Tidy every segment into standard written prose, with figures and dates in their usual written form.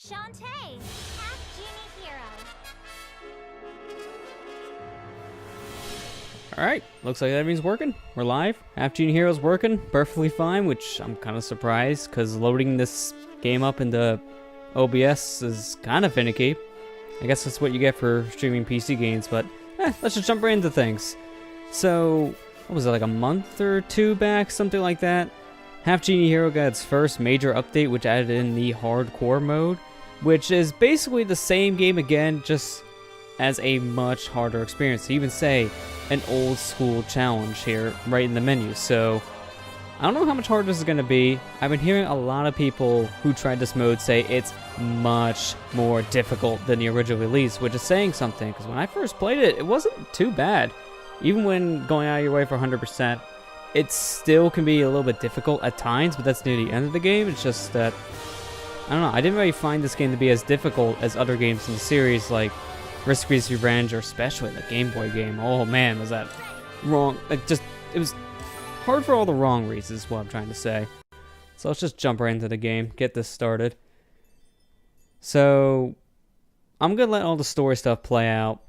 Shantae, Half-Genie Hero. Alright, looks like everything's working. We're live. Half-Genie Hero's working perfectly fine, which I'm kind of surprised, because loading this game up into OBS is kind of finicky. I guess that's what you get for streaming PC games, but let's just jump right into things. So, what was it, like a month or two back, something like that? Half-Genie Hero got its first major update, which added in the hardcore mode, which is basically the same game again, just as a much harder experience. To even say an old school challenge here, right in the menu. So, I don't know how much harder this is going to be. I've been hearing a lot of people who tried this mode say it's much more difficult than the original release, which is saying something, because when I first played it, it wasn't too bad. Even when going out of your way for 100%, it still can be a little bit difficult at times, but that's near the end of the game. It's just that, I don't know, I didn't really find this game to be as difficult as other games in the series, like Risky's Revenge, or especially the Game Boy game. Oh man, was that wrong. Like, just, it was hard for all the wrong reasons, is what I'm trying to say. So let's just jump right into the game, get this started. So, I'm gonna let all the story stuff play out.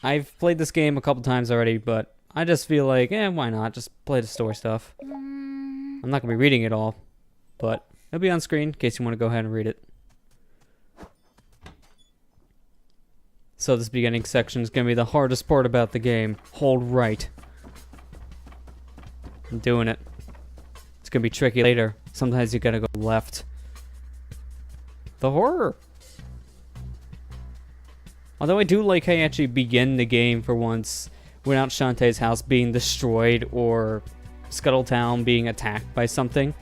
I've played this game a couple times already, but I just feel like, why not? Just play the story stuff. I'm not gonna be reading it all, but it'll be on screen in case you want to go ahead and read it. So this beginning section is gonna be the hardest part about the game. Hold right. I'm doing it. It's gonna be tricky later. Sometimes you gotta go left. The horror. Although I do like how you actually begin the game for once without Shantae's house being destroyed or Scuttletown being attacked by something.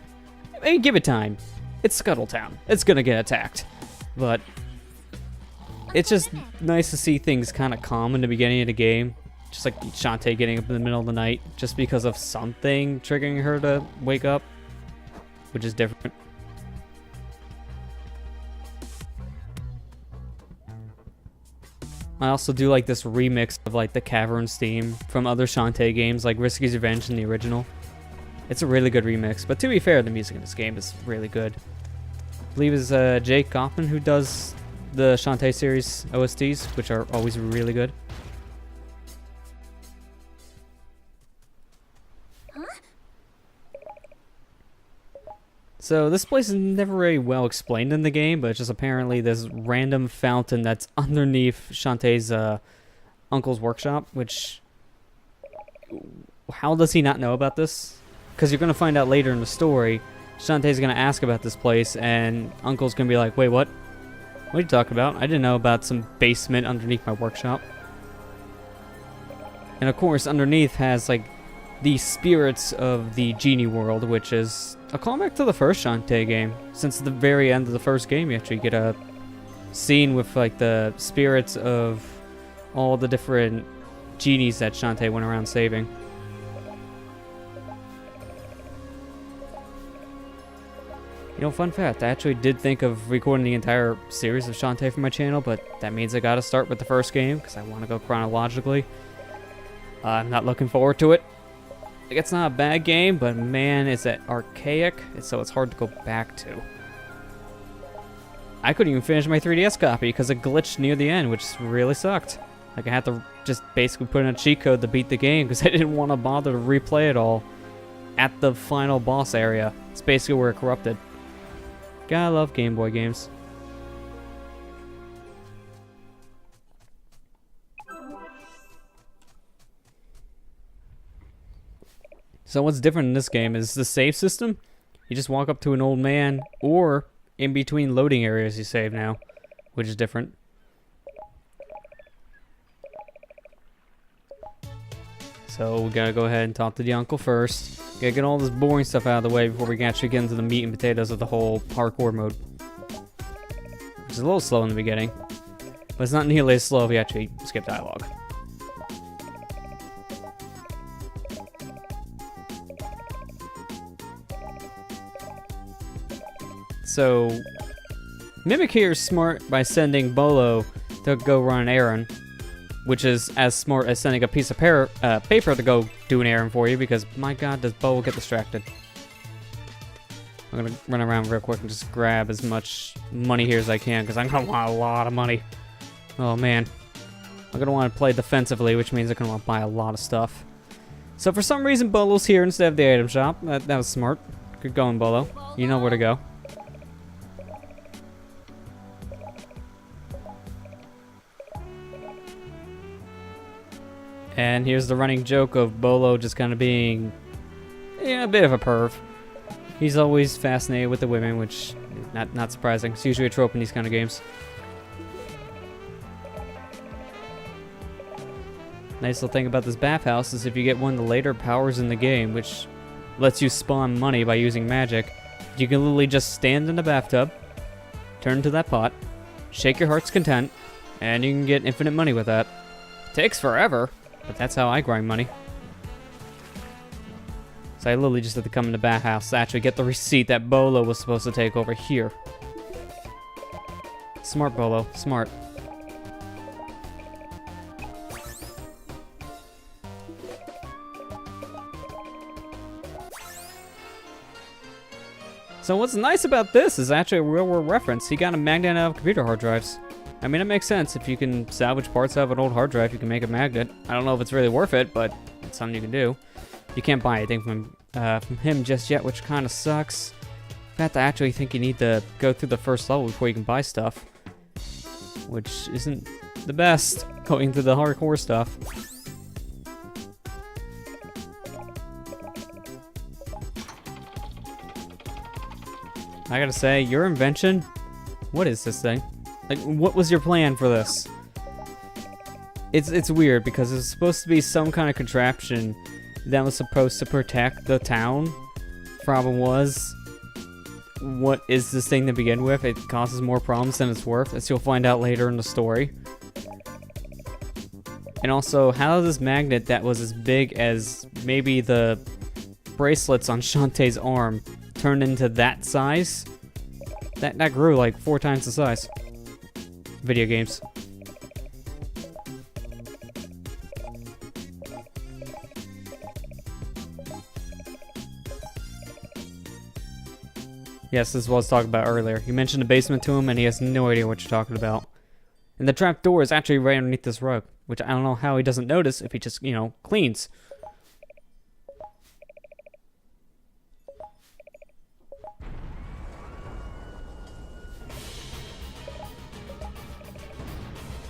I mean, give it time. It's Scuttletown. It's gonna get attacked. But it's just nice to see things kind of calm in the beginning of the game. Just like Shantae getting up in the middle of the night just because of something triggering her to wake up, which is different. I also do like this remix of like the Caverns theme from other Shantae games like Risky's Revenge and the original. It's a really good remix, but to be fair, the music in this game is really good. I believe it's Jake Kaufman who does the Shantae series OSTs, which are always really good. So this place is never really well explained in the game, but it's just apparently this random fountain that's underneath Shantae's uncle's workshop, which, how does he not know about this? Because you're going to find out later in the story, Shantae's going to ask about this place, and Uncle's going to be like, wait, what? What are you talking about? I didn't know about some basement underneath my workshop. And of course, underneath has like the spirits of the genie world, which is a callback to the first Shantae game. Since the very end of the first game, you actually get a scene with like the spirits of all the different genies that Shantae went around saving. You know, fun fact, I actually did think of recording the entire series of Shantae for my channel, but that means I gotta start with the first game, because I want to go chronologically. I'm not looking forward to it. Like, it's not a bad game, but man, it's archaic, so it's hard to go back to. I couldn't even finish my 3DS copy because it glitched near the end, which really sucked. Like, I had to just basically put in a cheat code to beat the game because I didn't want to bother to replay it all at the final boss area. It's basically where it corrupted. Gotta love Game Boy games. So what's different in this game is the save system. You just walk up to an old man, or in between loading areas you save now, which is different. So we gotta go ahead and talk to the uncle first. Gotta get all this boring stuff out of the way before we can actually get into the meat and potatoes of the whole parkour mode. Which is a little slow in the beginning, but it's not nearly as slow if you actually skip dialogue. So, Mimic here is smart by sending Bolo to go run an errand, which is as smart as sending a piece of paper to go do an errand for you, because my god, does Bolo get distracted. I'm gonna run around real quick and just grab as much money here as I can, because I'm gonna want a lot of money. Oh man. I'm gonna want to play defensively, which means I'm gonna want to buy a lot of stuff. So for some reason, Bolo's here instead of the item shop. That was smart. Good going, Bolo. You know where to go. And here's the running joke of Bolo just kind of being, a bit of a perv. He's always fascinated with the women, which is not surprising. It's usually a trope in these kind of games. Nice little thing about this bathhouse is if you get one of the later powers in the game, which lets you spawn money by using magic, you can literally just stand in the bathtub, turn into that pot, shake your heart's content, and you can get infinite money with that. Takes forever, but that's how I grind money. So I literally just had to come in the bathhouse to actually get the receipt that Bolo was supposed to take over here. Smart, Bolo. Smart. So what's nice about this is actually a real-world reference. He got a magnet out of computer hard drives. I mean, it makes sense. If you can salvage parts out of an old hard drive, you can make a magnet. I don't know if it's really worth it, but it's something you can do. You can't buy anything from him just yet, which kind of sucks. In fact, I actually think you need to go through the first level before you can buy stuff, which isn't the best, going through the hardcore stuff. I gotta say, your invention, what is this thing? Like, what was your plan for this? It's weird because it's supposed to be some kind of contraption that was supposed to protect the town. Problem was, what is this thing to begin with? It causes more problems than it's worth, as you'll find out later in the story. And also, how does this magnet that was as big as maybe the bracelets on Shantae's arm turn into that size? That grew like 4 times the size. Video games. Yes, this is what I was talking about earlier. You mentioned the basement to him and he has no idea what you're talking about. And the trap door is actually right underneath this rug, which I don't know how he doesn't notice if he just, cleans.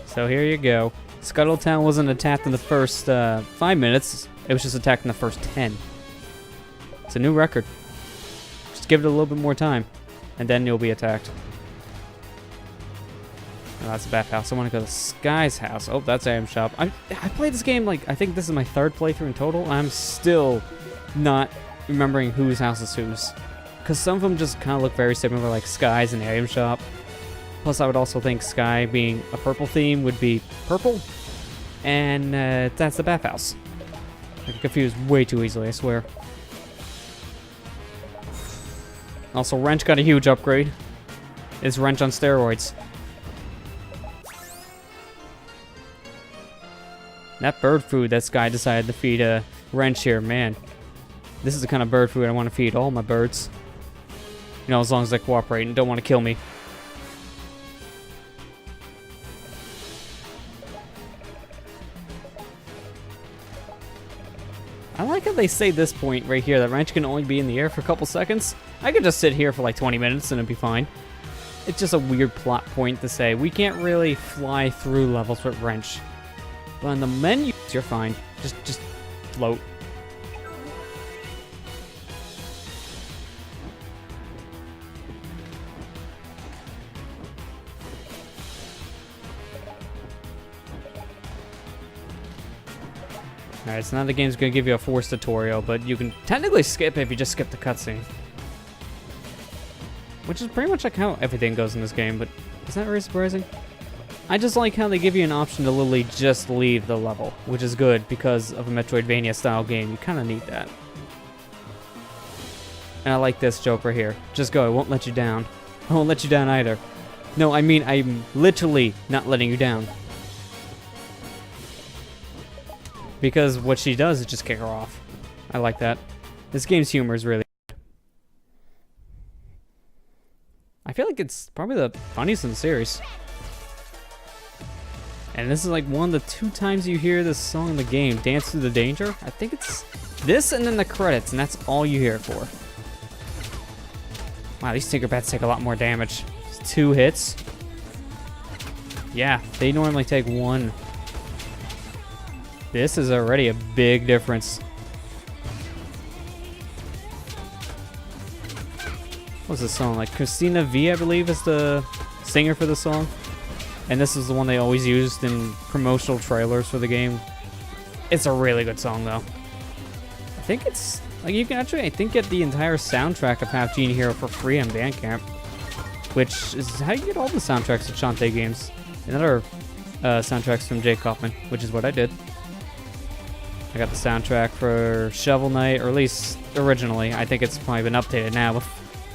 So here you go. Scuttletown wasn't attacked in the first 5 minutes. It was just attacked in the first 10. It's a new record. Just give it a little bit more time, and then you'll be attacked. Oh, that's a bathhouse. I want to go to Sky's house. Oh, that's item shop. I played this game, like, I think this is my 3rd playthrough in total. I'm still not remembering whose house is whose. Because some of them just kind of look very similar, like Sky's and the item shop. Plus, I would also think Sky being a purple theme would be purple. And that's the bathhouse. I get confused way too easily, I swear. Also, Wrench got a huge upgrade. It's Wrench on steroids. That bird food that Sky decided to feed Wrench here, man. This is the kind of bird food I want to feed all my birds. As long as they cooperate and don't want to kill me. I like how they say this point right here, that Wrench can only be in the air for a couple seconds. I could just sit here for like 20 minutes and it'd be fine. It's just a weird plot point to say, we can't really fly through levels with Wrench. But on the menu, you're fine. Just float. Alright, so now the game's going to give you a forced tutorial, but you can technically skip it if you just skip the cutscene. Which is pretty much like how everything goes in this game, but is that really surprising? I just like how they give you an option to literally just leave the level, which is good because of a Metroidvania style game. You kind of need that. And I like this joke right here. Just go, I won't let you down. I won't let you down either. No, I mean, I'm literally not letting you down. Because what she does is just kick her off. I like that. This game's humor is really good. feel like it's probably the funniest in the series. And this is like one of the 2 times you hear this song in the game, Dance Through the Danger. I think it's this and then the credits, and that's all you hear it for. Wow, these Tinkerbats take a lot more damage. It's 2 hits. Yeah, they normally take 1. This is already a big difference. What's this song? Like Christina V, I believe, is the singer for the song. And this is the one they always used in promotional trailers for the game. It's a really good song, though. I think it's like you can actually, I think, get the entire soundtrack of Half-Genie Hero for free on Bandcamp, which is how you get all the soundtracks of Shantae games and other soundtracks from Jake Kaufman, which is what I did. I got the soundtrack for Shovel Knight, or at least originally. I think it's probably been updated now with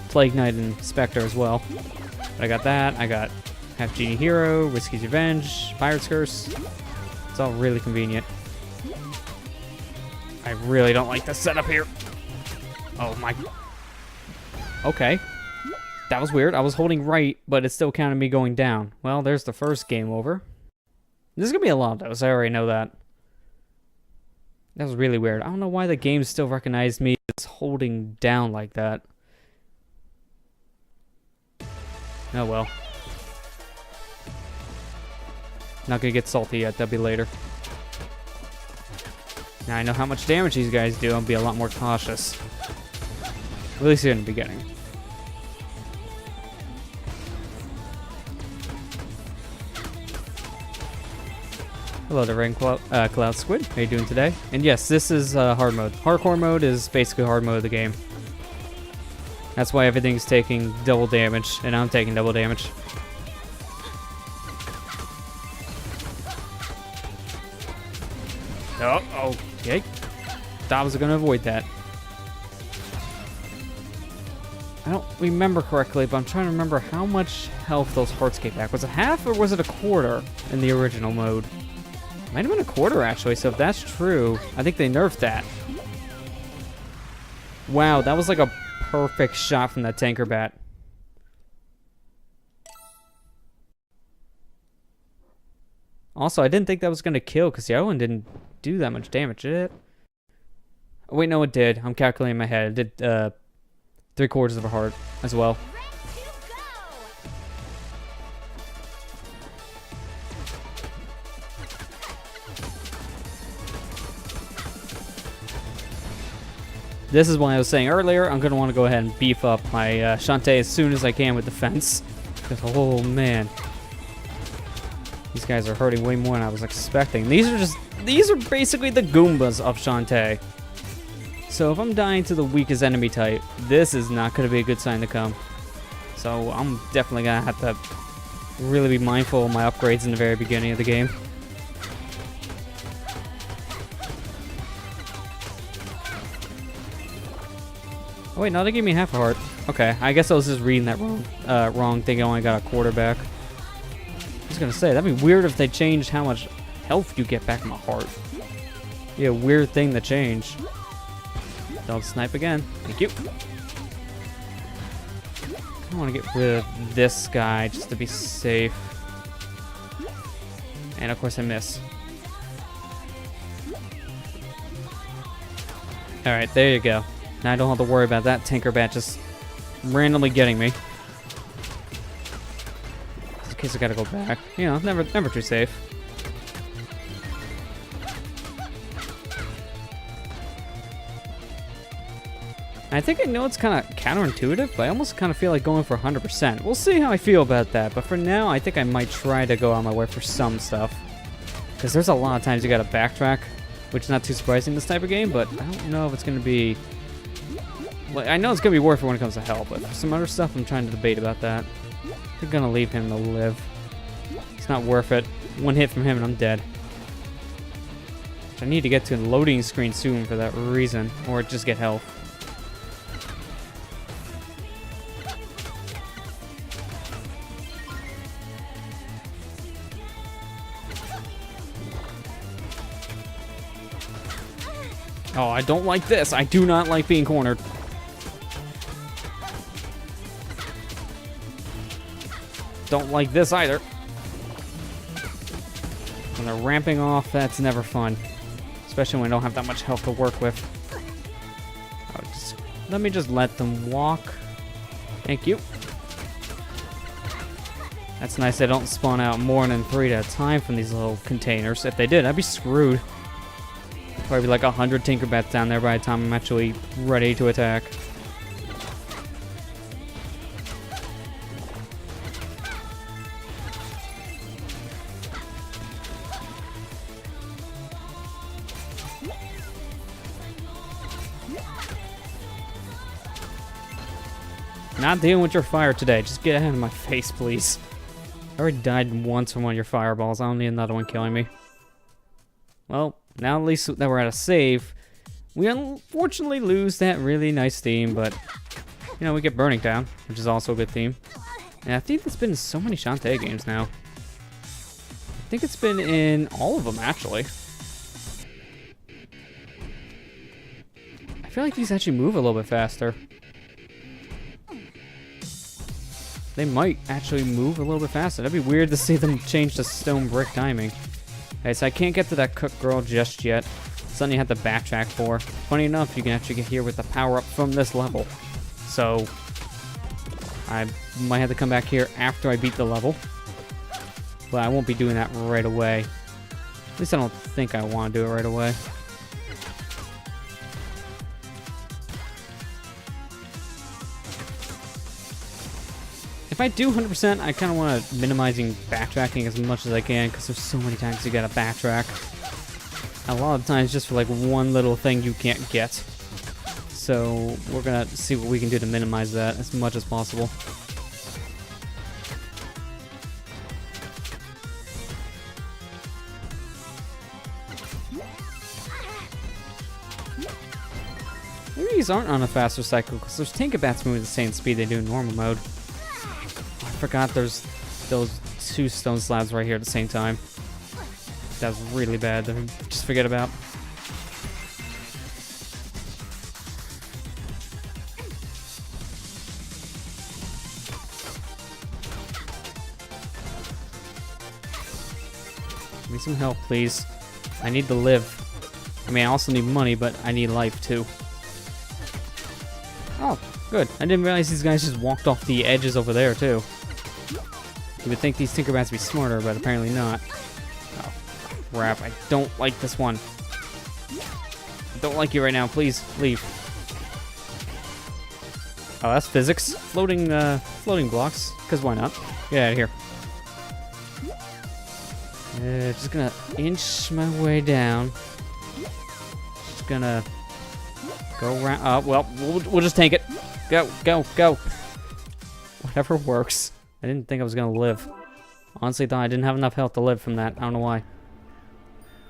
Plague Knight and Spectre as well. But I got that. I got Half-Genie Hero, Whiskey's Revenge, Pirate's Curse. It's all really convenient. I really don't like the setup here. Oh my. Okay. That was weird. I was holding right, but it still counted me going down. Well, there's the first game over. This is going to be a lot of those. I already know that. That was really weird. I don't know why the game still recognized me as holding down like that. Oh well. Not gonna get salty yet, that'll be later. Now I know how much damage these guys do, I'll be a lot more cautious. At least in the beginning. Hello there, Cloud Squid. How you doing today? And yes, this is hard mode. Hardcore mode is basically hard mode of the game. That's why everything's taking double damage, and I'm taking double damage. Oh, okay. Thought I was gonna avoid that. I don't remember correctly, but I'm trying to remember how much health those hearts gave back. Was it half or was it a quarter in the original mode? Might have been a quarter, actually, so if that's true, I think they nerfed that. Wow, that was like a perfect shot from that Tinkerbat. Also, I didn't think that was going to kill, because the other one didn't do that much damage, did it? Oh, wait, no, it did. I'm calculating in my head. It did 3/4 of a heart as well. This is why I was saying earlier, I'm going to want to go ahead and beef up my Shantae as soon as I can with defense. Because, oh man. These guys are hurting way more than I was expecting. These are basically the Goombas of Shantae. So if I'm dying to the weakest enemy type, this is not going to be a good sign to come. So I'm definitely going to have to really be mindful of my upgrades in the very beginning of the game. Oh wait, no, they gave me half a heart. Okay, I guess I was just reading that wrong, thinking I only got a quarter back. I was gonna say, that'd be weird if they changed how much health you get back from a heart. Yeah, weird thing to change. Don't snipe again. Thank you. I want to get rid of this guy just to be safe. And of course I miss. Alright, there you go. Now I don't have to worry about that Tinkerbat just randomly getting me. Just in case I gotta go back. You know, never too safe. I think I know it's kind of counterintuitive, but I almost kind of feel like going for 100%. We'll see how I feel about that, but for now, I think I might try to go on my way for some stuff. Because there's a lot of times you gotta backtrack, which is not too surprising in this type of game, but I don't know if it's gonna be... Well, I know it's gonna be worth it when it comes to health, but for some other stuff, I'm trying to debate about that. I'm gonna leave him to live. It's not worth it. One hit from him and I'm dead. Which I need to get to the loading screen soon for that reason, or just get health. Oh, I don't like this. I do not like being cornered. don't like this either. When they're ramping off, that's never fun. Especially when I don't have that much health to work with. Let me just let them walk. Thank you. That's nice they don't spawn out more than 3 at a time from these little containers. If they did, I'd be screwed. Probably like 100 Tinkerbats down there by the time I'm actually ready to attack. Not dealing with your fire today. Just get out of my face, please. I already died once from one of your fireballs. I don't need another one killing me. Well, now at least that we're at a save, we unfortunately lose that really nice theme, but, you know, we get Burning Town, which is also a good theme. And I think it's been in so many Shantae games now. I think it's been in all of them, actually. I feel like these actually move a little bit faster. They might actually move a little bit faster. That'd be weird to see them change to stone brick timing. Okay, so I can't get to that cook girl just yet. Something you have to backtrack for. Funny enough, you can actually get here with the power up from this level. So I might have to come back here after I beat the level. But I won't be doing that right away. At least I don't think I want to do it right away. If I do 100%, I kind of want to minimizing backtracking as much as I can, because there's so many times you gotta backtrack. A lot of times just for like one little thing you can't get. So we're gonna see what we can do to minimize that as much as possible. Maybe these aren't on a faster cycle, because those Tinkerbats move at the same speed they do in normal mode. I forgot there's those 2 stone slabs right here at the same time. That was really bad to just forget about. Give me some help, please. I need to live. I mean, I also need money, but I need life too. Oh, good. I didn't realize these guys just walked off the edges over there too. You would think these Tinkerbats would be smarter, but apparently not. Oh, crap. I don't like this one. I don't like you right now. Please, leave. Oh, that's physics. Floating blocks. Because why not? Get out of here. Just gonna inch my way down. Just gonna go around. Oh, well, we'll just tank it. Go, go, go. Whatever works. I didn't think I was gonna live. Honestly, thought I didn't have enough health to live from that. I don't know why.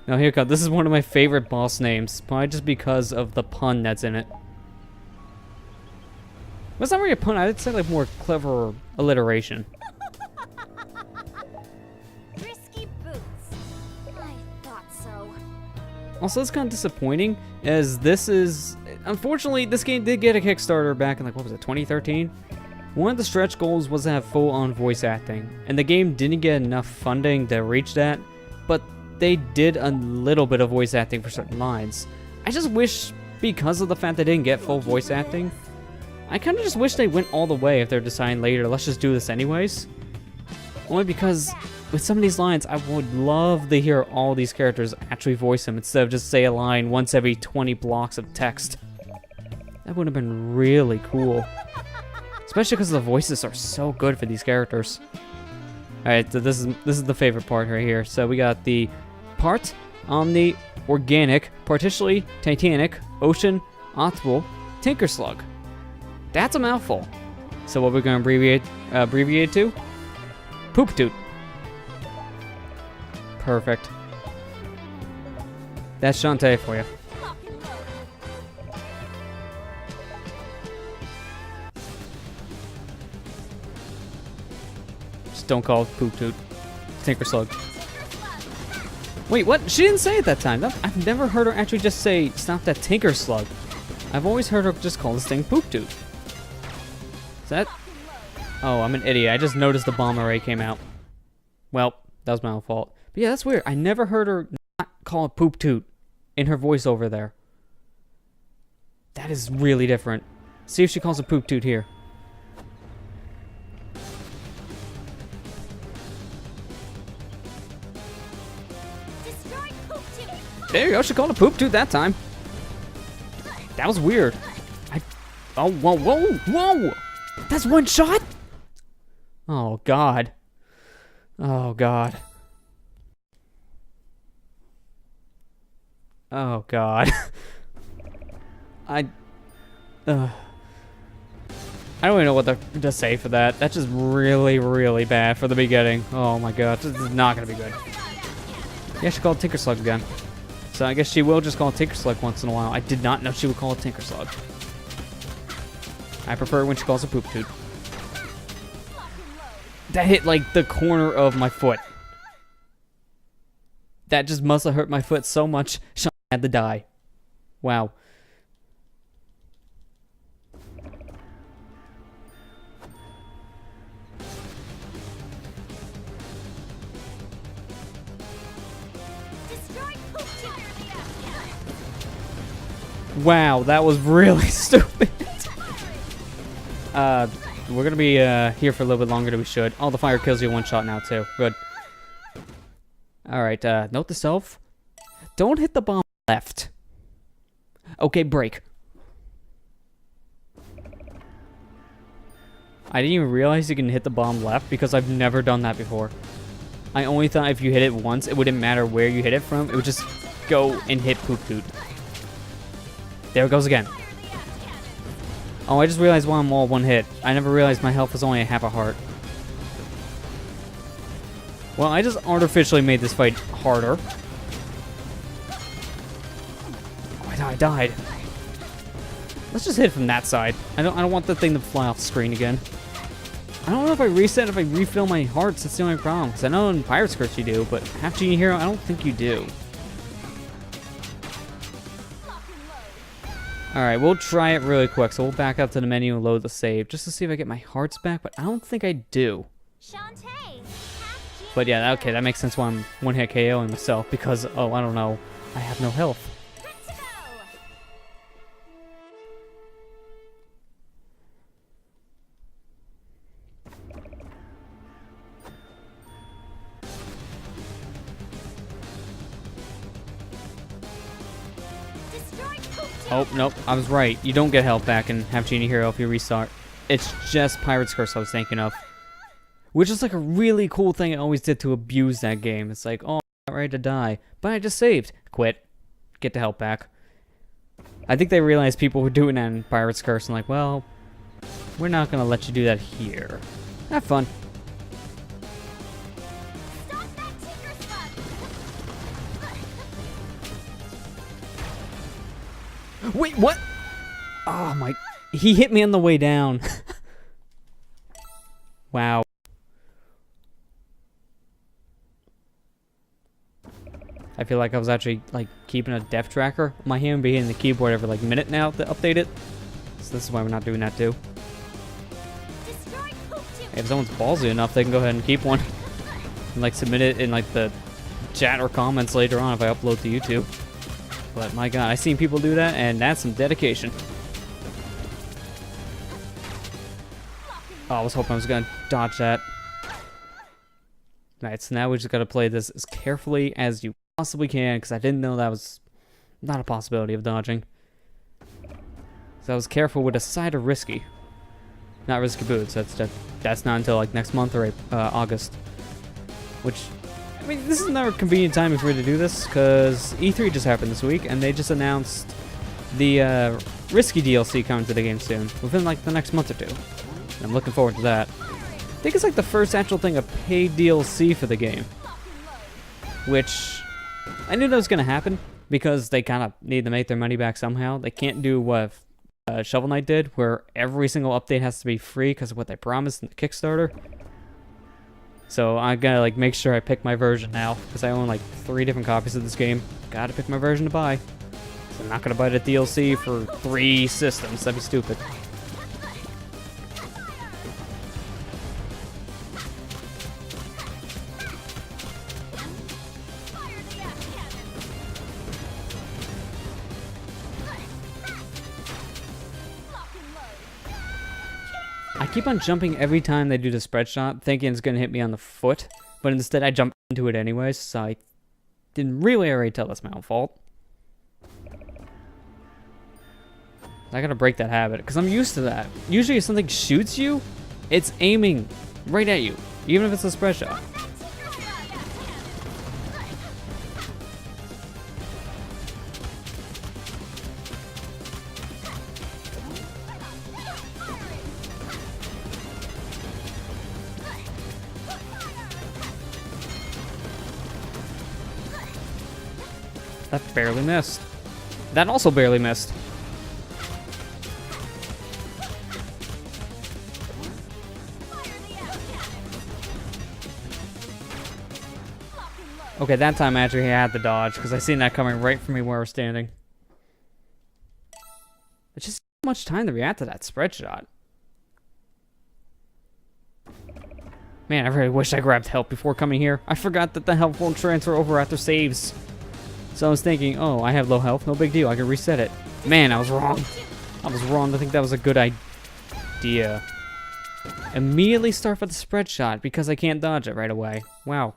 Now here it comes. This is one of my favorite boss names, probably just because of the pun that's in it. Well, it's not really a pun. I'd say like more clever alliteration. Risky boots. I thought so. Also, it's kind of disappointing, as this is... Unfortunately, this game did get a Kickstarter back in, like, what was it, 2013? One of the stretch goals was to have full-on voice acting, and the game didn't get enough funding to reach that, but they did a little bit of voice acting for certain lines. I just wish, because of the fact they didn't get full voice acting, I kind of just wish they went all the way if they're deciding later, let's just do this anyways. Only because with some of these lines, I would love to hear all these characters actually voice them instead of just say a line once every 20 blocks of text. That would have been really cool. Especially because the voices are so good for these characters. Alright, so this is the favorite part right here. So we got the part, Omni, Organic, Partially, Titanic, Ocean, Optimal, Tinker Slug. That's a mouthful. So what we're going to abbreviate to? Poop Toot. Perfect. That's Shantae for you. Just don't call it Poop Toot. Tinker Slug. Wait, what? She didn't say it that time. I've never heard her actually just say, stop that Tinker Slug. I've always heard her just call this thing Poop Toot. Is that... Oh, I'm an idiot. I just noticed the bomb array came out. Well, that was my own fault. But yeah, that's weird. I never heard her not call it poop toot in her voice over there. That is really different. See if she calls it poop toot here. Destroy Poop Toot. There you go. She called it poop toot that time. That was weird. Oh, whoa, whoa, whoa! That's one shot? Oh, God. Oh, God. Oh, God. I don't even know what to say for that. That's just really, really bad for the beginning. Oh, my God. This is not going to be good. Yeah, she called Tinker Slug again. So I guess she will just call it Tinker Slug once in a while. I did not know she would call it Tinker Slug. I prefer when she calls it Poop Toot. That hit like the corner of my foot. That just must have hurt my foot so much, Shantae had to die. Wow. Destroy Poop Toot. Wow, that was really stupid. We're gonna be here for a little bit longer than we should. Oh, the fire kills you one shot now too. Good. Alright, note to self. Don't hit the bomb left. Okay, break. I didn't even realize you can hit the bomb left because I've never done that before. I only thought if you hit it once, it wouldn't matter where you hit it from. It would just go and hit Poop Toot. There it goes again. Oh, I just realized why I'm all one hit. I never realized my health was only a half a heart. Well, I just artificially made this fight harder. Oh, I died. Let's just hit it from that side. I don't want the thing to fly off the screen again. I don't know if I reset, if I refill my hearts. That's the only problem. Because I know in Pirate's Curse you do, but Half-Genie Hero, I don't think you do. Alright, we'll try it really quick. So we'll back up to the menu and load the save just to see if I get my hearts back, but I don't think I do. Shantae. But yeah, okay, that makes sense why I'm one-hit KOing myself because, oh, I don't know, I have no health. Let's go. Destroy Poop Toot. Oh, nope, I was right. You don't get health back in Half-Genie Hero if you restart. It's just Pirate's Curse I was thinking of. Which is like a really cool thing I always did to abuse that game. It's like, oh, I'm not ready to die. But I just saved. Quit. Get the health back. I think they realized people were doing that in Pirate's Curse and like, well, we're not going to let you do that here. Have fun. Stop that Tinker Slug. Wait, what? Oh my... He hit me on the way down. Wow. I feel like I was actually, like, keeping a depth tracker on my hand, be hitting the keyboard every, like, minute now to update it. So this is why we're not doing that, too. Destroy Poop Toot. If someone's ballsy enough, they can go ahead and keep one. And, like, submit it in, like, the chat or comments later on if I upload to YouTube. But, my god, I've seen people do that, and that's some dedication. Oh, I was hoping I was gonna dodge that. Alright, so now we just gotta play this as carefully as you possibly can, because I didn't know that was not a possibility of dodging. So I was careful with a side of risky. Not risky boots, that's not until like next month or August. Which, I mean, this is not a convenient time for me to do this, because E3 just happened this week, and they just announced the risky DLC coming to the game soon, within like the next month or two. I'm looking forward to that. I think it's like the first actual thing, a paid DLC for the game. Which, I knew that was going to happen, because they kind of need to make their money back somehow. They can't do what Shovel Knight did, where every single update has to be free because of what they promised in the Kickstarter. So I gotta like make sure I pick my version now, because I own like 3 different copies of this game. Gotta pick my version to buy. So I'm not gonna buy the DLC for 3 systems, that'd be stupid. I keep on jumping every time they do the spread shot, thinking it's gonna hit me on the foot, but instead I jump into it anyways, so I didn't really already tell that's my own fault. I gotta break that habit, because I'm used to that. Usually if something shoots you, it's aiming right at you, even if it's a spread shot. That barely missed. That also barely missed. Okay, that time I actually had the dodge, because I seen that coming right from me where we're standing. It's just so much time to react to that spread shot. Man, I really wish I grabbed help before coming here. I forgot that the help won't transfer over after saves. So I was thinking, oh, I have low health, no big deal, I can reset it. Man, I was wrong. I was wrong to think that was a good idea. Immediately start with the spread shot because I can't dodge it right away. Wow.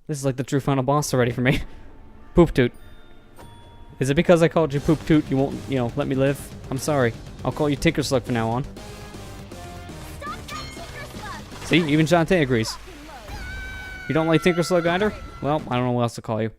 This is like the true final boss already for me. Poop Toot. Is it because I called you Poop Toot you won't, let me live? I'm sorry. I'll call you Tinker Slug from now on. See, even Shantae agrees. You don't like Tinker Slug either? Well, I don't know what else to call you.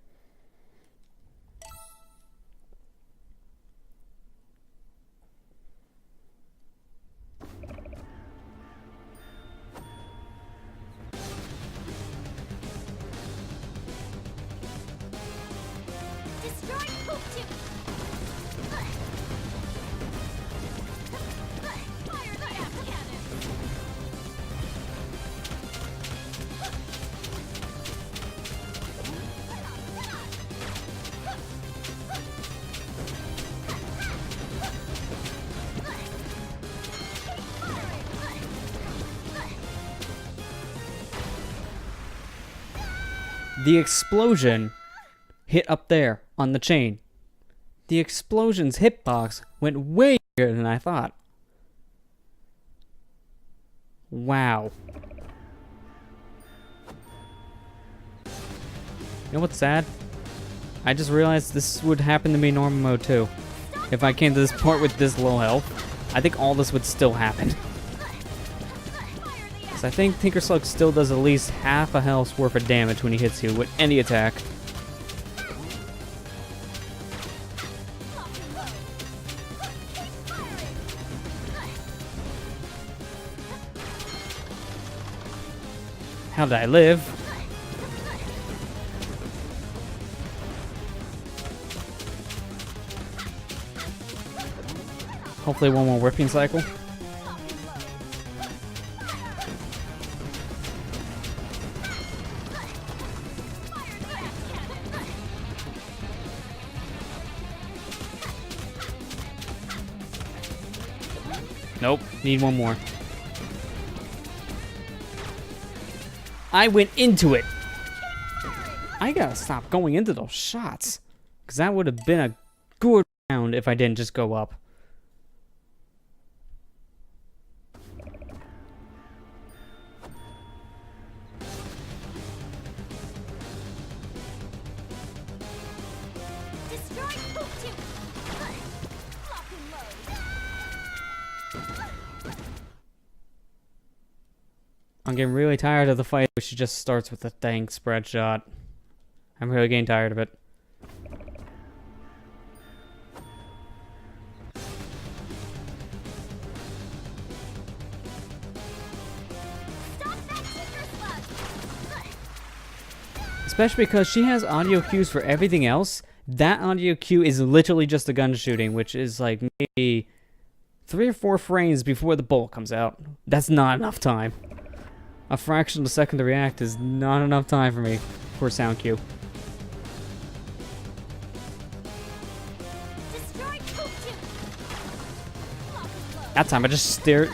The explosion hit up there on the chain. The explosion's hitbox went way bigger than I thought. Wow. You know what's sad? I just realized this would happen to me in normal mode too. If I came to this part with this low health, I think all this would still happen. I think Tinker Slug still does at least half a health's worth of damage when he hits you with any attack. How did I live? Hopefully one more whipping cycle. Nope, need one more. I went into it. I gotta stop going into those shots, because that would have been a good round if I didn't just go up. I'm getting really tired of the fight where she just starts with a dang spread shot. I'm really getting tired of it. Especially because she has audio cues for everything else. That audio cue is literally just a gun shooting, which is like maybe 3 or 4 frames before the bullet comes out. That's not enough time. A fraction of a second to react is not enough time for me for a sound cue. That time I just stared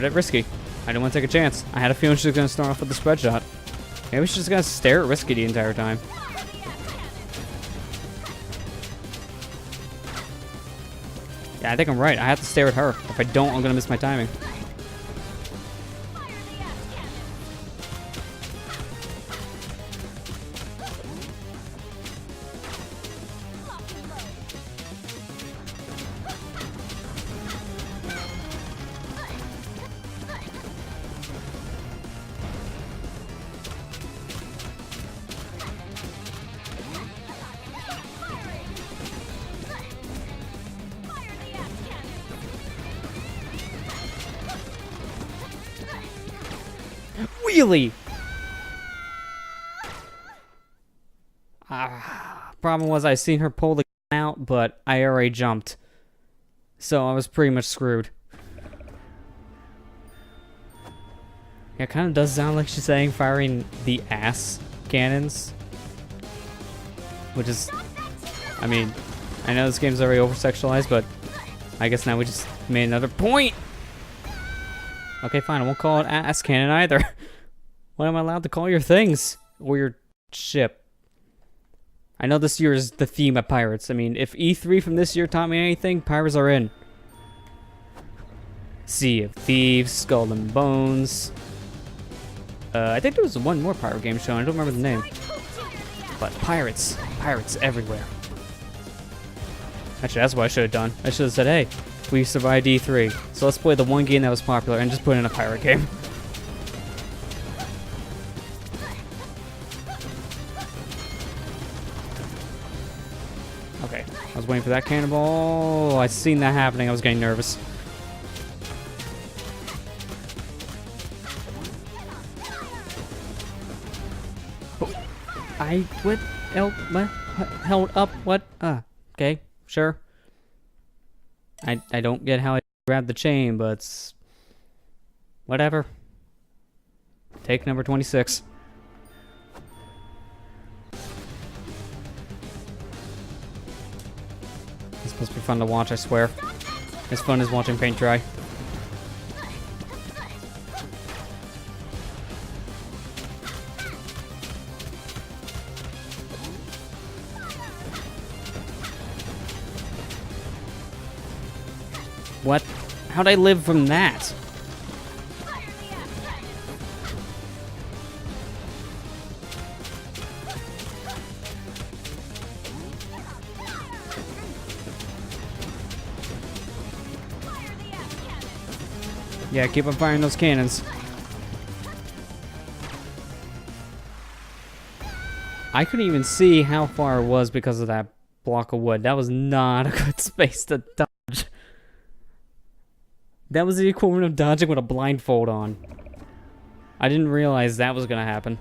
at Risky. I didn't want to take a chance. I had a feeling she was going to start off with the spread shot. Maybe she's just going to stare at Risky the entire time. Yeah, I think I'm right. I have to stare at her. If I don't, I'm gonna miss my timing. Really? Problem was I seen her pull the gun out, but I already jumped. So I was pretty much screwed. Yeah, it kind of does sound like she's saying firing the ass cannons. Which is, I mean, I know this game's already over-sexualized, but I guess now we just made another point. Okay, fine, I won't call it ass cannon either. What am I allowed to call your things? Or your ship? I know this year is the theme of pirates. I mean, if E3 from this year taught me anything, pirates are in. Sea of Thieves, Skull and Bones. I think there was one more pirate game show, I don't remember the name. But pirates. Pirates everywhere. Actually, that's what I should have done. I should have said, hey, we survived E3, so let's play the one game that was popular and just put in a pirate game. Okay, I was waiting for that cannonball. I seen that happening. I was getting nervous. What held up? What? Okay, sure. I don't get how I grabbed the chain, but it's whatever. Take number 26. It's supposed to be fun to watch, I swear. As fun as watching paint dry. What? How'd I live from that? Yeah, keep on firing those cannons. I couldn't even see how far it was because of that block of wood. That was not a good space to dodge. That was the equivalent of dodging with a blindfold on. I didn't realize that was gonna happen.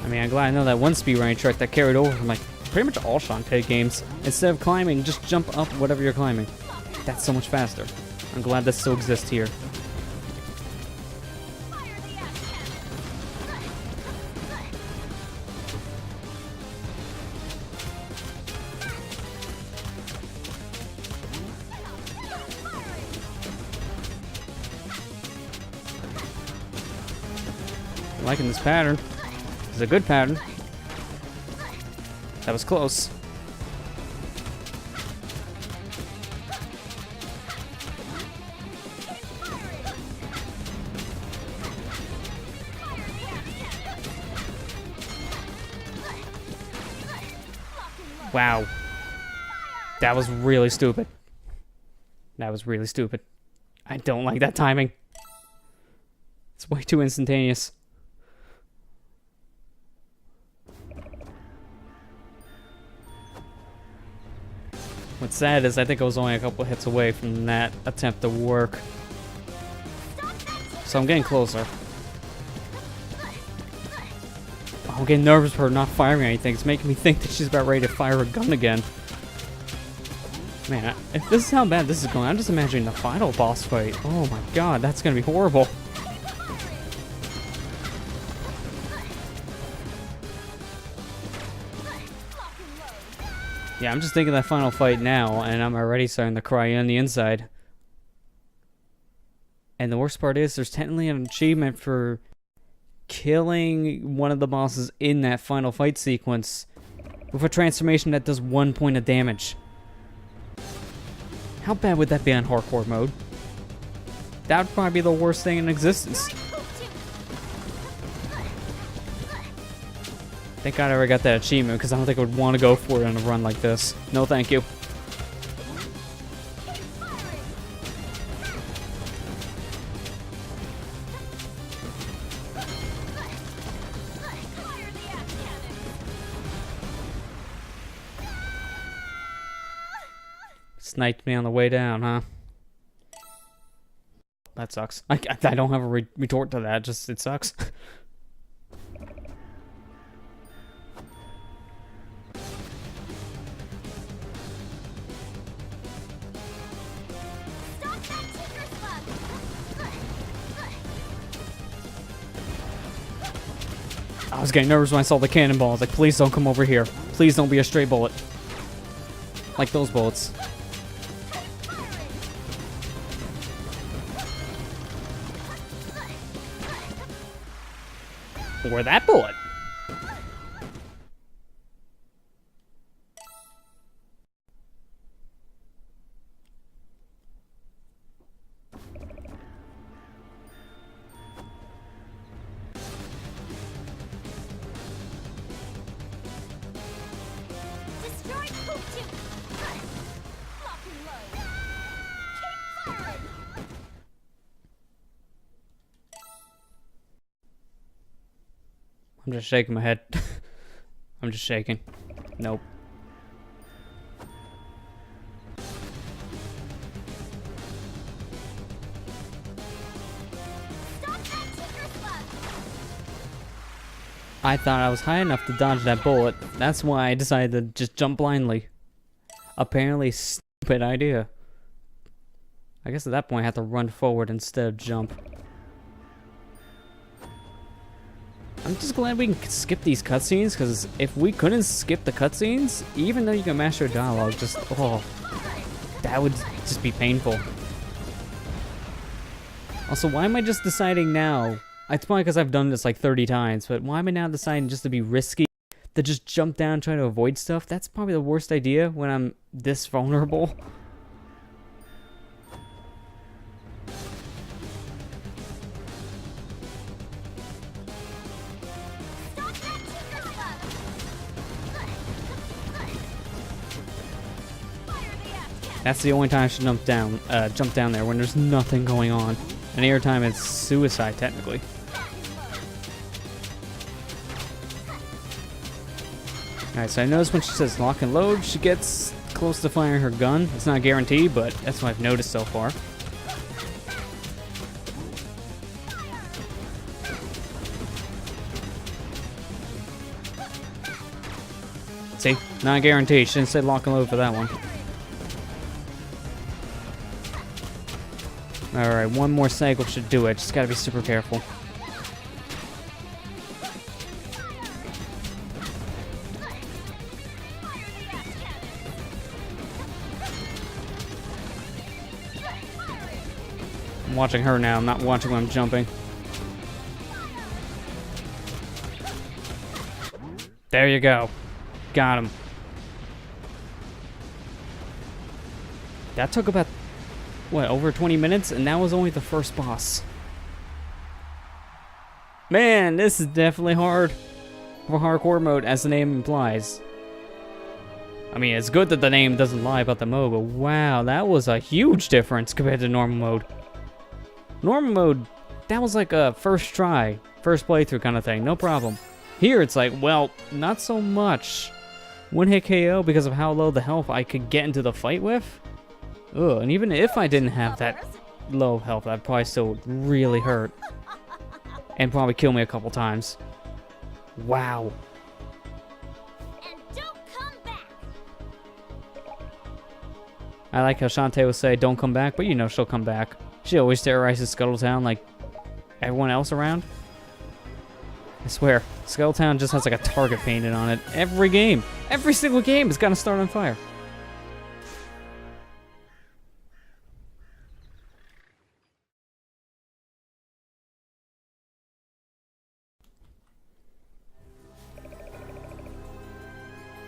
I mean, I'm glad I know that one speedrunning trick that carried over from like pretty much all Shantae games. Instead of climbing, just jump up whatever you're climbing. That's so much faster. I'm glad that still exists here. I'm liking this pattern. It's a good pattern. That was close. Wow. That was really stupid. That was really stupid. I don't like that timing. It's way too instantaneous. What's sad is I think I was only a couple hits away from that attempt to work. So I'm getting closer. I'm getting nervous for her not firing anything. It's making me think that she's about ready to fire a gun again. Man, if this is how bad this is going, I'm just imagining the final boss fight. Oh my god, that's gonna be horrible. Yeah, I'm just thinking that final fight now, and I'm already starting to cry on the inside. And the worst part is there's technically an achievement for killing one of the bosses in that final fight sequence with a transformation that does 1 point of damage. How bad would that be on hardcore mode? That would probably be the worst thing in existence. Thank God I already got that achievement, because I don't think I would want to go for it on a run like this. No thank you. Sniped me on the way down, huh? That sucks. I don't have a retort to that, just it sucks. I was getting nervous when I saw the cannonball. I was like, please don't come over here. Please don't be a stray bullet. Like those bullets. Or that bullet. I'm just shaking my head. I'm just shaking. Nope. I thought I was high enough to dodge that bullet. That's why I decided to just jump blindly. Apparently stupid idea. I guess at that point I have to run forward instead of jump. I'm just glad we can skip these cutscenes, because if we couldn't skip the cutscenes, even though you can master dialogue, just, oh, that would just be painful. Also, why am I just deciding now? It's probably because I've done this like 30 times, but why am I now deciding just to be risky, to just jump down trying to avoid stuff? That's probably the worst idea when I'm this vulnerable. That's the only time I should jump down there, when there's nothing going on. And every time it's suicide, technically. Alright, so I noticed when she says lock and load, she gets close to firing her gun. It's not guaranteed, but that's what I've noticed so far. See? Not guaranteed. She didn't say lock and load for that one. Alright, one more cycle should do it. Just gotta be super careful. I'm watching her now. I'm not watching when I'm jumping. There you go. Got him. That took about, what, over 20 minutes? And that was only the first boss. Man, this is definitely hard for hardcore mode, as the name implies. I mean, it's good that the name doesn't lie about the mode, but wow, that was a huge difference compared to normal mode. Normal mode, that was like a first try, first playthrough kind of thing, no problem. Here it's like, well, not so much. One hit KO because of how low the health I could get into the fight with. Ugh, and even if I didn't have that low health, I'd probably still really hurt. And probably kill me a couple times. Wow. And don't come back. I like how Shantae would say, don't come back, but you know she'll come back. She always terrorizes Scuttletown like everyone else around. I swear, Scuttletown just has like a target painted on it. Every game. Every single game has got to start on fire.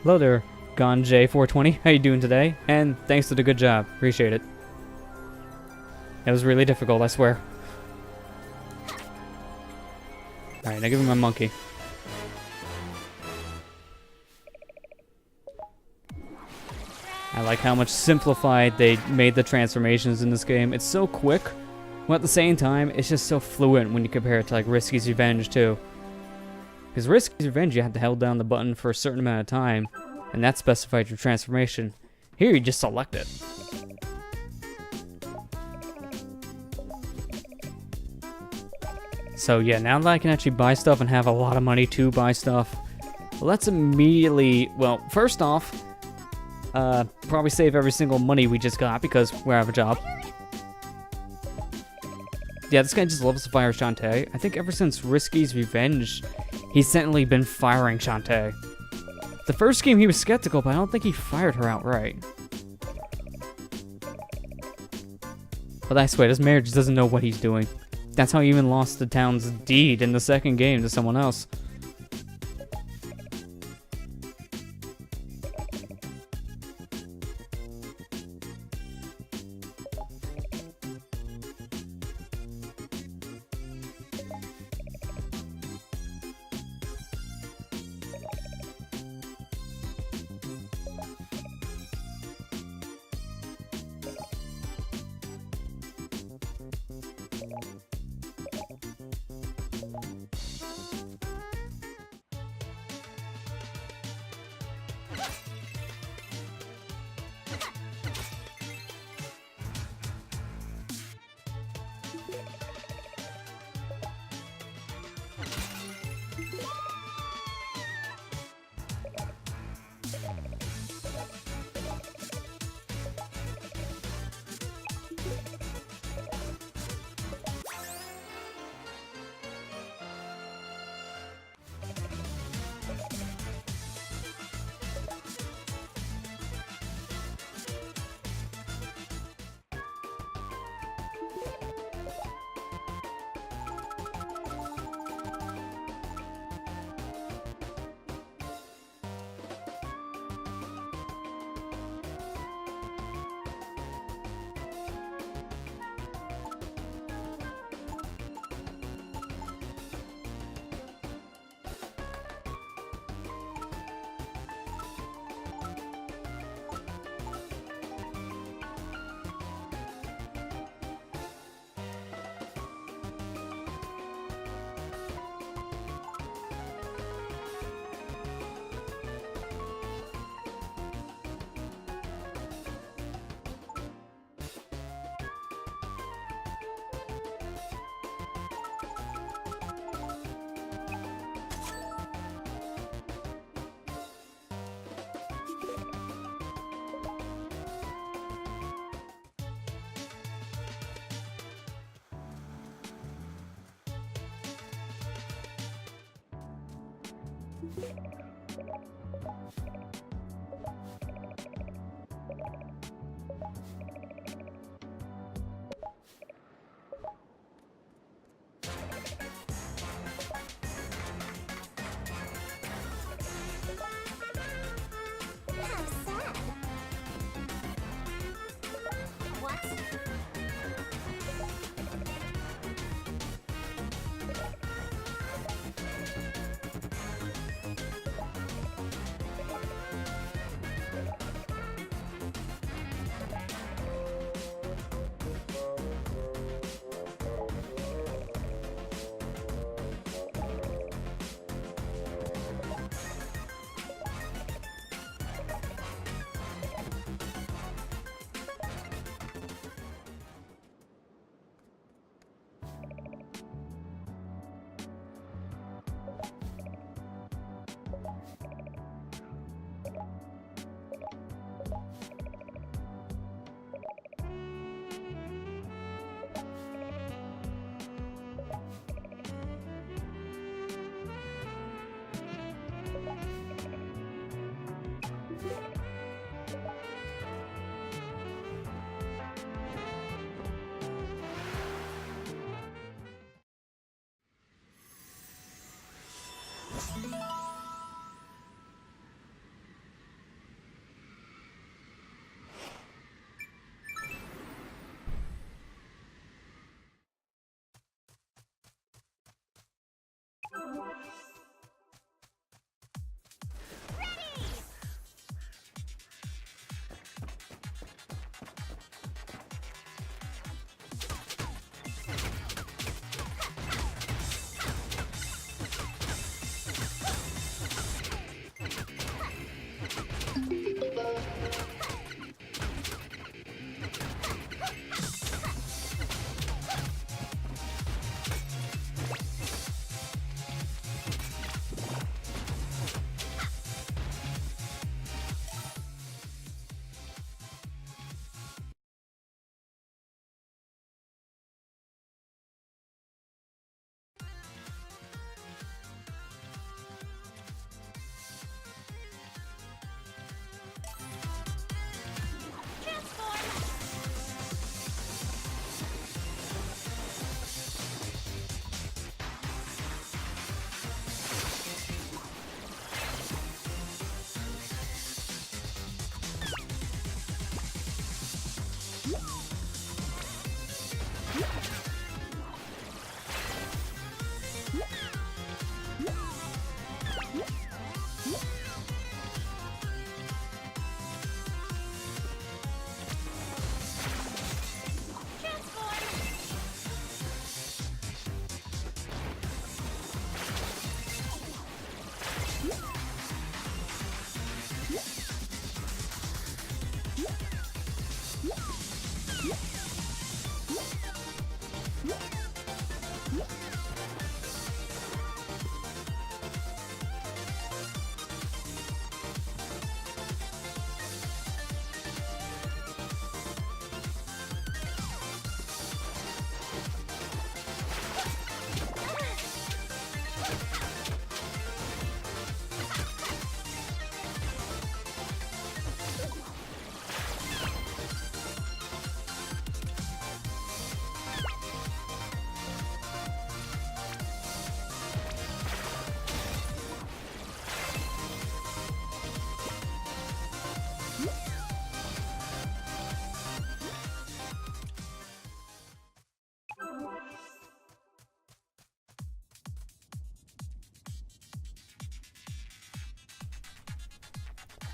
Hello there, GonJ420. How you doing today? And thanks for the good job. Appreciate it. It was really difficult, I swear. Alright, now give me my monkey. I like how much simplified they made the transformations in this game. It's so quick, but at the same time, it's just so fluent when you compare it to like Risky's Revenge too. Because Risky's Revenge, you have to hold down the button for a certain amount of time, and that specified your transformation. Here, you just select it. So yeah, now that I can actually buy stuff and have a lot of money to buy stuff, let's immediately, well, first off, probably save every single money we just got because we have a job. Yeah, this guy just loves to fire Shantae. I think ever since Risky's Revenge, he's certainly been firing Shantae. The first game he was skeptical, but I don't think he fired her outright. But I swear, this mayor just doesn't know what he's doing. That's how he even lost the town's deed in the second game to someone else.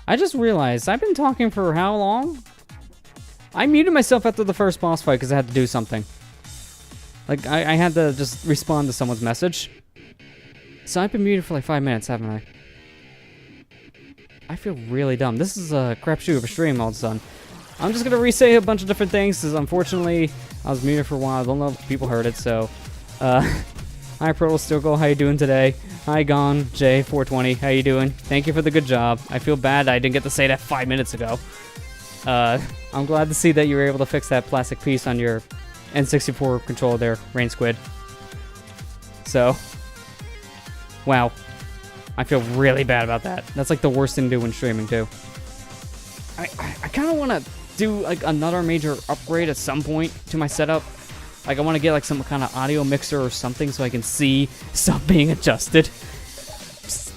I just realized I've been talking for how long? I muted myself after the first boss fight because I had to do something. Like, I had to just respond to someone's message. So I've been muted for like 5 minutes, haven't I? I feel really dumb. This is a crapshoot of a stream all of a sudden. I'm just gonna re-say a bunch of different things, because unfortunately, I was muted for a while. I don't know if people heard it, so... Hi, Protostilgo, how you doing today? Hi, Gone, J420, how you doing? Thank you for the good job. I feel bad I didn't get to say that 5 minutes ago. I'm glad to see that you were able to fix that plastic piece on your N64 controller there, Rain Squid. So... Wow. I feel really bad about that. That's like the worst thing to do when streaming, too. I kind of want to do like another major upgrade at some point to my setup. Like I want to get like some kind of audio mixer or something so I can see stuff being adjusted.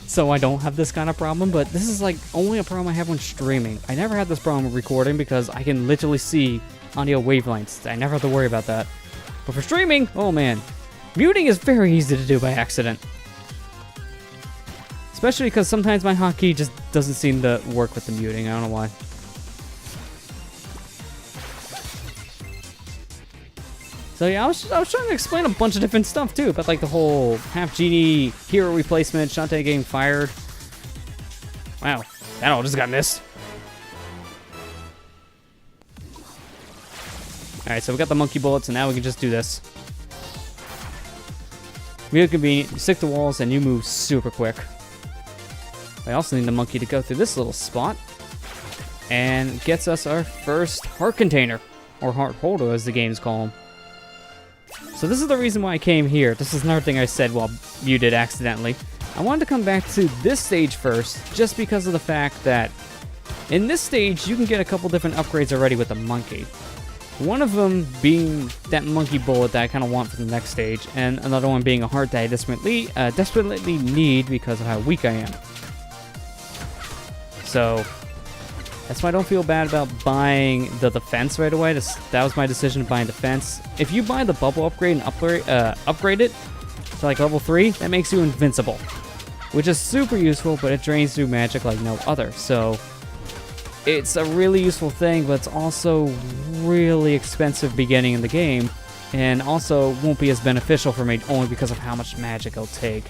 So I don't have this kind of problem, but this is like only a problem I have when streaming. I never had this problem with recording because I can literally see audio wavelengths. I never have to worry about that. But for streaming, oh man, muting is very easy to do by accident. Especially because sometimes my hotkey just doesn't seem to work with the muting. I don't know why. So yeah, I was trying to explain a bunch of different stuff too, about like the whole Half-Genie Hero replacement, Shantae getting fired. Wow, that all just got missed. Alright, so we got the monkey bullets, and now we can just do this. Real convenient, you stick to walls and you move super quick. I also need the monkey to go through this little spot. And it gets us our first heart container. Or heart holder, as the games call them. So this is the reason why I came here. This is another thing I said while muted accidentally. I wanted to come back to this stage first, just because of the fact that in this stage, you can get a couple different upgrades already with the monkey. One of them being that monkey bullet that I kind of want for the next stage, and another one being a heart that I desperately need because of how weak I am. So that's why I don't feel bad about buying the defense right away. That was my decision, buying defense. If you buy the bubble upgrade and upgrade it to like level 3, that makes you invincible, which is super useful, but it drains through magic like no other. So it's a really useful thing, but it's also really expensive beginning in the game, and also won't be as beneficial for me only because of how much magic it'll take.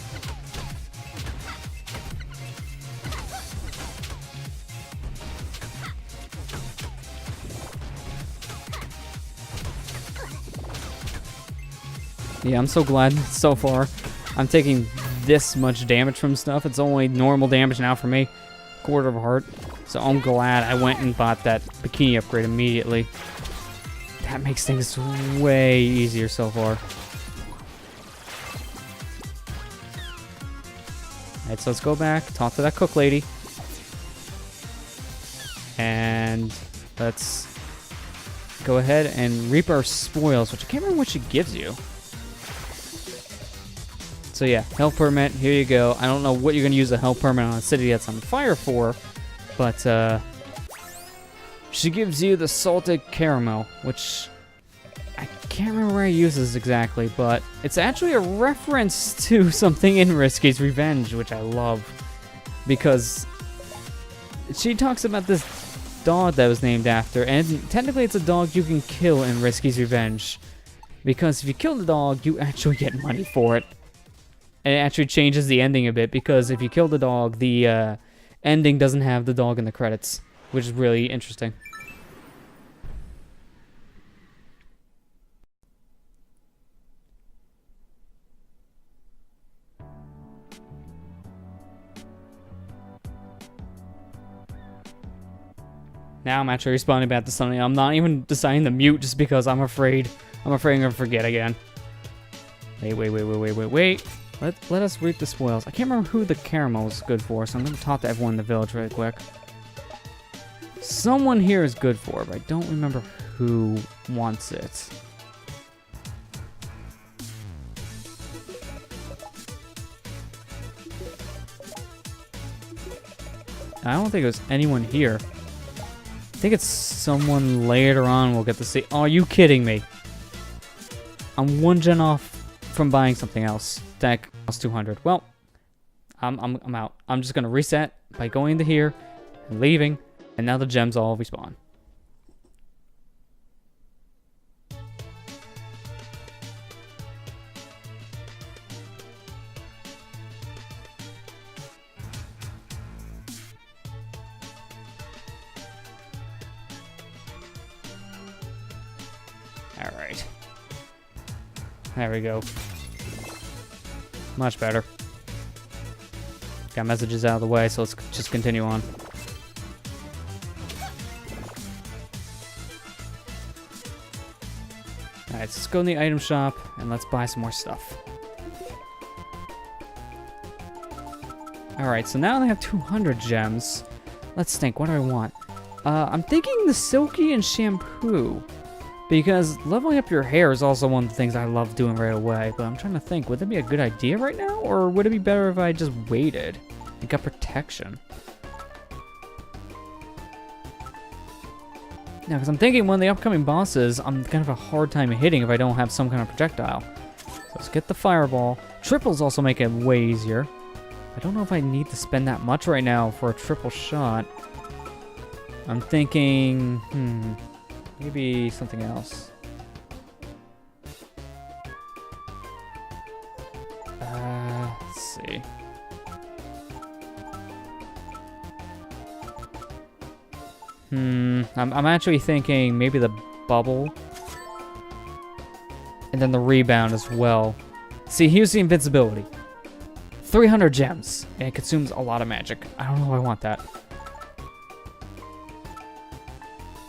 Yeah, I'm so glad so far I'm taking this much damage from stuff. It's only normal damage now for me. Quarter of a heart. So I'm glad I went and bought that bikini upgrade immediately. That makes things way easier so far. Alright, so let's go back, talk to that cook lady. And let's go ahead and reap our spoils, which I can't remember what she gives you. So yeah, health permit, here you go. I don't know what you're going to use a health permit on a city that's on fire for, but she gives you the salted caramel, which I can't remember where I use this exactly, but it's actually a reference to something in Risky's Revenge, which I love, because she talks about this dog that was named after, and technically it's a dog you can kill in Risky's Revenge, because if you kill the dog, you actually get money for it. And it actually changes the ending a bit, because if you kill the dog, the ending doesn't have the dog in the credits, which is really interesting. Now I'm actually responding back to something. I'm not even deciding to mute just because I'm afraid I'm gonna forget again. Wait. Let us reap the spoils. I can't remember who the caramel is good for, so I'm going to talk to everyone in the village really quick. Someone here is good for it, but I don't remember who wants it. I don't think it was anyone here. I think it's someone later on we'll get to see. Oh, are you kidding me? I'm one gen off from buying something else. That costs 200. Well, I'm out. I'm just gonna reset by going into here, I'm leaving, and now the gems all respawn. Alright. There we go. Much better. Got messages out of the way, so let's just continue on. Alright, let's go in the item shop and let's buy some more stuff. Alright, so now I have 200 gems. Let's think, what do I want? I'm thinking the silky and shampoo. Because leveling up your hair is also one of the things I love doing right away. But I'm trying to think, would that be a good idea right now? Or would it be better if I just waited and got protection? Now, because I'm thinking one of the upcoming bosses, I'm gonna have a hard time hitting if I don't have some kind of projectile. So let's get the fireball. Triples also make it way easier. I don't know if I need to spend that much right now for a triple shot. I'm thinking, maybe something else. Let's see. I'm actually thinking maybe the bubble. And then the rebound as well. See, here's the invincibility. 300 gems. And it consumes a lot of magic. I don't know if I want that.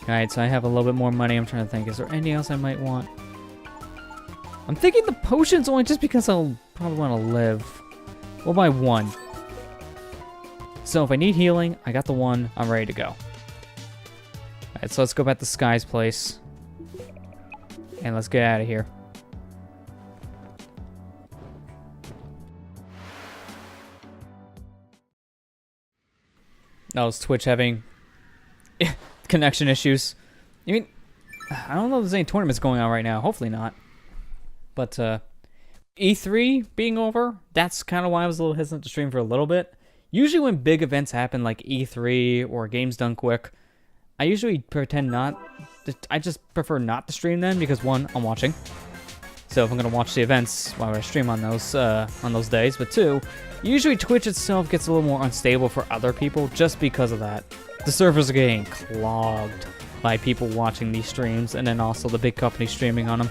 Alright, so I have a little bit more money. I'm trying to think. Is there anything else I might want? I'm thinking the potions only just because I'll probably want to live. We'll buy one. So if I need healing, I got the one. I'm ready to go. Alright, so let's go back to Sky's place. And let's get out of here. That was Twitch having connection issues. I mean, I don't know if there's any tournaments going on right now. Hopefully not. But E3 being over, that's kind of why I was a little hesitant to stream for a little bit. Usually when big events happen like E3 or Games Done Quick, I usually pretend not. I just prefer not to stream them because one, I'm watching. So if I'm gonna watch the events, why would I stream on those days? But two, usually Twitch itself gets a little more unstable for other people just because of that. The servers are getting clogged by people watching these streams, and then also the big company streaming on them.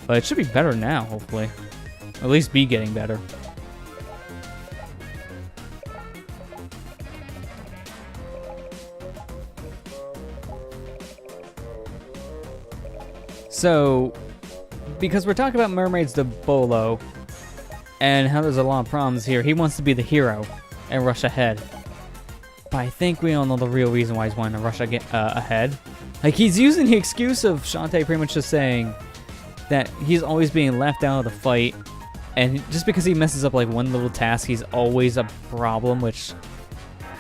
But it should be better now, hopefully. Or at least be getting better. So, because we're talking about Mermaids de Bolo, and how there's a lot of problems here, he wants to be the hero and rush ahead. But I think we all know the real reason why he's wanting to rush ahead. Like, he's using the excuse of Shantae pretty much just saying that he's always being left out of the fight, and just because he messes up like one little task, he's always a problem, which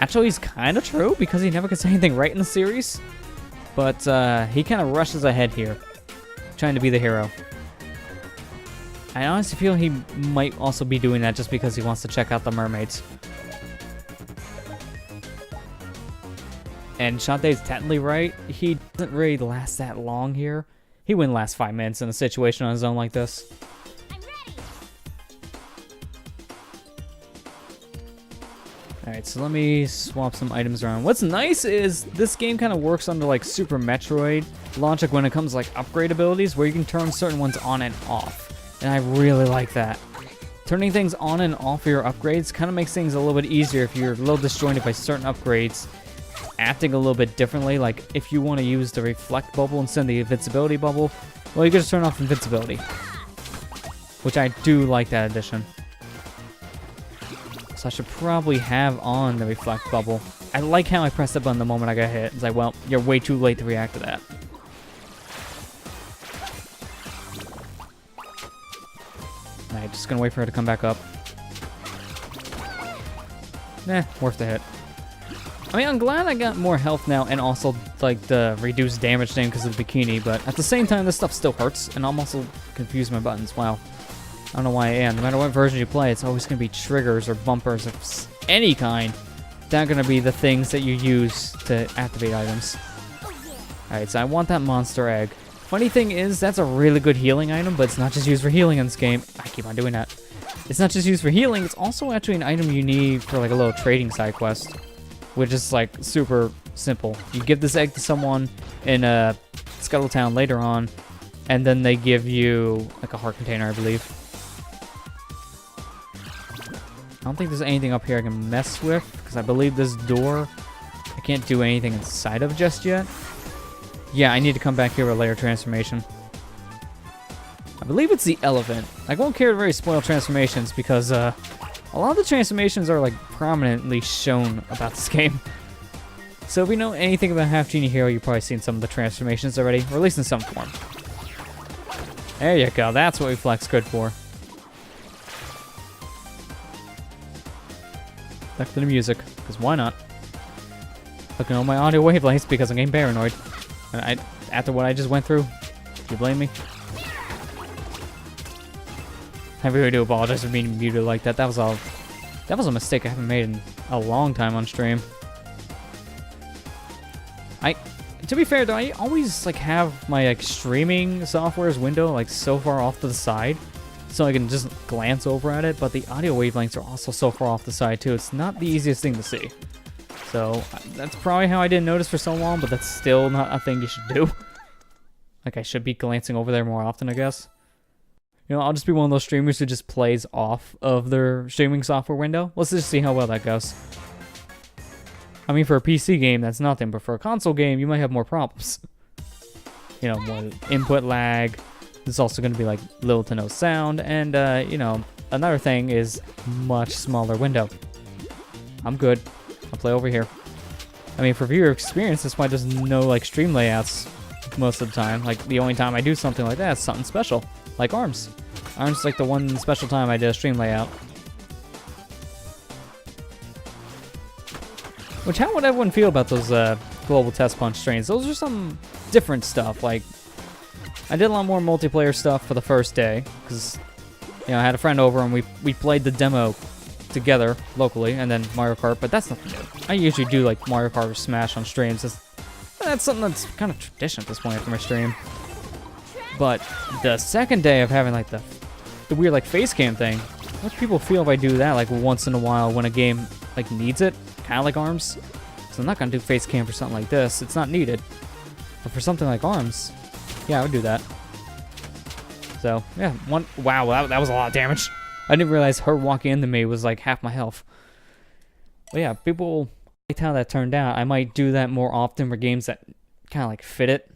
actually is kind of true because he never gets anything right in the series. But he kind of rushes ahead here, trying to be the hero. I honestly feel he might also be doing that just because he wants to check out the mermaids. And Shantae's technically right. He doesn't really last that long here. He wouldn't last 5 minutes in a situation on his own like this. I'm ready. Alright, so let me swap some items around. What's nice is this game kind of works under like Super Metroid logic when it comes to like upgrade abilities where you can turn certain ones on and off. And I really like that. Turning things on and off for your upgrades kind of makes things a little bit easier if you're a little disjointed by certain upgrades. Acting a little bit differently, like if you want to use the reflect bubble instead of the invincibility bubble, well, you can just turn off invincibility, which I do like that addition. So I should probably have on the reflect bubble. I like how I pressed the button the moment I got hit. It's like, well, you're way too late to react to that. Alright, just gonna wait for her to come back up. Worth the hit. I mean, I'm glad I got more health now and also, like, the reduced damage thing because of the bikini, but at the same time, this stuff still hurts, and I'm also confused my buttons. Wow. I don't know why I am. No matter what version you play, it's always going to be triggers or bumpers of any kind. that gonna be the things that you use to activate items. Alright, so I want that monster egg. Funny thing is, that's a really good healing item, but it's not just used for healing in this game. I keep on doing that. It's not just used for healing, it's also actually an item you need for like a little trading side quest, which is like super simple. You give this egg to someone in Scuttle Town later on, and then they give you like a heart container, I believe. I don't think there's anything up here I can mess with, because I believe this door I can't do anything inside of just yet. Yeah, I need to come back here with a layer transformation. I believe it's the elephant. I won't care to very spoil transformations because a lot of the transformations are like prominently shown about this game. So if you know anything about Half-Genie Hero, you've probably seen some of the transformations already, or at least in some form. There you go, that's what we flex good for. Back to the music, because why not? Looking at all my audio wavelengths because I'm getting paranoid. After what I just went through, do you blame me? I really do apologize for being muted like that. That was a mistake I haven't made in a long time on stream. To be fair though, I always like have my like streaming software's window like so far off to the side, so I can just glance over at it. But the audio wavelengths are also so far off the side too. It's not the easiest thing to see. So that's probably how I didn't notice for so long, but that's still not a thing you should do. Like I should be glancing over there more often, I guess. You know, I'll just be one of those streamers who just plays off of their streaming software window. Let's just see how well that goes. I mean, for a PC game, that's nothing, but for a console game, you might have more problems. You know, more input lag. There's also going to be like little to no sound, and you know, another thing is much smaller window. I'm good. I'll play over here. I mean, for viewer experience, that's why there's no like stream layouts most of the time. Like the only time I do something like that is something special, like ARMS. ARMS is like the one special time I did a stream layout. Which, how would everyone feel about those global test punch streams? Those are some different stuff. Like, I did a lot more multiplayer stuff for the first day because, you know, I had a friend over and we played the demo together locally, and then Mario Kart. But that's nothing new. I usually do like Mario Kart or Smash on streams. That's something that's kind of tradition at this point after my stream. But the second day of having like the weird like face cam thing, what do people feel if I do that like once in a while when a game like needs it? Kind of like ARMS. So I'm not gonna do face cam for something like this. It's not needed. But for something like ARMS, yeah, I would do that. So yeah, wow, that was a lot of damage. I didn't realize her walking into me was like half my health. But yeah, people liked how that turned out. I might do that more often for games that kind of like fit it,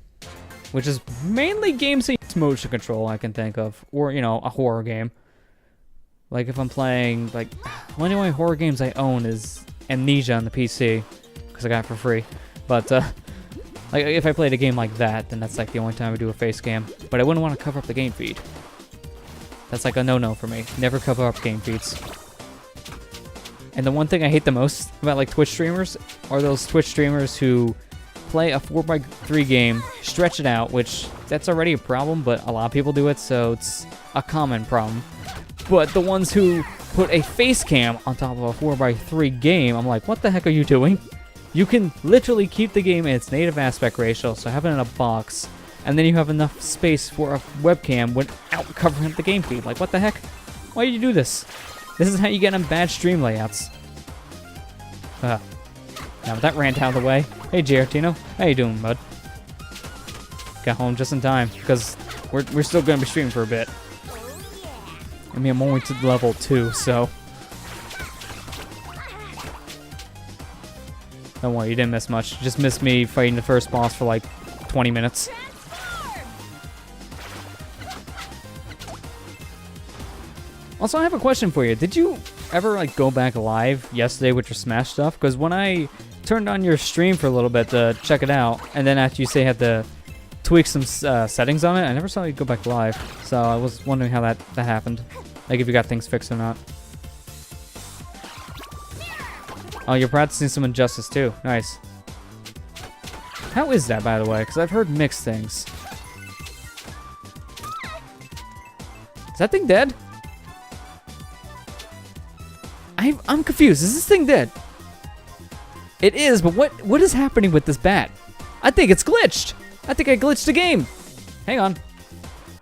which is mainly games that use motion control I can think of, or you know, a horror game. Like if I'm playing like one of the only horror games I own is Amnesia on the PC because I got it for free. But like if I played a game like that, then that's like the only time I do a face cam. But I wouldn't want to cover up the game feed. That's like a no-no for me. Never cover up game feeds. And the one thing I hate the most about like Twitch streamers are those Twitch streamers who play a 4x3 game, stretch it out, which that's already a problem, but a lot of people do it, so it's a common problem. But the ones who put a face cam on top of a 4x3 game, I'm like, what the heck are you doing? You can literally keep the game in its native aspect ratio, so have it in a box, and then you have enough space for a webcam without covering up the game feed. Like, what the heck? Why did you do this? This is how you get in bad stream layouts. Now that rant out of the way. Hey, Giartino. How you doing, bud? Got home just in time, because we're still going to be streaming for a bit. I mean, I'm only to level 2, so... Don't worry, you didn't miss much. You just missed me fighting the first boss for like 20 minutes. Also, I have a question for you. Did you ever like go back live yesterday with your Smash stuff? Because when I turned on your stream for a little bit to check it out, and then after you say you had to tweak some settings on it, I never saw you go back live. So I was wondering how that happened. Like if you got things fixed or not. Oh, you're practicing some Injustice too. Nice. How is that, by the way? Because I've heard mixed things. Is that thing dead? I'm confused. Is this thing dead? It is, but what is happening with this bat? I think it's glitched. I think I glitched the game. Hang on.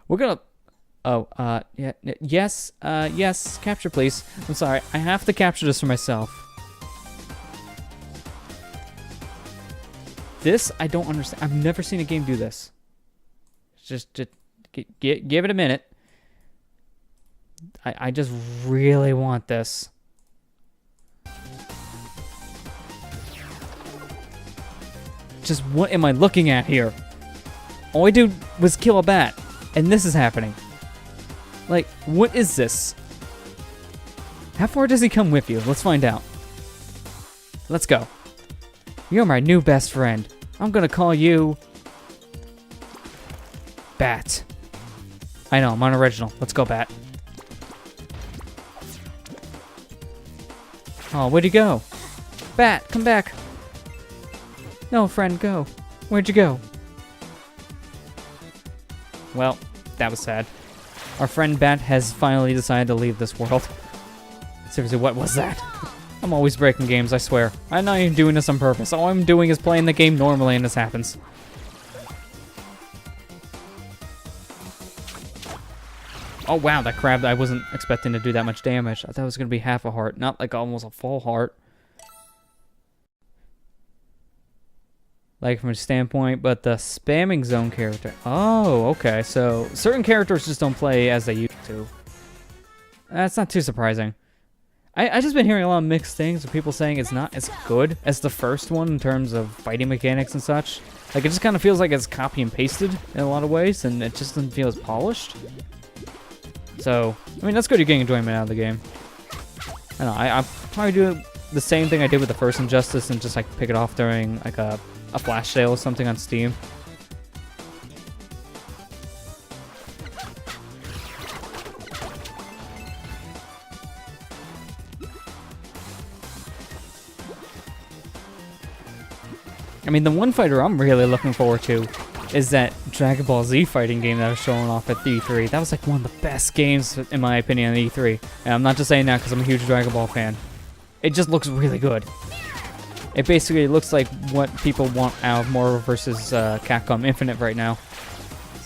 We're gonna... Oh, yeah, yes, yes, capture please. I'm sorry, I have to capture this for myself. This, I don't understand. I've never seen a game do this. Just give it a minute. I just really want this. Just what am I looking at here? All I did was kill a bat, and this is happening. Like, what is this? How far does he come with you? Let's find out. Let's go. You're my new best friend. I'm gonna call you... Bat. I know, I'm unoriginal. Let's go, Bat. Oh, where'd you go? Bat, come back. No, friend, go. Where'd you go? Well, that was sad. Our friend Bat has finally decided to leave this world. Seriously, what was that? I'm always breaking games, I swear. I'm not even doing this on purpose. All I'm doing is playing the game normally and this happens. Oh wow, that crab, I wasn't expecting to do that much damage. I thought it was going to be half a heart, not like almost a full heart. Like from a standpoint, but the spamming zone character. Oh, okay, so certain characters just don't play as they used to. That's not too surprising. I just been hearing a lot of mixed things of people saying it's not as good as the first one in terms of fighting mechanics and such. Like, it just kind of feels like it's copy and pasted in a lot of ways, and it just doesn't feel as polished. So, I mean, that's good you're getting enjoyment out of the game. I don't know, I'll probably do the same thing I did with the first Injustice and just, like, pick it off during, like, a flash sale or something on Steam. I mean, the one fighter I'm really looking forward to is that Dragon Ball Z fighting game that was showing off at E3. That was like one of the best games, in my opinion, at E3. And I'm not just saying that because I'm a huge Dragon Ball fan. It just looks really good. It basically looks like what people want out of Marvel vs. Capcom Infinite right now.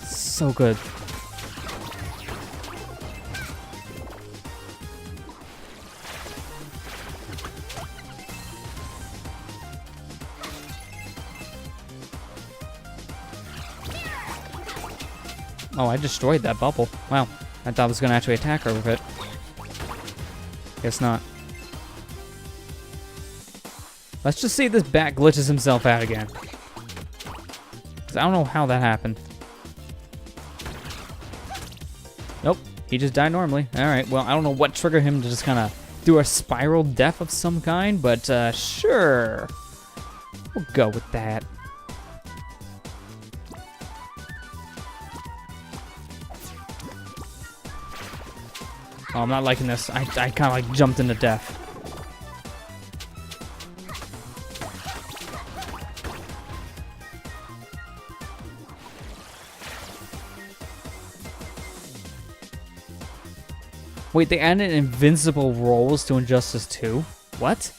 So good. Oh, I destroyed that bubble. Wow. I thought I was going to actually attack her with it. Guess not. Let's just see if this bat glitches himself out again. Because I don't know how that happened. Nope. He just died normally. Alright, well, I don't know what triggered him to just kind of do a spiral death of some kind, but sure. We'll go with that. Oh, I'm not liking this. I kind of like jumped into death. Wait, they added invincible rolls to Injustice 2? What?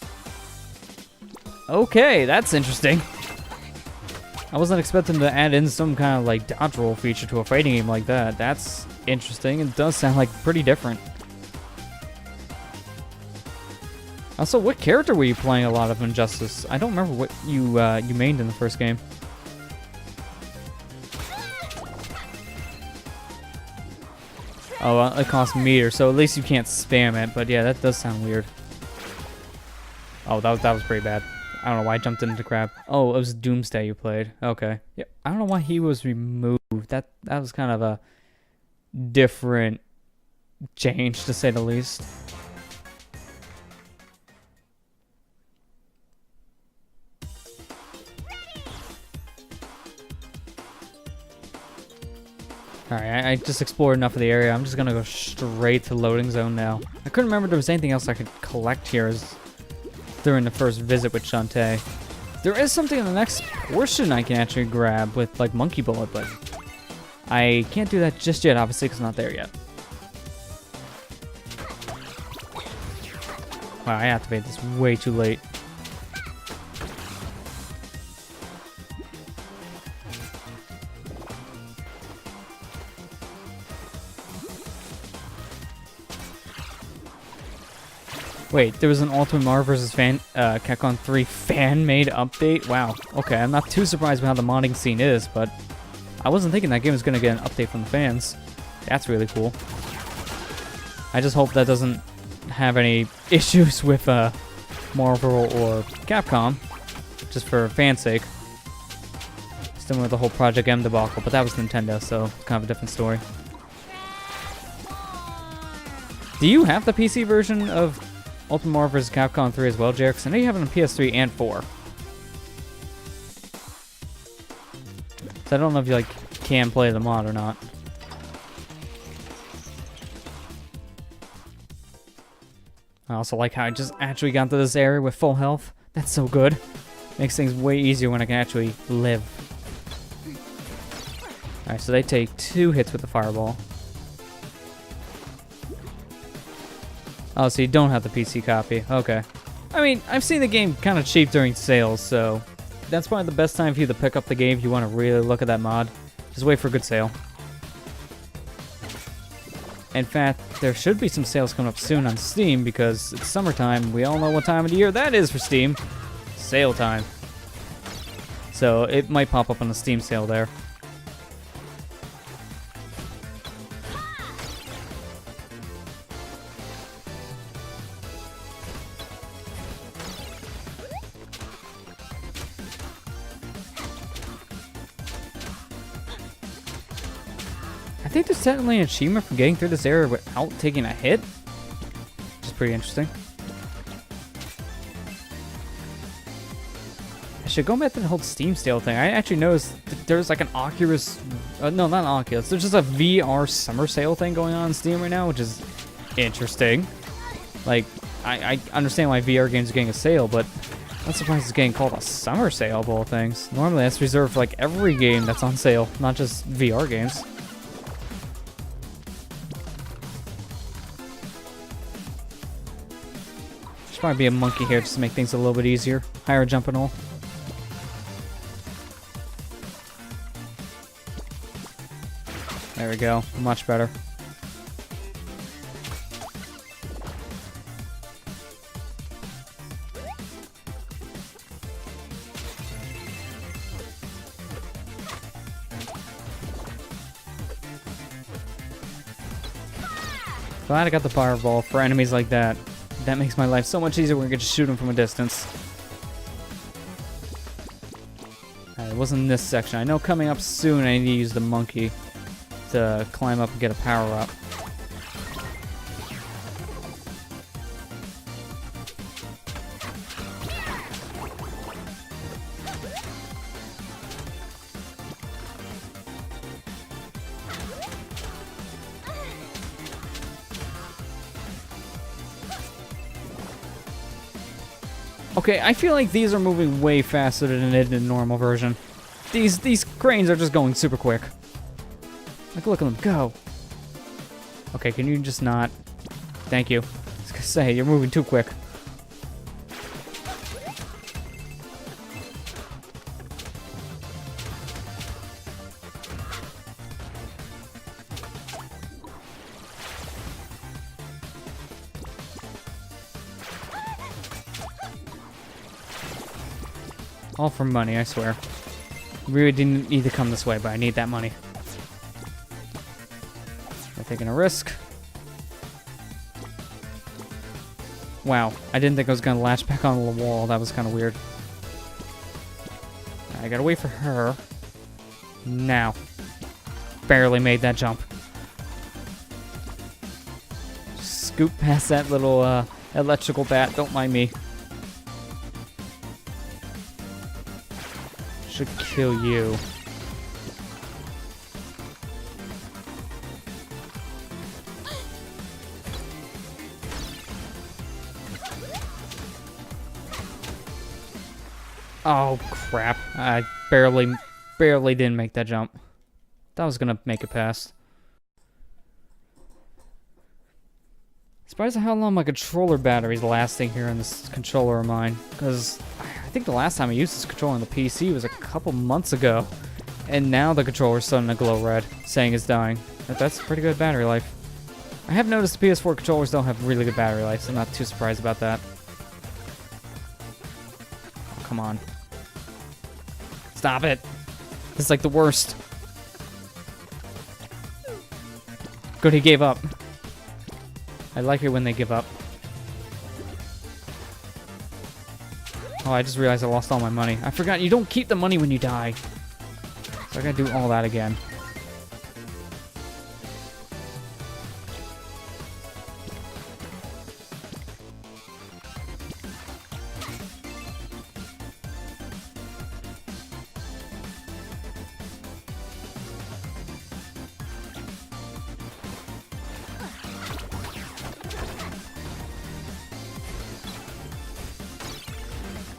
Okay, that's interesting. I wasn't expecting to add in some kind of like dodge roll feature to a fighting game like that. That's interesting. It does sound like pretty different. Also, what character were you playing a lot of Injustice? I don't remember what you you mained in the first game. Oh, it costs meter, so at least you can't spam it. But yeah, that does sound weird. Oh, that was pretty bad. I don't know why I jumped into crab. Oh, it was Doomsday you played. Okay. Yeah, I don't know why he was removed. That was kind of a different change, to say the least. Alright, I just explored enough of the area. I'm just gonna go straight to loading zone now. I couldn't remember if there was anything else I could collect here during the first visit with Shantae. There is something in the next portion I can actually grab with, like, Monkey Bullet, but I can't do that just yet, obviously, because it's not there yet. Wow, I activated this way too late. Wait, there was an Ultimate Marvel vs. Capcom 3 fan-made update? Wow. Okay, I'm not too surprised with how the modding scene is, but I wasn't thinking that game was going to get an update from the fans. That's really cool. I just hope that doesn't have any issues with Marvel or Capcom, just for fans' sake. Similar to the whole Project M debacle, but that was Nintendo, so kind of a different story. Do you have the PC version of Ultimate Marvel vs. Capcom 3 as well, Jared? 'Cause I know you have it on PS3 and 4. So I don't know if you can play the mod or not. I also like how I just actually got to this area with full health. That's so good. Makes things way easier when I can actually live. Alright, so they take 2 hits with the fireball. Oh, so you don't have the PC copy. Okay. I mean, I've seen the game kind of cheap during sales, so that's probably the best time for you to pick up the game if you want to really look at that mod. Just wait for a good sale. In fact, there should be some sales coming up soon on Steam because it's summertime. We all know what time of the year that is for Steam. Sale time. So it might pop up on the Steam sale there. I think there's technically an achievement for getting through this area without taking a hit, which is pretty interesting. I should go back to the whole Steam sale thing. I actually noticed there's like an Oculus, no, not an Oculus. There's just a VR summer sale thing going on Steam right now, which is interesting. Like, I understand why VR games are getting a sale, but I'm surprised it's getting called a summer sale of all things. Normally that's reserved for like every game that's on sale, not just VR games. Should probably be a monkey here just to make things a little bit easier. Higher jump and all. There we go. Much better. Glad I got the fireball for enemies like that. That makes my life so much easier when I can just shoot them from a distance. Alright, it wasn't in this section. I know coming up soon I need to use the monkey to climb up and get a power up. Okay, I feel like these are moving way faster than it did in the normal version. These cranes are just going super quick. Like, look at them go. Okay, can you just not? Thank you. I was gonna say, you're moving too quick. All for money, I swear. Really didn't need to come this way, but I need that money. I'm taking a risk. Wow, I didn't think I was gonna latch back onto the wall. That was kind of weird. I gotta wait for her. Now. Barely made that jump. Scoot past that little electrical bat. Don't mind me. Should kill you. Oh crap. I barely didn't make that jump. Thought I was gonna make it past. Surprised at how long my controller battery's lasting here in this controller of mine. Because I think the last time I used this controller on the PC was a couple months ago. And now the controller's starting to glow red, saying it's dying. That's pretty good battery life. I have noticed the PS4 controllers don't have really good battery life, so I'm not too surprised about that. Oh, come on. Stop it. This is like the worst. Good, he gave up. I like it when they give up. Oh, I just realized I lost all my money. I forgot you don't keep the money when you die. So I gotta do all that again.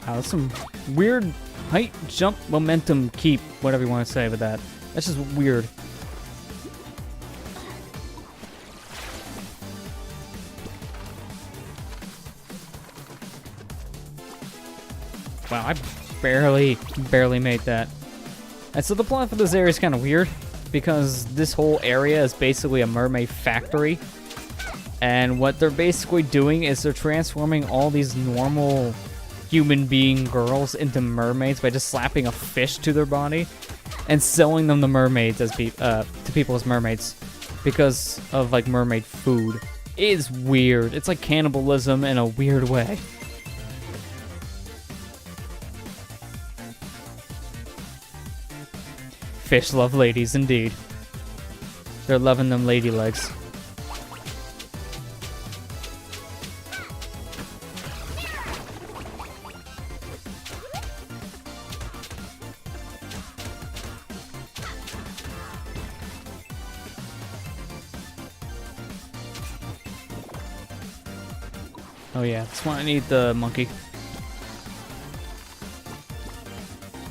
Wow, that's some weird height, jump, momentum, keep, whatever you want to say with that. That's just weird. Wow, I barely made that. And so the plot for this area is kind of weird, because this whole area is basically a mermaid factory. And what they're basically doing is they're transforming all these normal human being girls into mermaids by just slapping a fish to their body and selling them to mermaids as to people as mermaids because of like mermaid food. It is weird. It's like cannibalism in a weird way. Fish love ladies indeed. They're loving them lady legs. Oh yeah, that's why I need the monkey.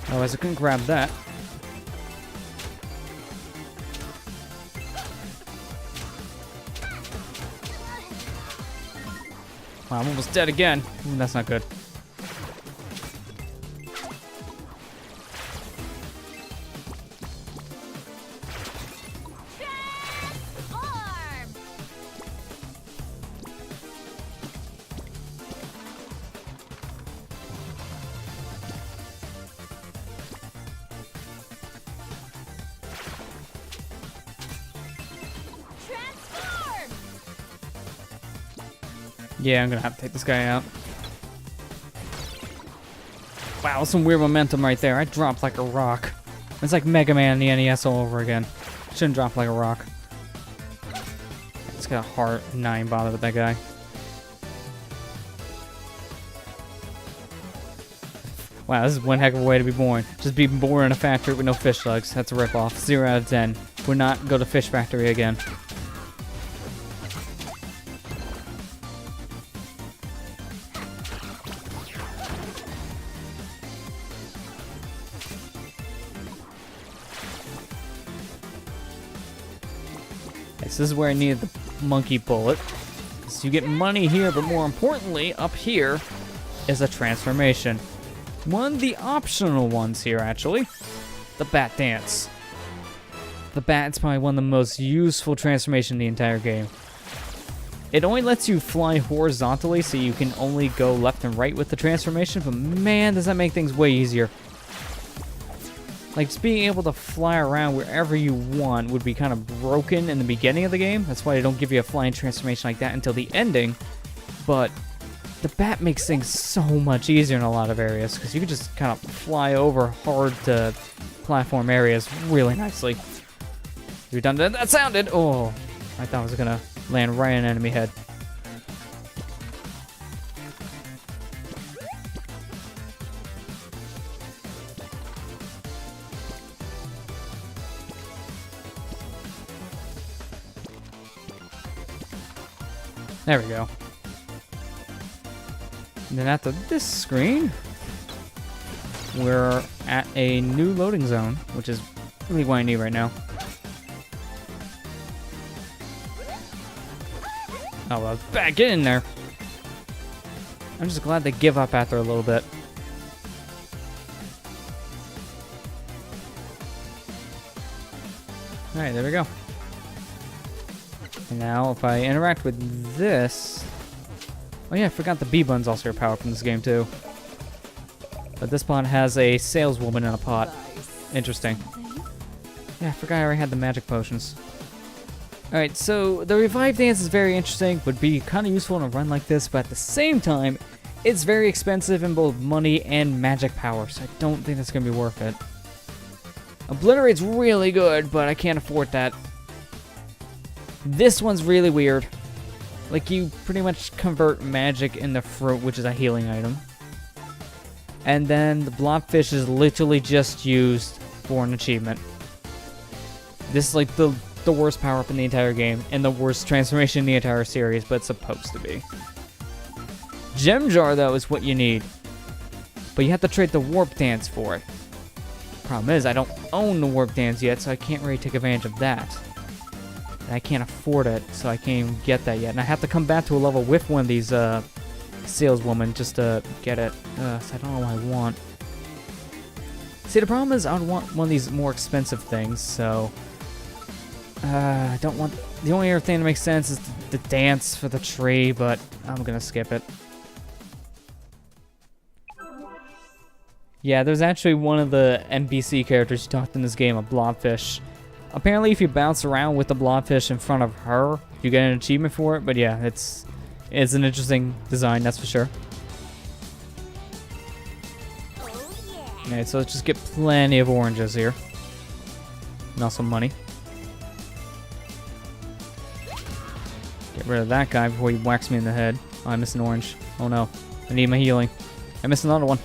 Otherwise I couldn't grab that. Wow, I'm almost dead again. Ooh, that's not good. Transform! Transform! Yeah, I'm gonna have to take this guy out. Wow, some weird momentum right there. I dropped like a rock. It's like Mega Man in the NES all over again. Shouldn't drop like a rock. It's got a heart and I ain't bothered with that guy. Wow, this is one heck of a way to be born. Just be born in a factory with no fish legs. That's a ripoff. 0 out of 10. Would not go to fish factory again. This is where I needed the monkey bullet. So you get money here, but more importantly, up here is a transformation. One of the optional ones here, actually. The bat dance. The bat's probably one of the most useful transformations in the entire game. It only lets you fly horizontally, so you can only go left and right with the transformation, but man, does that make things way easier. Like, just being able to fly around wherever you want would be kind of broken in the beginning of the game. That's why they don't give you a flying transformation like that until the ending. But the bat makes things so much easier in a lot of areas, because you can just kind of fly over hard-to-platform areas really nicely. You're done. That sounded... Oh, I thought I was going to land right in an enemy head. There we go. And then after this screen, we're at a new loading zone, which is really what I need right now. Oh, well, back in there. I'm just glad they give up after a little bit. Alright, there we go. And now if I interact with this... Oh yeah, I forgot the B-Bun's also your power up in this game too. But this pot has a saleswoman in a pot. Interesting. Yeah, I forgot I already had the magic potions. Alright, so the revive dance is very interesting, would be kind of useful in a run like this, but at the same time, it's very expensive in both money and magic power, so I don't think that's going to be worth it. Obliterate's really good, but I can't afford that. This one's really weird. Like, you pretty much convert magic into fruit, which is a healing item. And then the blobfish is literally just used for an achievement. This is like the worst power-up in the entire game, and the worst transformation in the entire series, but it's supposed to be. Gem Jar, though, is what you need. But you have to trade the Warp Dance for it. Problem is, I don't own the Warp Dance yet, so I can't really take advantage of that. And I can't afford it, so I can't even get that yet. And I have to come back to a level with one of these saleswomen just to get it. So I don't know what I want. See, the problem is I would want one of these more expensive things, so... I don't want... The only other thing that makes sense is the dance for the tree, but I'm gonna skip it. Yeah, there's actually one of the NPC characters you talked in this game, a blobfish. Apparently, if you bounce around with the blobfish in front of her, you get an achievement for it, but yeah, it's an interesting design, that's for sure. Alright, so let's just get plenty of oranges here. And also money. Get rid of that guy before he whacks me in the head. Oh, I missed an orange. Oh no. I need my healing. I missed another one.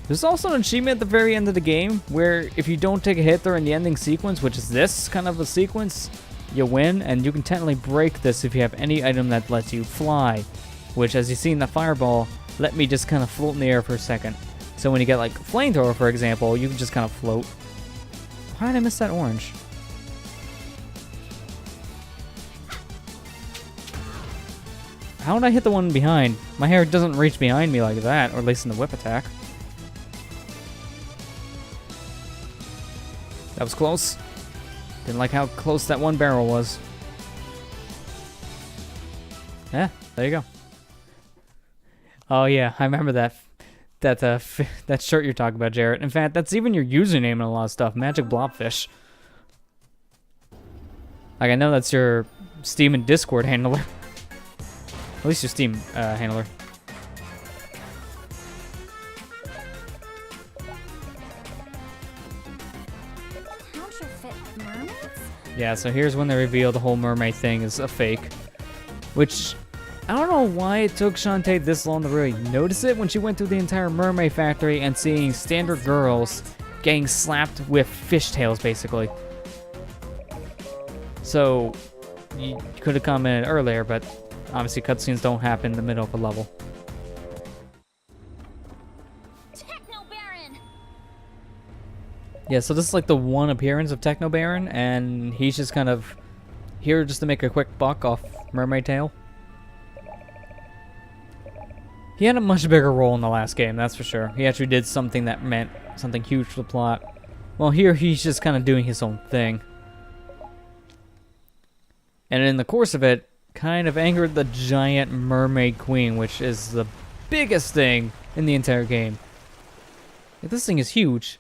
There's also an achievement at the very end of the game where if you don't take a hit during the ending sequence, which is this kind of a sequence, you win, and you can technically break this if you have any item that lets you fly, which, as you see in the fireball, let me just kind of float in the air for a second. So when you get like flamethrower, for example, you can just kind of float. Why did I miss that orange? How did I hit the one behind? My hair doesn't reach behind me like that, or at least in the whip attack. That was close. Didn't like how close that one barrel was. Yeah, there you go. Oh yeah, I remember that that shirt you're talking about, Jarrett. In fact, that's even your username in a lot of stuff, Magic Blobfish. Like, I know that's your Steam and Discord handler. At least your Steam handler. Yeah, so here's when they reveal the whole mermaid thing is a fake. Which, I don't know why it took Shantae this long to really notice it when she went through the entire mermaid factory and seeing standard girls getting slapped with fishtails, basically. So, you could have commented earlier, but obviously cutscenes don't happen in the middle of a level. Yeah, so this is like the one appearance of Techno Baron, and he's just kind of here just to make a quick buck off Mermaid Tail. He had a much bigger role in the last game, that's for sure. He actually did something that meant something huge for the plot. Well, here he's just kind of doing his own thing. And in the course of it, kind of angered the giant Mermaid Queen, which is the biggest thing in the entire game. Like, this thing is huge.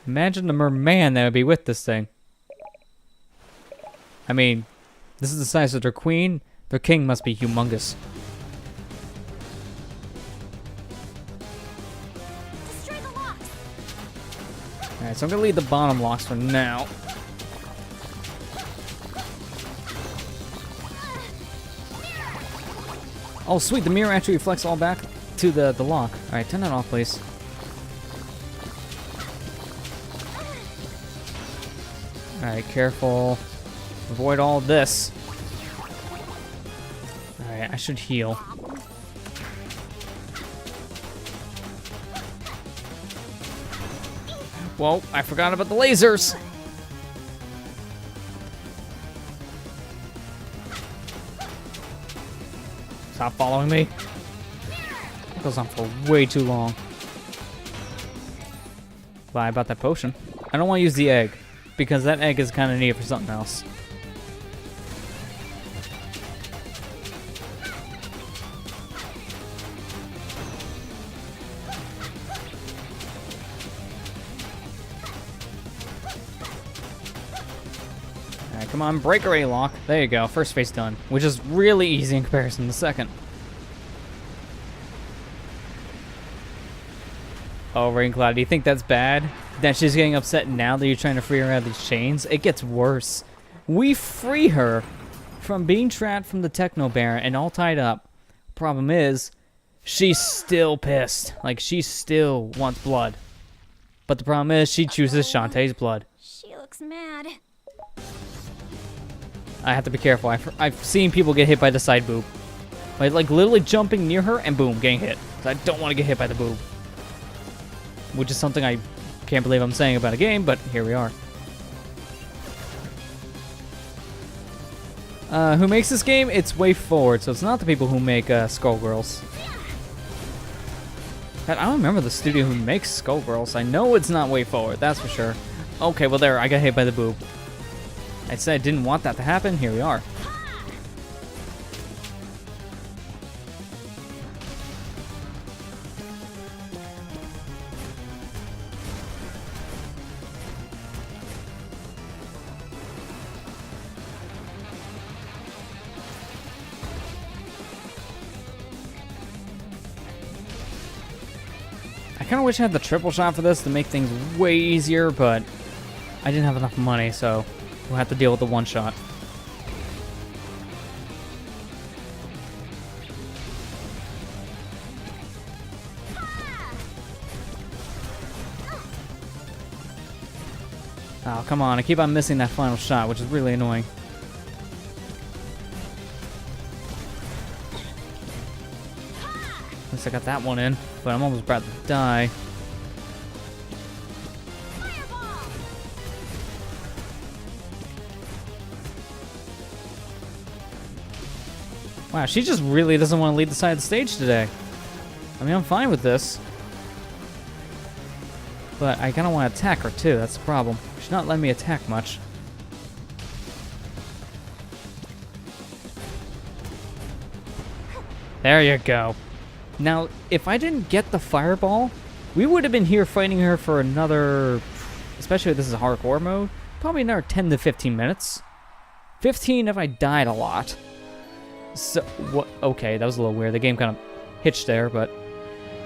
Imagine the merman that would be with this thing. I mean, this is the size of their queen. Their king must be humongous. Alright, so I'm gonna leave the bottom locks for now. Oh sweet, the mirror actually reflects all back to the lock. Alright, turn that off, please. Alright, careful. Avoid all this. Alright, I should heal. Whoa, I forgot about the lasers! Stop following me. That goes on for way too long. Glad about that potion. I don't want to use the egg, because that egg is kind of needed for something else. Alright, come on, breakaway lock. There you go, first phase done. Which is really easy in comparison to the second. Oh, Raincloud, do you think that's bad? That she's getting upset now that you're trying to free her out of these chains? It gets worse. We free her from being trapped from the Techno Baron and all tied up. Problem is, she's still pissed. Like, she still wants blood. But the problem is, she chooses Shantae's blood. She looks mad. I have to be careful. I've seen people get hit by the side boob. Like literally jumping near her and boom, getting hit. So I don't want to get hit by the boob. Which is something I can't believe I'm saying about a game, but here we are. Who makes this game? It's Way Forward, so it's not the people who make Skullgirls. God, I don't remember the studio who makes Skullgirls. I know it's not Way Forward, that's for sure. Okay, well there, I got hit by the boob. I said I didn't want that to happen, here we are. I kind of wish I had the triple shot for this to make things way easier, but I didn't have enough money, so we'll have to deal with the one shot. Oh, come on. I keep on missing that final shot, which is really annoying. At least I got that one in, but I'm almost about to die. Wow, she just really doesn't want to lead the side of the stage today. I mean, I'm fine with this. But I kind of want to attack her, too. That's the problem. She's not letting me attack much. There you go. Now, if I didn't get the fireball, we would have been here fighting her for another, especially if this is a hardcore mode, probably another 10 to 15 minutes. 15 if I died a lot. So, what? Okay, that was a little weird. The game kind of hitched there, but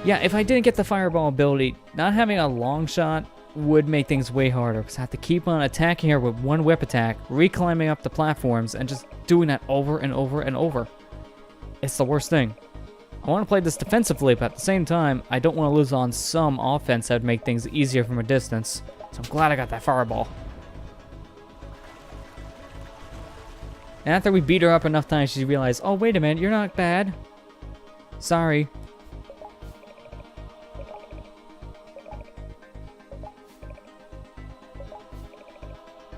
yeah, if I didn't get the fireball ability, not having a long shot would make things way harder, because I have to keep on attacking her with one whip attack, reclimbing up the platforms, and just doing that over and over and over. It's the worst thing. I want to play this defensively, but at the same time, I don't want to lose on some offense that would make things easier from a distance. So I'm glad I got that fireball. And after we beat her up enough times, she realized, oh, wait a minute, you're not bad. Sorry.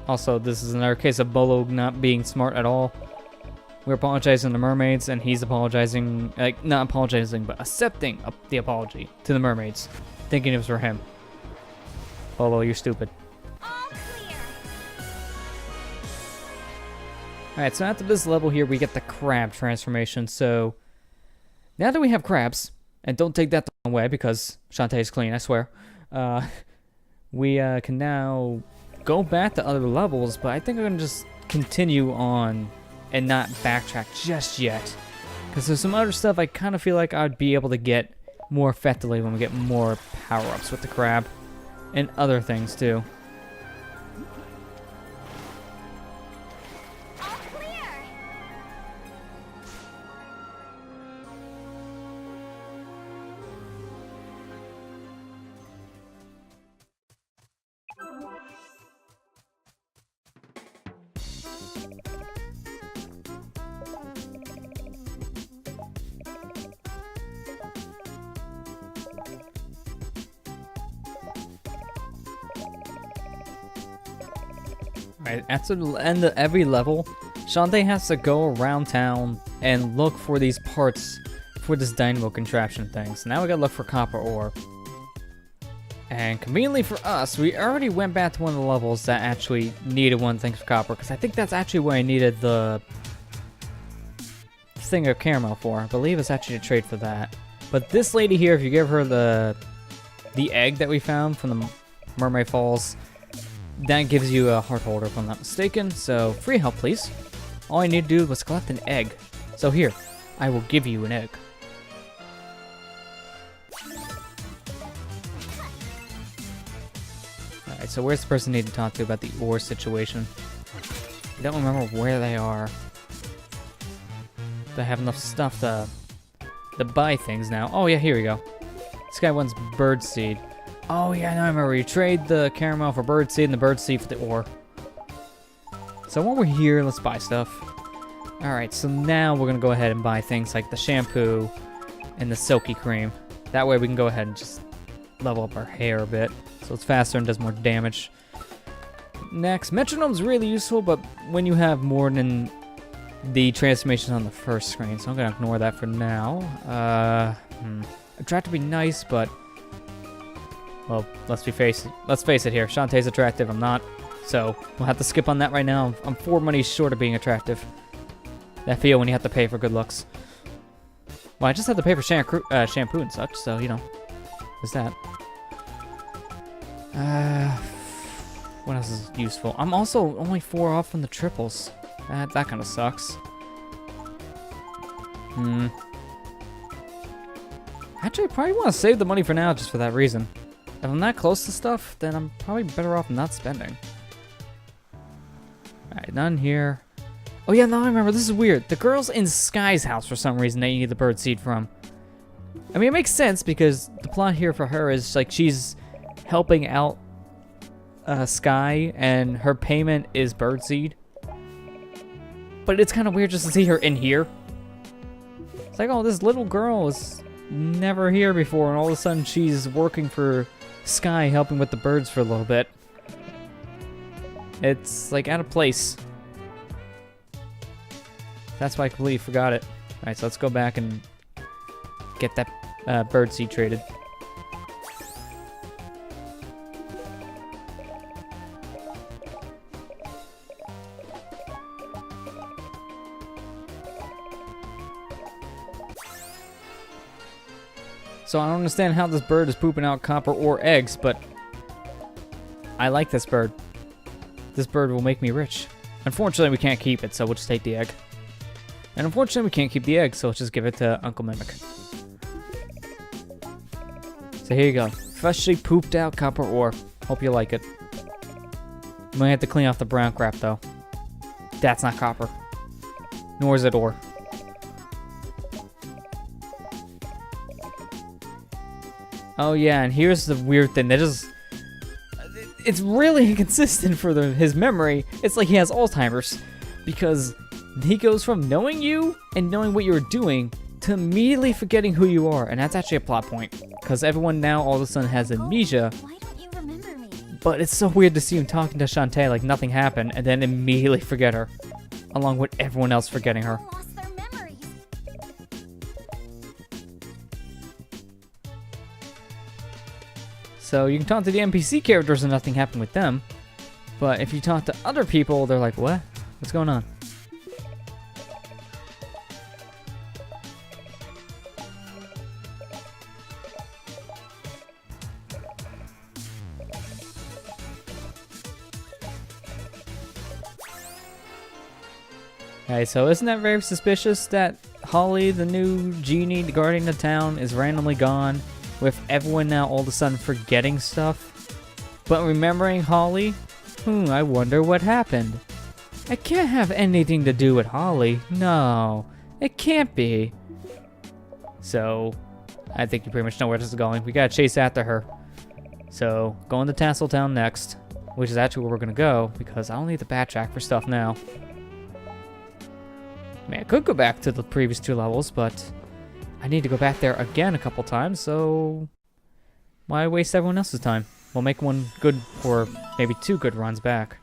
Also, this is another case of Bolo not being smart at all. We're apologizing to the mermaids, and he's apologizing, like, not apologizing, but accepting the apology to the mermaids, thinking it was for him. Bolo, you're stupid. All clear. Alright, so after this level here, we get the crab transformation. So, now that we have crabs, and don't take that the wrong way, because Shantae is clean, I swear, we can now go back to other levels, but I think I'm going to just continue on and not backtrack just yet. Because there's some other stuff I kind of feel like I'd be able to get more effectively when we get more power-ups with the crab. And other things, too. All clear. Right, at the end of every level, Shantae has to go around town and look for these parts for this dynamo contraption thing. So now we gotta look for copper ore. And conveniently for us, we already went back to one of the levels that actually needed one thing for copper, because I think that's actually where I needed the thing of caramel for. I believe it's actually a trade for that. But this lady here, if you give her the egg that we found from the Mermaid Falls, that gives you a heart holder if I'm not mistaken. So free help, please. All I need to do was collect an egg. So here, I will give you an egg. Alright, so where's the person I need to talk to about the ore situation? I don't remember where they are. Do I have enough stuff to buy things now? Oh yeah, here we go. This guy wants bird seed. Oh yeah, now I remember. You trade the caramel for bird seed and the bird seed for the ore. So while we're here, let's buy stuff. Alright, so now we're gonna go ahead and buy things like the shampoo and the silky cream. That way we can go ahead and just level up our hair a bit, so it's faster and does more damage. Next, metronome's really useful, but when you have more than the transformations on the first screen, so I'm gonna ignore that for now. Attractive would be nice, but well, let's face it here. Shantae's attractive, I'm not, so we'll have to skip on that right now. I'm 4 money short of being attractive. That feel when you have to pay for good looks. Well, I just have to pay for shampoo and such, so you know, there's that. What else is useful? I'm also only 4 off from the triples. That kind of sucks. Actually, I probably want to save the money for now just for that reason. If I'm not close to stuff, then I'm probably better off not spending. Alright, none here. Oh yeah, now I remember, this is weird. The girl's in Sky's house for some reason that you need the bird seed from. I mean, it makes sense because the plot here for her is like she's helping out Sky and her payment is bird seed. But it's kind of weird just to see her in here. It's like, oh, this little girl is never here before, and all of a sudden she's working for Sky, helping with the birds for a little bit. It's like out of place. That's why I completely forgot it. Alright, so let's go back and get that bird seed traded. So I don't understand how this bird is pooping out copper or eggs, but I like this bird. This bird will make me rich. Unfortunately, we can't keep it, so we'll just take the egg. And unfortunately, we can't keep the egg, so let's just give it to Uncle Mimic. So here you go. Freshly pooped out copper ore. Hope you like it. You might have to clean off the brown crap, though. That's not copper. Nor is it ore. Oh yeah, and here's the weird thing. It's really inconsistent for his memory. It's like he has Alzheimer's. Because he goes from knowing you and knowing what you're doing to immediately forgetting who you are. And that's actually a plot point. Because everyone now all of a sudden has amnesia. Why don't you remember me? But it's so weird to see him talking to Shantae like nothing happened and then immediately forget her. Along with everyone else forgetting her. Lost their memories. So you can talk to the NPC characters and nothing happened with them. But if you talk to other people, they're like, what? What's going on? Alright, so isn't that very suspicious that Holly, the new genie guarding the town, is randomly gone, with everyone now all of a sudden forgetting stuff? But remembering Holly? I wonder what happened. It can't have anything to do with Holly. No, it can't be. So, I think you pretty much know where this is going. We gotta chase after her. So, going to Tasseltown next, which is actually where we're gonna go, because I don't need the backtrack for stuff now. I mean, I could go back to the previous 2 levels, but I need to go back there again a couple times, so why waste everyone else's time? We'll make one good, or maybe 2 good runs back.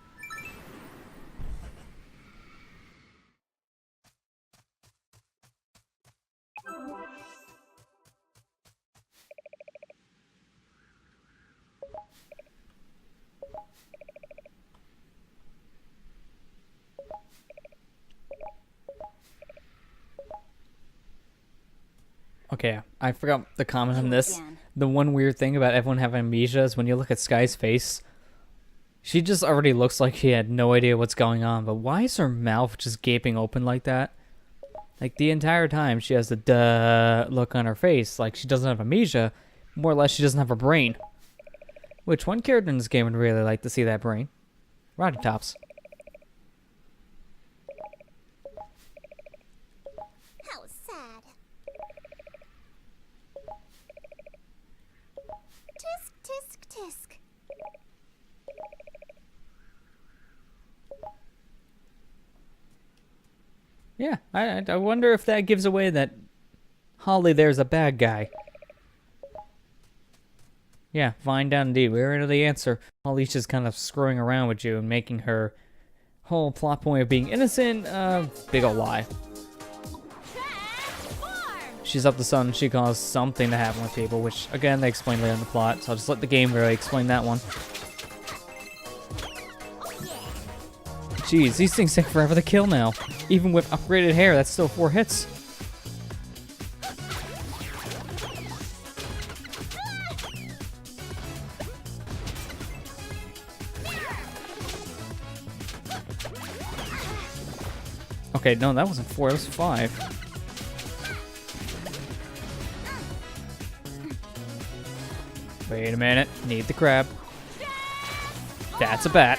Okay, I forgot the comment on You this. again. The one weird thing about everyone having amnesia is when you look at Sky's face, she just already looks like she had no idea what's going on, but why is her mouth just gaping open like that? Like, the entire time she has the duh look on her face, like she doesn't have amnesia, more or less she doesn't have a brain. Which one character in this game would really like to see that brain? Roddy Tops. How sad. Tisk, tisk, tisk. Yeah, I wonder if that gives away that Holly there's a bad guy. Yeah, find out indeed. We already know the answer. Holly's just kind of screwing around with you and making her whole plot point of being innocent big ol' lie. She's up to something. She caused something to happen with people, which, again, they explain later in the plot, so I'll just let the game really explain that one. Jeez, these things take forever to kill now. Even with upgraded hair, that's still 4 hits. Okay, no, that wasn't 4, it was 5. Wait a minute, need the crab. That's a bat.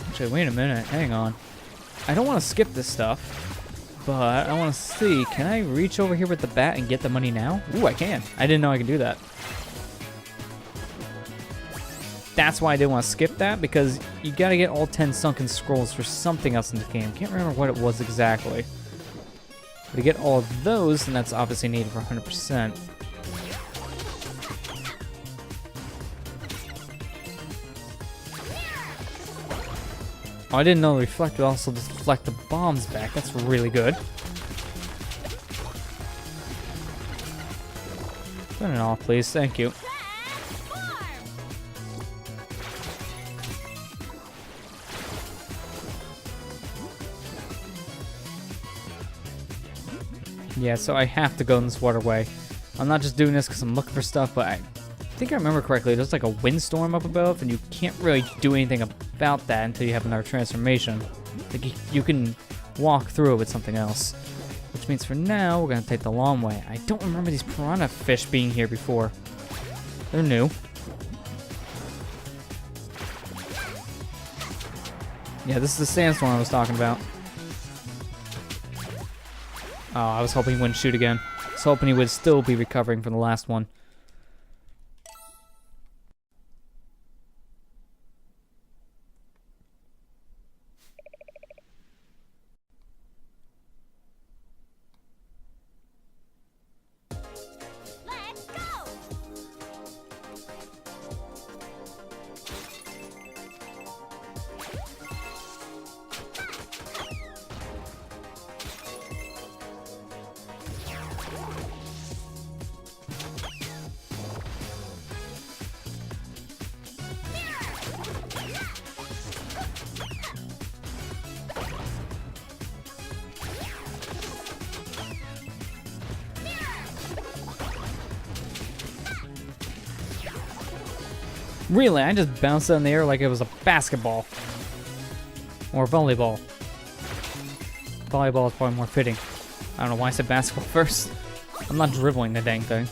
Actually, wait a minute, hang on. I don't want to skip this stuff, but I want to see, can I reach over here with the bat and get the money now? Ooh, I can. I didn't know I could do that. That's why I didn't want to skip that, because you gotta get all 10 sunken scrolls for something else in the game. Can't remember what it was exactly. But to get all of those, and that's obviously needed for 100%. Oh, I didn't know the reflect would also deflect the bombs back. That's really good. Turn it off, please. Thank you. Yeah, so I have to go in this waterway. I'm not just doing this because I'm looking for stuff, but I think I remember correctly, there's like a windstorm up above, and you can't really do anything about that until you have another transformation. Like, you can walk through it with something else. Which means for now, we're going to take the long way. I don't remember these piranha fish being here before. They're new. Yeah, this is the sandstorm I was talking about. Oh, I was hoping he wouldn't shoot again. I was hoping he would still be recovering from the last one. Let's go. Really, I just bounced in the air like it was a basketball. Or volleyball. Volleyball is probably more fitting. I don't know why I said basketball first. I'm not dribbling the dang thing.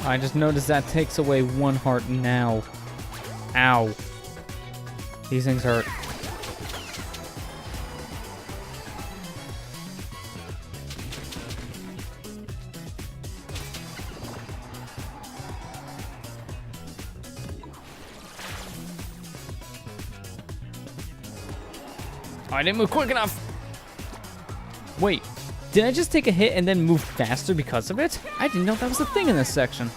I just noticed that takes away 1 heart now. Ow. These things hurt. I didn't move quick enough. Wait, did I just take a hit and then move faster because of it? I didn't know that was a thing in this section.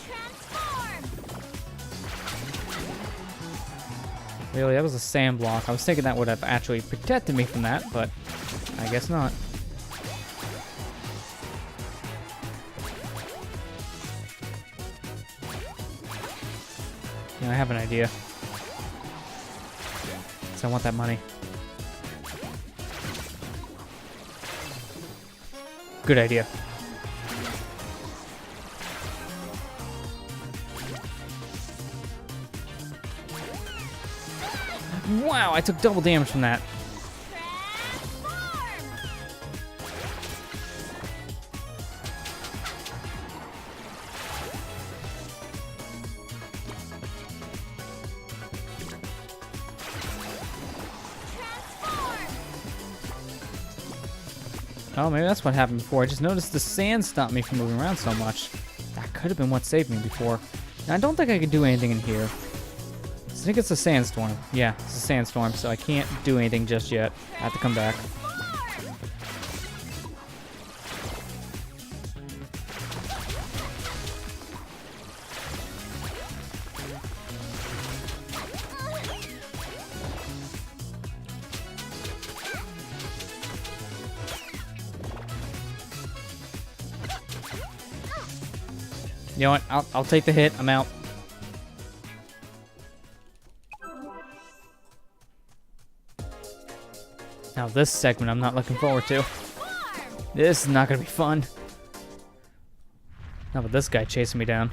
Transform. Really, that was a sand block. I was thinking that would have actually protected me from that, but I guess not. Yeah, I have an idea. So I want that money. Good idea. Wow, I took double damage from that. Oh, maybe that's what happened before. I just noticed the sand stopped me from moving around so much. That could have been what saved me before. Now, I don't think I could do anything in here. I think it's a sandstorm. Yeah, it's a sandstorm, so I can't do anything just yet. I have to come back. You know what? I'll take the hit. I'm out. Now this segment I'm not looking forward to. This is not gonna be fun. Not with this guy chasing me down.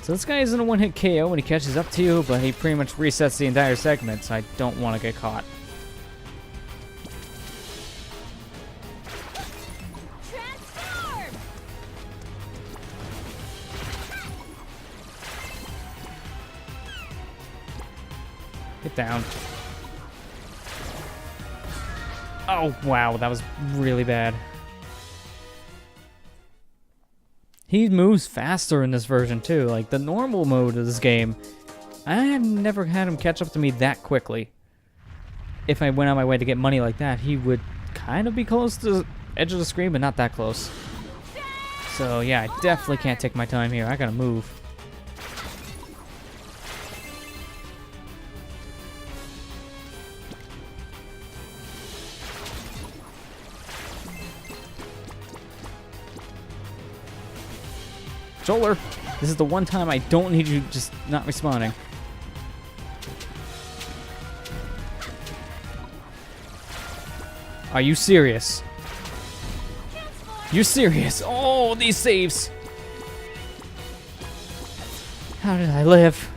So this guy isn't a one-hit KO when he catches up to you, but he pretty much resets the entire segment, so I don't want to get caught. Get down. Oh, wow, that was really bad. He moves faster in this version, too. Like, the normal mode of this game, I have never had him catch up to me that quickly. If I went on my way to get money like that, he would kind of be close to the edge of the screen, but not that close. So, yeah, I definitely can't take my time here. I gotta move. Shoulder, this is the one time I don't need you just not responding. Are you serious? You're serious? Oh, these saves. How did I live?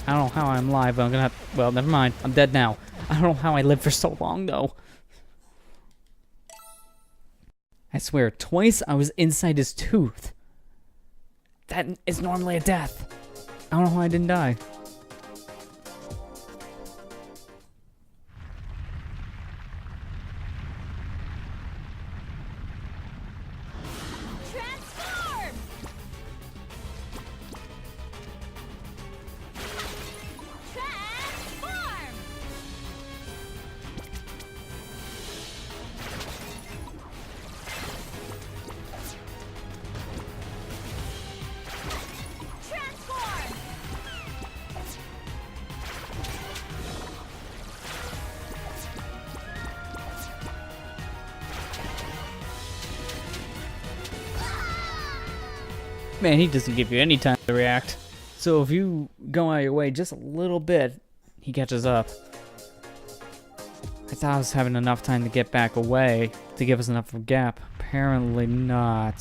I don't know how I'm alive, but I'm gonna have, well, never mind. I'm dead now. I don't know how I lived for so long, though. I swear, twice I was inside his tooth. That is normally a death. I don't know how I didn't die. Transform. Transform. Transform. Man, he doesn't give you any time to react. So if you go out of your way just a little bit, he catches up. I thought I was having enough time to get back away to give us enough of a gap. Apparently not.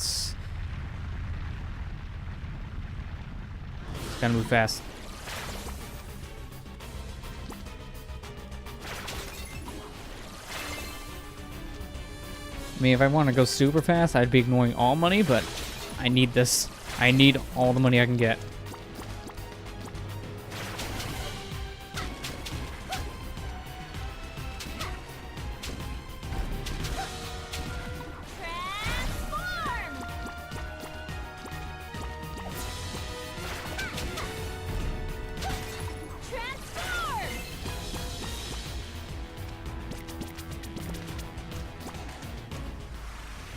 Gotta move fast. I mean, if I want to go super fast, I'd be ignoring all money, but I need this. I need all the money I can get.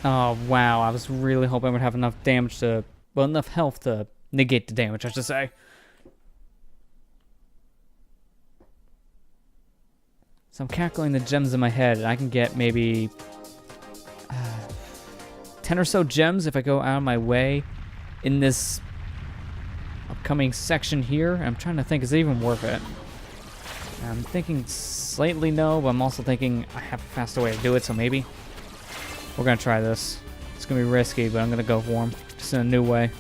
Oh, wow. I was really hoping I would have enough damage to... Well, enough health to negate the damage, I should say. So I'm calculating the gems in my head, and I can get maybe 10 or so gems if I go out of my way in this upcoming section here. I'm trying to think, is it even worth it? I'm thinking slightly no, but I'm also thinking I have a faster way to do it, so maybe. We're gonna try this. It's gonna be risky, but I'm gonna go for him. Just in a new way.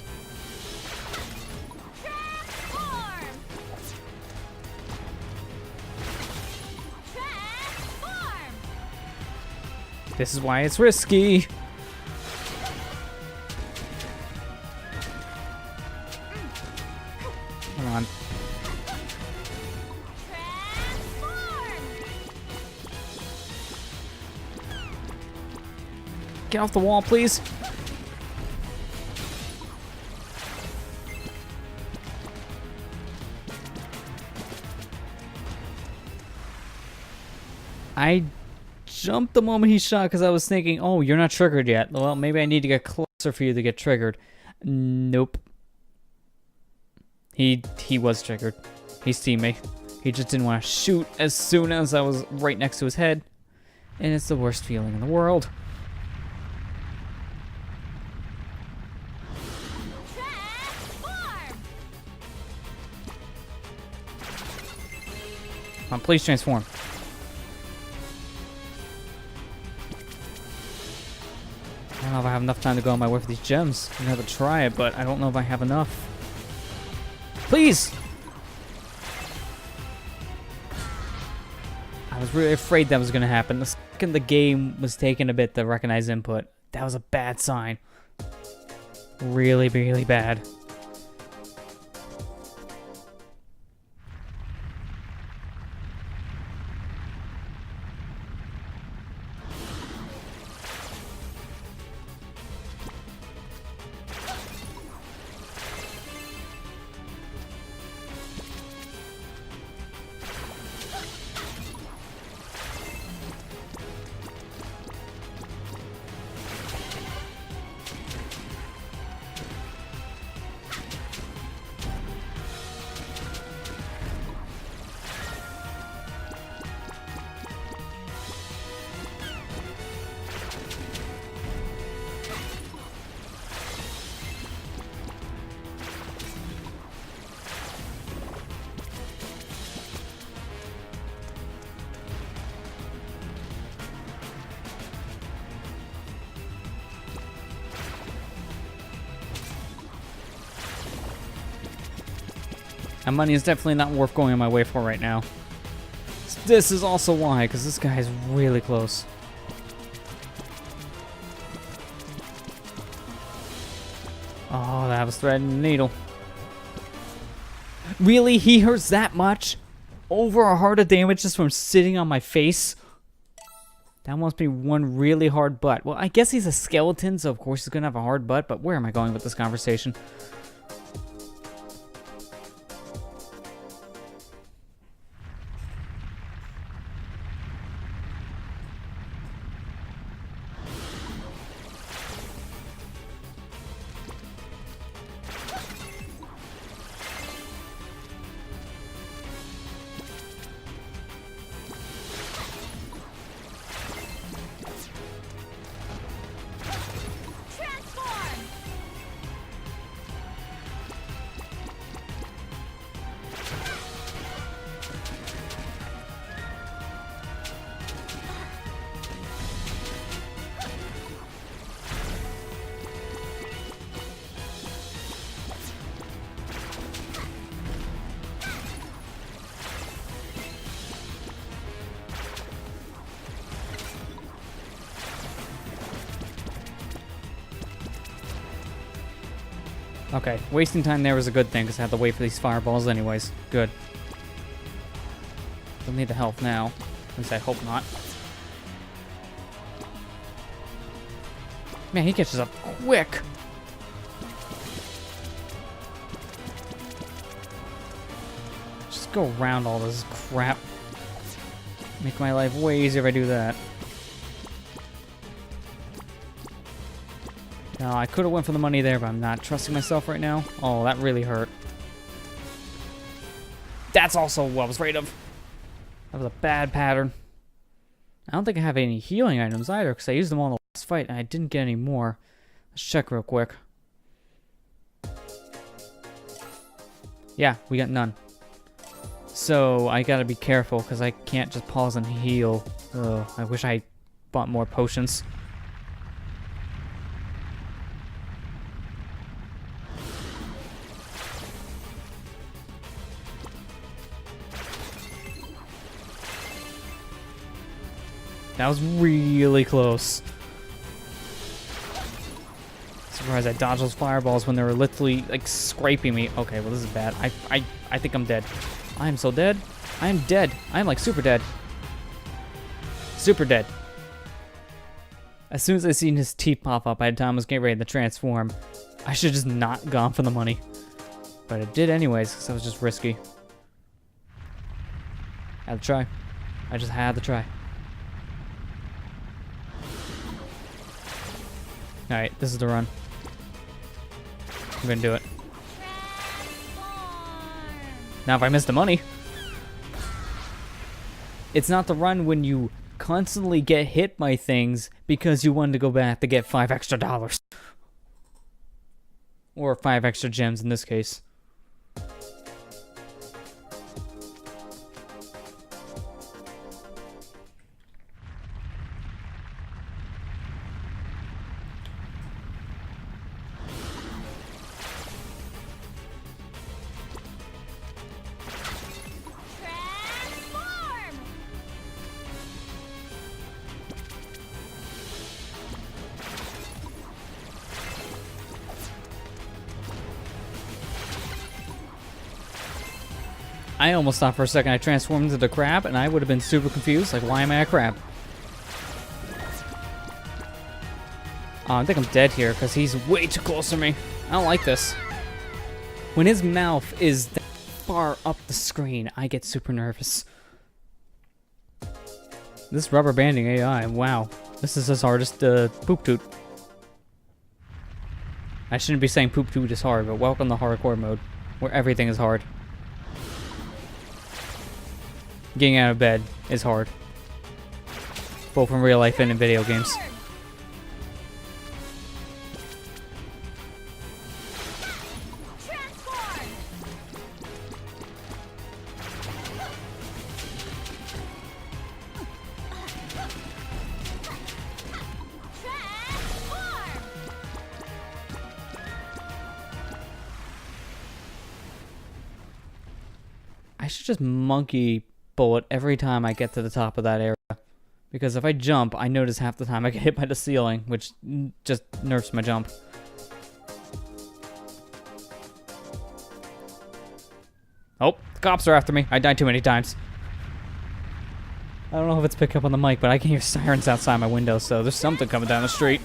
Transform! Transform! This is why it's risky. Come on. Transform! Get off the wall, please. I jumped the moment he shot because I was thinking, oh, you're not triggered yet. Well, maybe I need to get closer for you to get triggered. Nope. He was triggered. He's teammate. He just didn't want to shoot as soon as I was right next to his head. And it's the worst feeling in the world. Transform! Come on, please transform. I don't know if I have enough time to go on my way for these gems. I'm gonna have to try it, but I don't know if I have enough. Please! I was really afraid that was gonna happen. The second the game was taking a bit to recognize input, that was a bad sign. Really, really bad. And money is definitely not worth going on my way for right now. This is also why, because this guy is really close. Oh, that was threading the needle. Really? He hurts that much? Over a heart of damage just from sitting on my face? That must be one really hard butt. Well, I guess he's a skeleton, so of course he's gonna have a hard butt, but where am I going with this conversation? Transform! Okay, wasting time there was a good thing because I had to wait for these fireballs anyways. Good. Don't need the health now. At least I hope not. Man, he catches up quick. Just go around all this crap. Make my life way easier if I do that. No, I could have went for the money there, but I'm not trusting myself right now. Oh, that really hurt. That's also what I was afraid of. That was a bad pattern. I don't think I have any healing items either, because I used them all in the last fight, and I didn't get any more. Let's check real quick. Yeah, we got none. So, I gotta be careful, because I can't just pause and heal. Ugh, I wish I bought more potions. That was really close. Surprised I dodged those fireballs when they were literally like scraping me. Okay, well this is bad. I think I'm dead. I am so dead. I am dead. I am like super dead. Super dead. As soon as I seen his teeth pop up, I had time was getting ready to transform. I should have just not gone for the money. But I did anyways, because that was just risky. Had to try. I just had to try. Alright, this is the run. I'm gonna do it. Now if I miss the money... It's not the run when you constantly get hit by things because you wanted to go back to get $5 extra. Or 5 extra gems in this case. I almost thought for a second I transformed into the crab, and I would have been super confused. Like, why am I a crab? Oh, I think I'm dead here, because he's way too close to me. I don't like this. When his mouth is that far up the screen, I get super nervous. This rubber banding AI, wow. This is his hardest poop toot. I shouldn't be saying poop toot is hard, but welcome to hardcore mode, where everything is hard. Getting out of bed is hard. Both in real life and in video games. I should just monkey bullet every time I get to the top of that area. Because if I jump, I notice half the time I get hit by the ceiling, which just nerfs my jump. Oh, the cops are after me. I died too many times. I don't know if it's picked up on the mic, but I can hear sirens outside my window, so there's something coming down the street.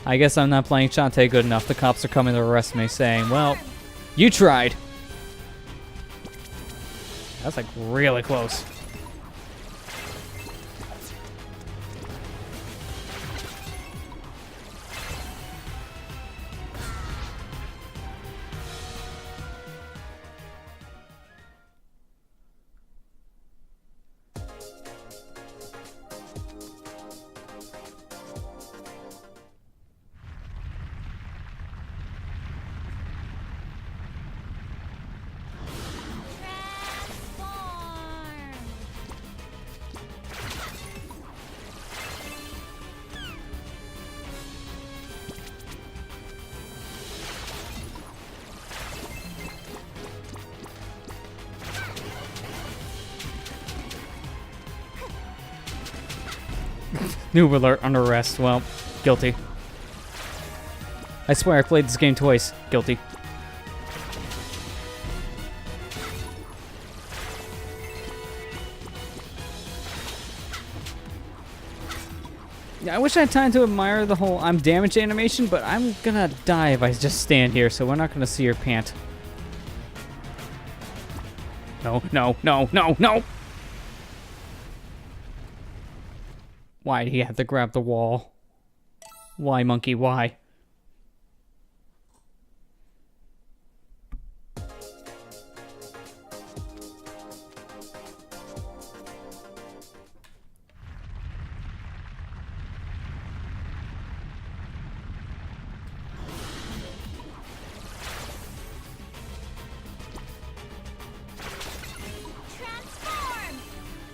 I guess I'm not playing Shantae good enough. The cops are coming to arrest me, saying, well, you tried. That's like really close. Noob alert, under arrest. Well, guilty. I swear I played this game twice. Guilty. Yeah, I wish I had time to admire the whole I'm damaged animation, but I'm gonna die if I just stand here, so we're not gonna see her pant. No, no, no, no, no! Why did he have to grab the wall? Why, monkey, why? Transform. Transform.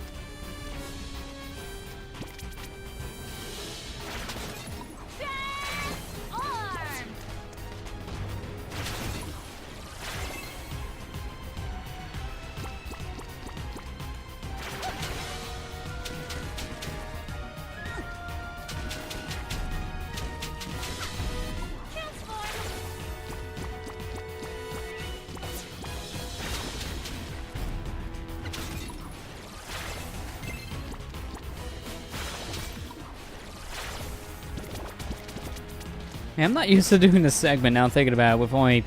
Man, I'm not used to doing this segment now, thinking about it, with only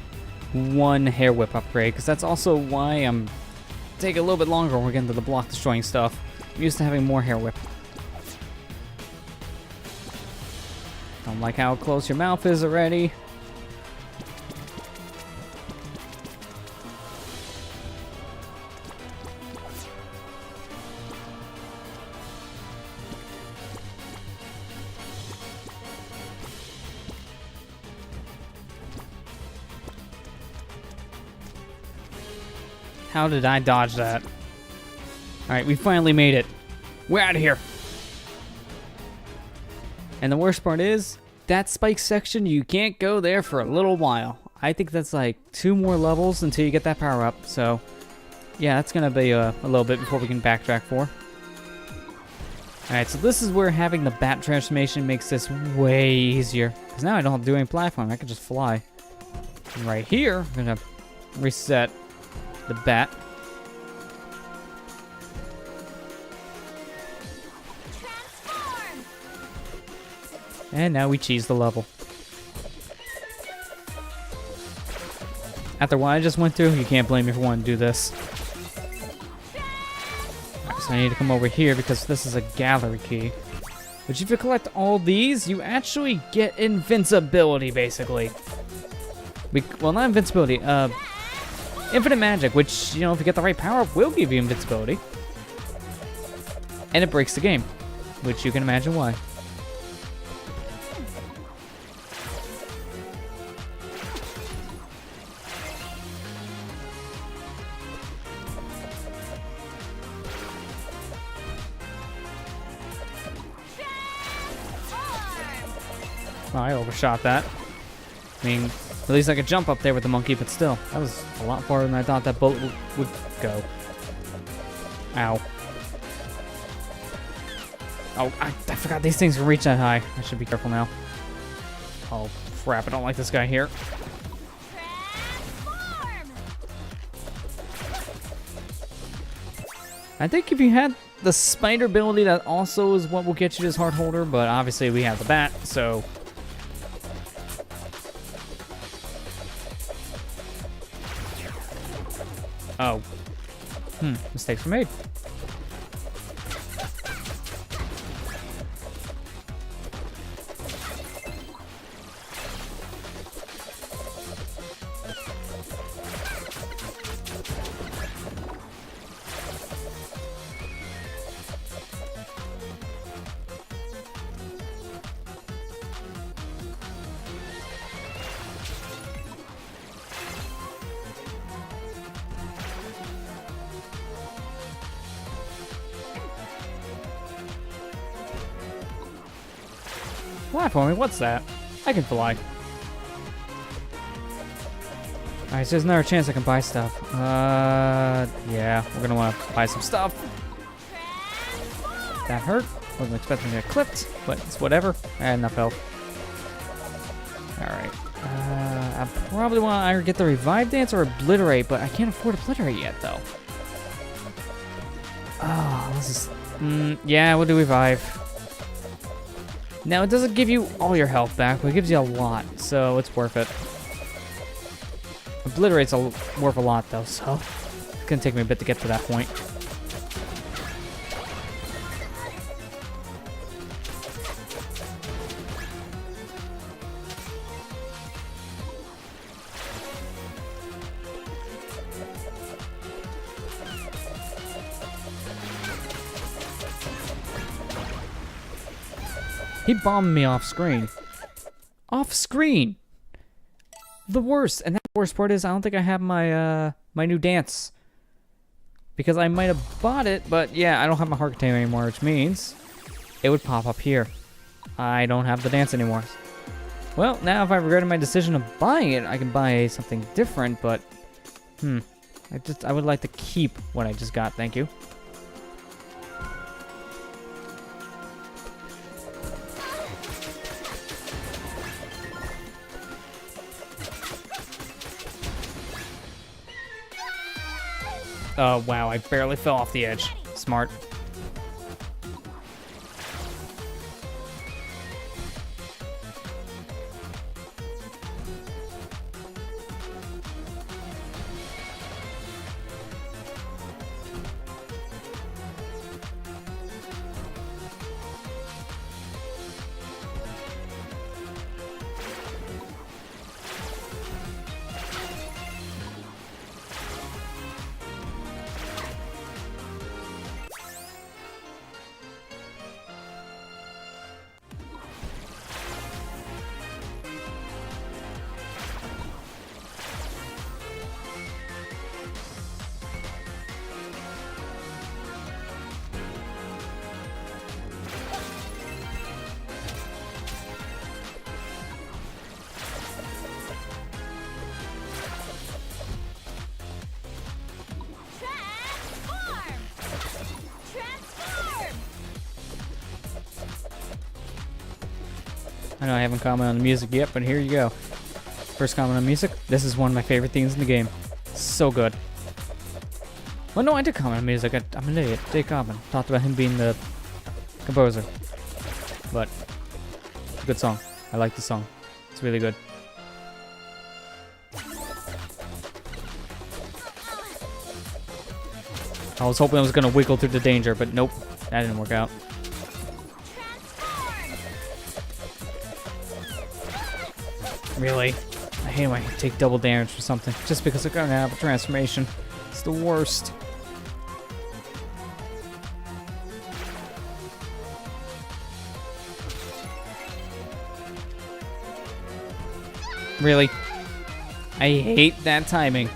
one hair whip upgrade, because that's also why I'm taking a little bit longer when we're getting to the block destroying stuff. I'm used to having more hair whip. Don't like how close your mouth is already. How did I dodge that? Alright, we finally made it. We're out of here. And the worst part is, that spike section, you can't go there for a little while. I think that's like 2 more levels until you get that power up. So, yeah, that's going to be a little bit before we can backtrack for. Alright, so this is where having the bat transformation makes this way easier. Because now I don't have to do any platform, I can just fly. And right here, I'm going to reset the bat. Transform. And now we cheese the level. After what I just went through, you can't blame me for wanting to do this. So I need to come over here because this is a gallery key. Which if you collect all these, you actually get invincibility, basically. Well, not invincibility, infinite magic, which, you know, if you get the right power-up, will give you invincibility. And it breaks the game, which you can imagine why. Oh, I overshot that. I mean, at least I could jump up there with the monkey, but still, that was a lot farther than I thought that bullet would go. Ow. Oh, I forgot these things can reach that high. I should be careful now. Oh, crap, I don't like this guy here. Transform. I think if you had the spider ability, that also is what will get you this heart holder, but obviously we have the bat, so... Oh. Mistakes were made. Fly for me, what's that? I can fly. Alright, so there's another chance I can buy stuff. Yeah, we're gonna want to buy some stuff. That hurt. Wasn't expecting to get clipped, but it's whatever. Enough health. Alright. I probably want to either get the revive dance or obliterate, but I can't afford obliterate yet, though. Oh, this is... yeah, we'll do revive. Now, it doesn't give you all your health back, but it gives you a lot, so it's worth it. Obliterate's worth a lot, though, so it's gonna take me a bit to get to that point. He bombed me off screen. Off screen! The worst. And the worst part is I don't think I have my my new dance. Because I might have bought it, but yeah, I don't have my heart container anymore, which means it would pop up here. I don't have the dance anymore. Well, now if I regretted my decision of buying it, I can buy something different, but I would like to keep what I just got, thank you. Oh, wow, I barely fell off the edge. Smart. I know I haven't commented on the music yet, but here you go. First comment on music. This is one of my favorite themes in the game. So good. Well, no, I did comment on music. I'm an idiot. Did comment. Talked about him being the composer. But, it's a good song. I like the song. It's really good. I was hoping I was going to wiggle through the danger, but nope. That didn't work out. Really? I hate when I take double damage for something, just because I'm gonna have a transformation. It's the worst. Really? I hate that timing.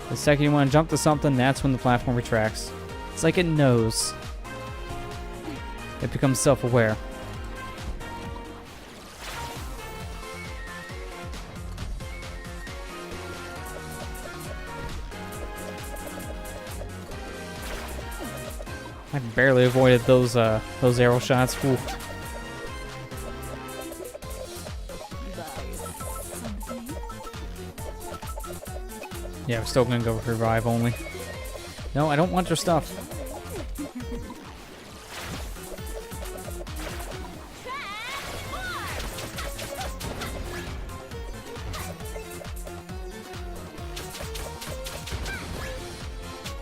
The second you want to jump to something, that's when the platform retracts. It's like it knows. It becomes self-aware. I barely avoided those arrow shots. Ooh. Yeah, we're still gonna go with revive only. No, I don't want your stuff.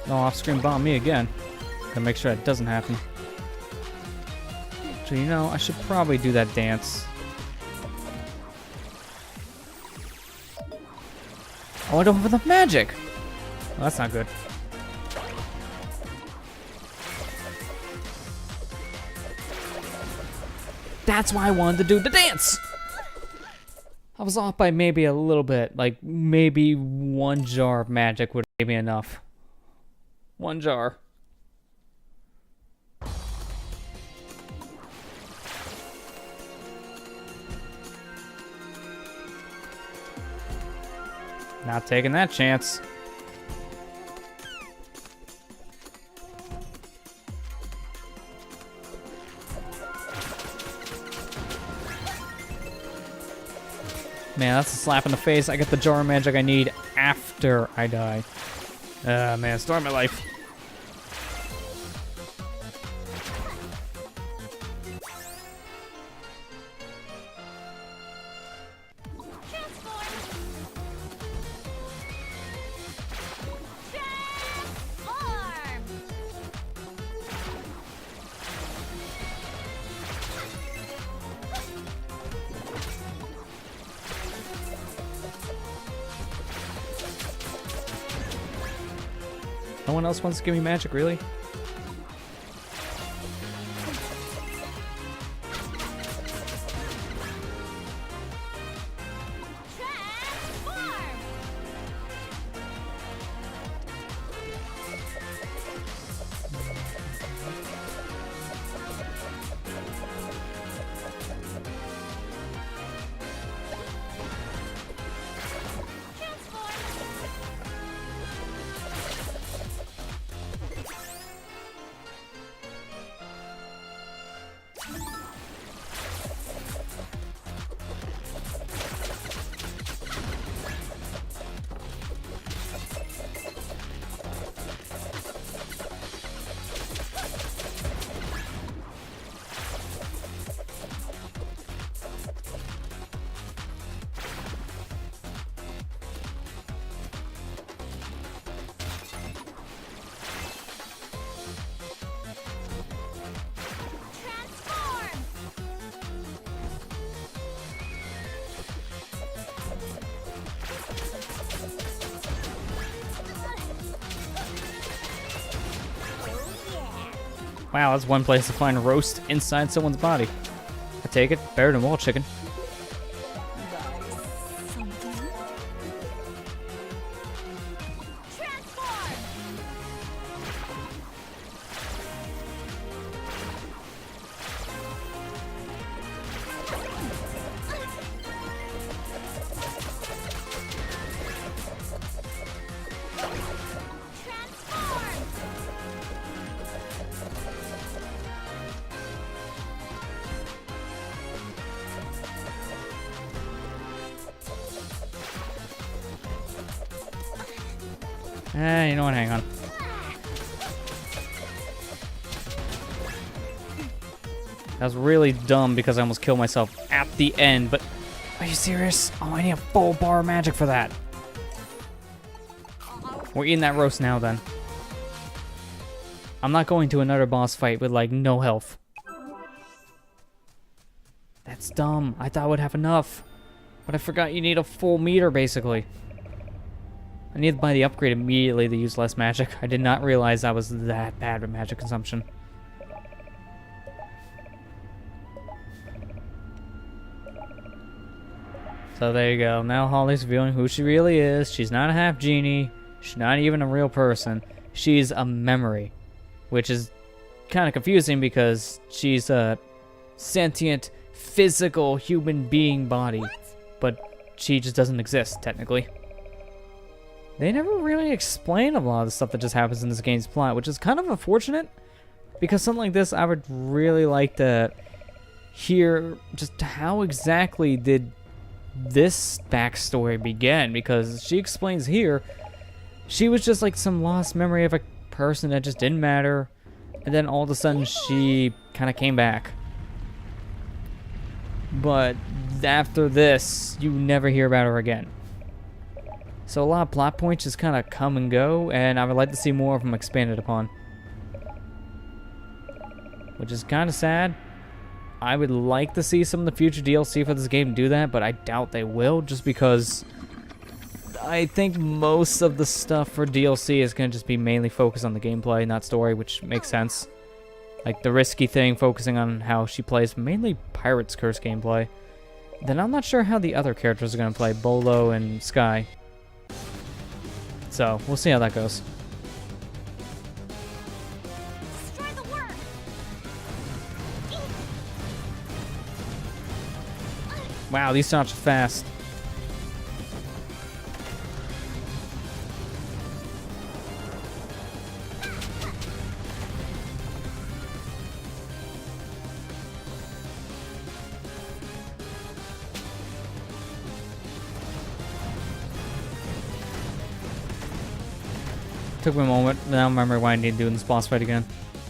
No off-screen bomb me again. Gotta make sure that doesn't happen. So you know, I should probably do that dance. Oh, I don't have enough magic! Well, that's not good. That's why I wanted to do the dance! I was off by maybe a little bit. Like, maybe one jar of magic would be enough. One jar. Not taking that chance. Man, that's a slap in the face. I get the jar of magic I need after I die. Man, story of my life. No one else wants to give me magic, really? Wow, that's one place to find roast inside someone's body. I take it. Better than wall chicken. Transform. Transform. You know what? Hang on. That was really dumb because I almost killed myself at the end, but are you serious? Oh, I need a full bar of magic for that. We're eating that roast now, then. I'm not going to another boss fight with, like, no health. That's dumb. I thought I would have enough. But I forgot you need a full meter, basically. I need to buy the upgrade immediately to use less magic. I did not realize I was that bad with magic consumption. So there you go. Now Holly's revealing who she really is. She's not a half genie. She's not even a real person. She's a memory. Which is kind of confusing because she's a sentient, physical human being body. But she just doesn't exist, technically. They never really explain a lot of the stuff that just happens in this game's plot, which is kind of unfortunate. Because something like this, I would really like to hear just how exactly did this backstory begin. Because she explains here, she was just like some lost memory of a person that just didn't matter. And then all of a sudden, she kind of came back. But after this, you never hear about her again. So a lot of plot points just kind of come and go, and I would like to see more of them expanded upon. Which is kind of sad. I would like to see some of the future DLC for this game do that, but I doubt they will, just because I think most of the stuff for DLC is going to just be mainly focused on the gameplay, not story, which makes sense. Like the risky thing, focusing on how she plays mainly Pirate's Curse gameplay. Then I'm not sure how the other characters are going to play, Bolo and Sky. So, we'll see how that goes. Destroy the worm. Wow, these starts are fast. Took me a moment, but now I remember what I need to do in this boss fight again.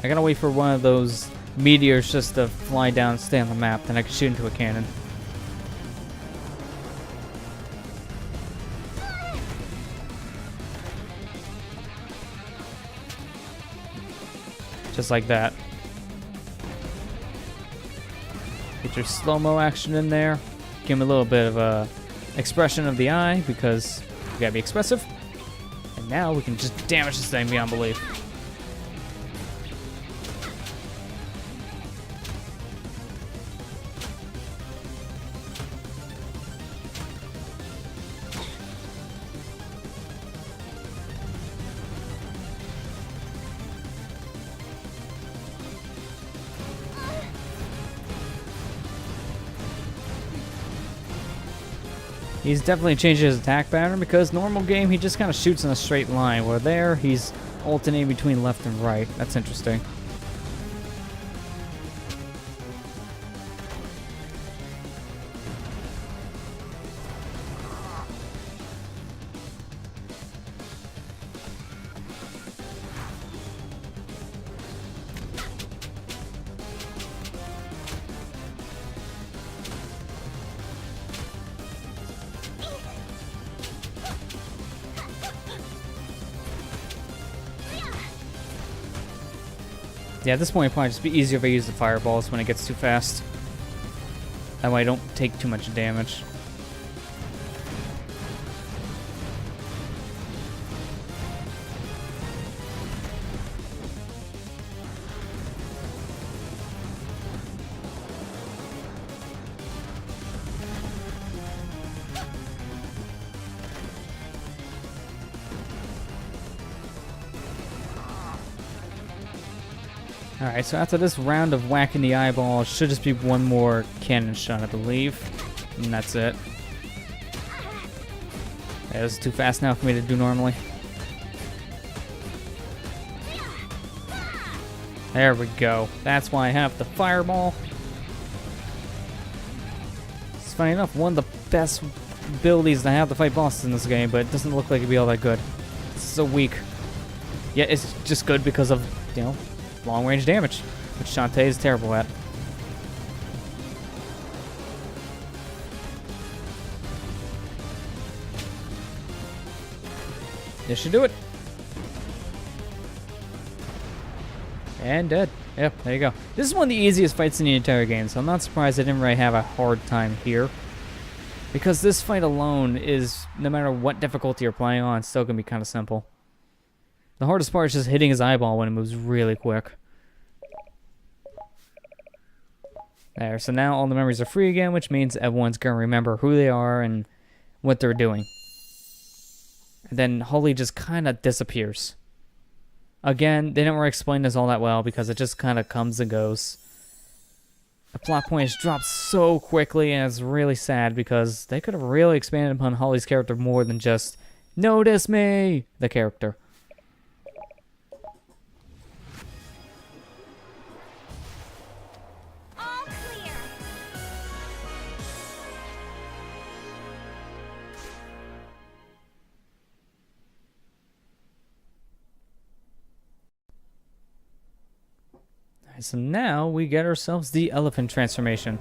I gotta wait for one of those meteors just to fly down and stay on the map, then I can shoot into a cannon. Just like that. Get your slow-mo action in there. Give him a little bit of a expression of the eye, because you gotta be expressive. And now we can just damage this thing beyond belief. He's definitely changed his attack pattern, because normal game he just kind of shoots in a straight line, where there he's alternating between left and right. That's interesting. Yeah, at this point it'd probably just be easier if I use the fireballs when it gets too fast. That way I don't take too much damage. Alright, so after this round of whacking the eyeball, it should just be one more cannon shot, I believe. And that's it. Yeah, this is too fast now for me to do normally. There we go. That's why I have the fireball. It's funny enough, one of the best abilities to have to fight bosses in this game, but it doesn't look like it'd be all that good. It's so weak. Yeah, it's just good because of, you know, long-range damage, which Shantae is terrible at. This should do it. And dead. Yep, there you go. This is one of the easiest fights in the entire game, so I'm not surprised I didn't really have a hard time here. Because this fight alone is, no matter what difficulty you're playing on, it's still going to be kind of simple. The hardest part is just hitting his eyeball when it moves really quick. There, so now all the memories are free again, which means everyone's going to remember who they are and what they're doing. And then Holly just kind of disappears. Again, they don't really explain this all that well because it just kind of comes and goes. The plot point is dropped so quickly, and it's really sad because they could have really expanded upon Holly's character more than just, "Notice me!" the character. All clear. So now we get ourselves the elephant transformation,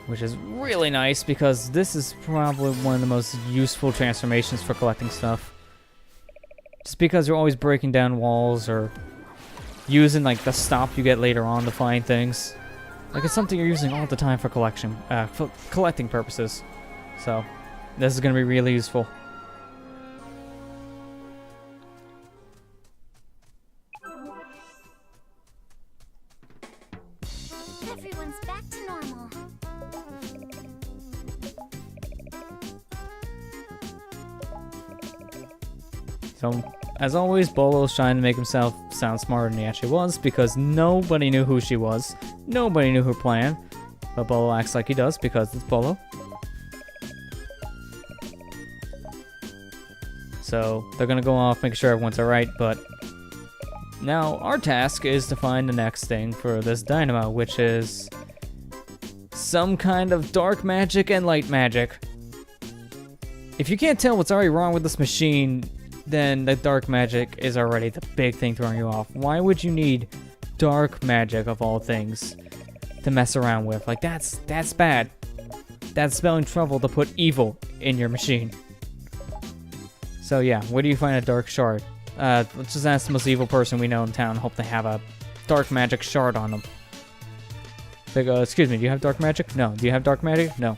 which is really nice because this is probably one of the most useful transformations for collecting stuff. Just because you're always breaking down walls or using like the stop you get later on to find things. Like it's something you're using all the time for collecting purposes. So this is going to be really useful. Everyone's back to normal. So, as always, Bolo's trying to make himself sound smarter than he actually was because nobody knew who she was. Nobody knew her plan. But Bolo acts like he does because it's Bolo. So, they're gonna go off, make sure everyone's alright, but now our task is to find the next thing for this dynamo, which is some kind of dark magic and light magic. If you can't tell what's already wrong with this machine, then the dark magic is already the big thing throwing you off. Why would you need dark magic of all things to mess around with? Like that's bad. That's spelling trouble to put evil in your machine. So yeah, where do you find a dark shard? Let's just ask the most evil person we know in town. Hope they have a dark magic shard on them. They go, excuse me, do you have dark magic? No. Do you have dark magic? No.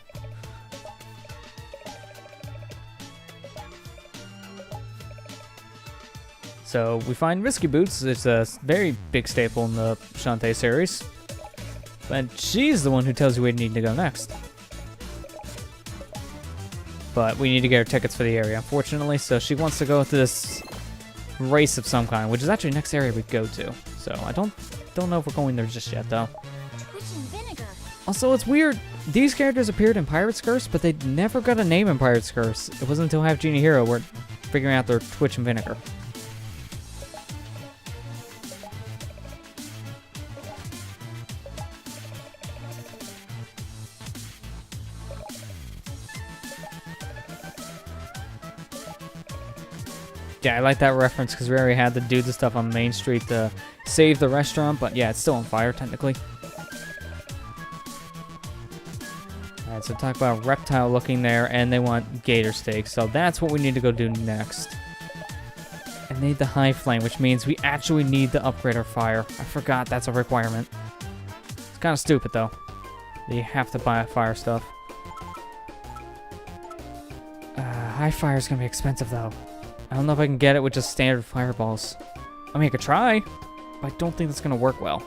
So we find Risky Boots. It's a very big staple in the Shantae series. And she's the one who tells you where you need to go next. But we need to get her tickets for the area, unfortunately. So she wants to go to this race of some kind, which is actually the next area we go to. So I don't know if we're going there just yet, though. Also, it's weird. These characters appeared in Pirate's Curse, but they never got a name in Pirate's Curse. It wasn't until Half-Genie Hero we're figuring out their Twitch and Vinegar. Yeah, I like that reference because we already had to do the stuff on Main Street to save the restaurant, but yeah, it's still on fire technically. Alright, so talk about reptile looking there, and they want gator steak, so that's what we need to go do next. I need the high flame, which means we actually need to upgrade our fire. I forgot that's a requirement. It's kind of stupid though. That you have to buy fire stuff. High fire is gonna be expensive though. I don't know if I can get it with just standard fireballs. I mean, I could try, but I don't think that's going to work well.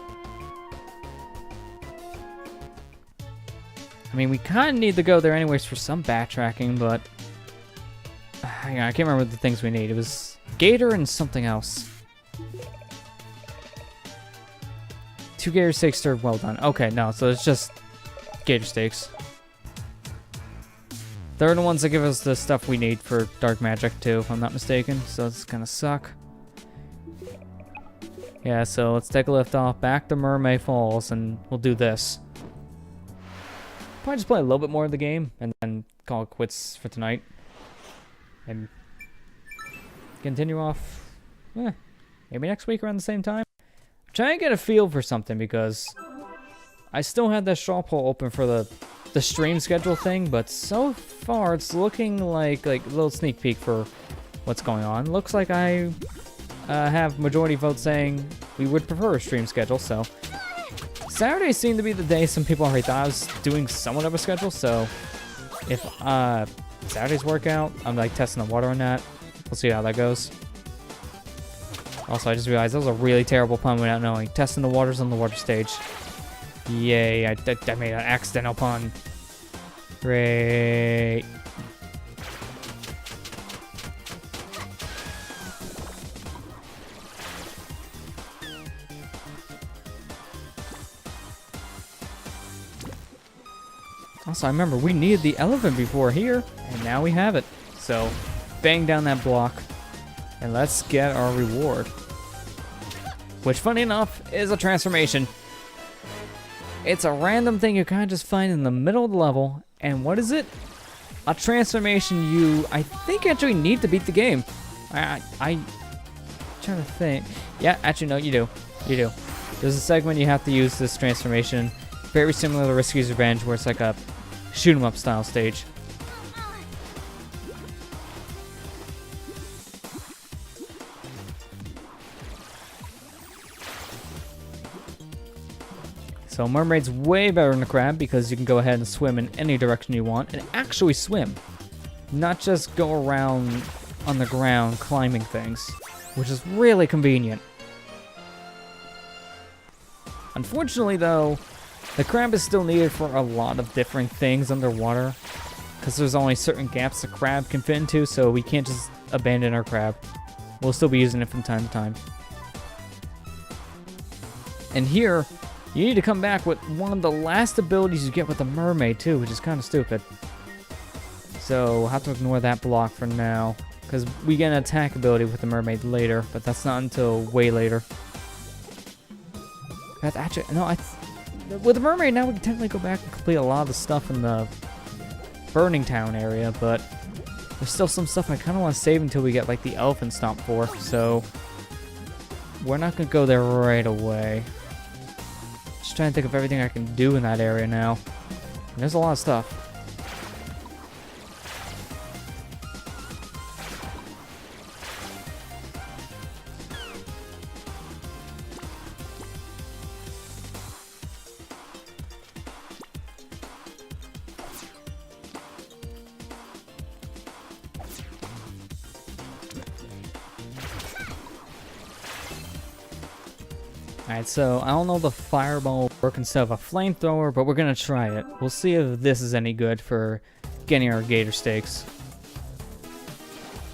I mean, we kind of need to go there anyways for some backtracking, but hang on, I can't remember the things we need. It was gator and something else. 2 gator steaks are well done. Okay, no, so it's just gator steaks. They're the ones that give us the stuff we need for dark magic too, if I'm not mistaken. So it's gonna suck. Yeah, so let's take a lift off back to Mermaid Falls and we'll do this. Probably just play a little bit more of the game and then call it quits for tonight. And continue off, maybe next week around the same time. I'm trying to get a feel for something because I still had that straw poll open for the stream schedule thing, but so far it's looking like a little sneak peek for what's going on. Looks like I have majority vote saying we would prefer a stream schedule, so Saturday seemed to be the day some people already thought I was doing somewhat of a schedule, so if Saturday's workout, I'm like testing the water on that. We'll see how that goes. Also, I just realized that was a really terrible pun without knowing. Testing the waters on the water stage. Yay, I made an accidental pun. Great. Also, I remember we needed the elephant before here, and now we have it. So, bang down that block, and let's get our reward. Which, funny enough, is a transformation. It's a random thing you kind of just find in the middle of the level, and what is it? A transformation you, I think, actually need to beat the game. I'm trying to think. Yeah, actually, no, you do. You do. There's a segment you have to use this transformation. Very similar to Risky's Revenge, where it's like a shoot 'em up style stage. So Mermaid's way better than the crab because you can go ahead and swim in any direction you want and actually swim. Not just go around on the ground climbing things, which is really convenient. Unfortunately though, the crab is still needed for a lot of different things underwater because there's only certain gaps the crab can fit into, so we can't just abandon our crab. We'll still be using it from time to time. And here, you need to come back with one of the last abilities you get with the mermaid too, which is kind of stupid. So we'll have to ignore that block for now, because we get an attack ability with the mermaid later, but that's not until way later. That's actually, no, with the mermaid now we can technically go back and complete a lot of the stuff in the Burning Town area, but there's still some stuff I kind of want to save until we get like the elephant stomp for, so we're not going to go there right away. Just trying to think of everything I can do in that area now. And there's a lot of stuff. Alright, so I don't know the fireball work instead of a flamethrower, but we're gonna try it. We'll see if this is any good for getting our gator steaks.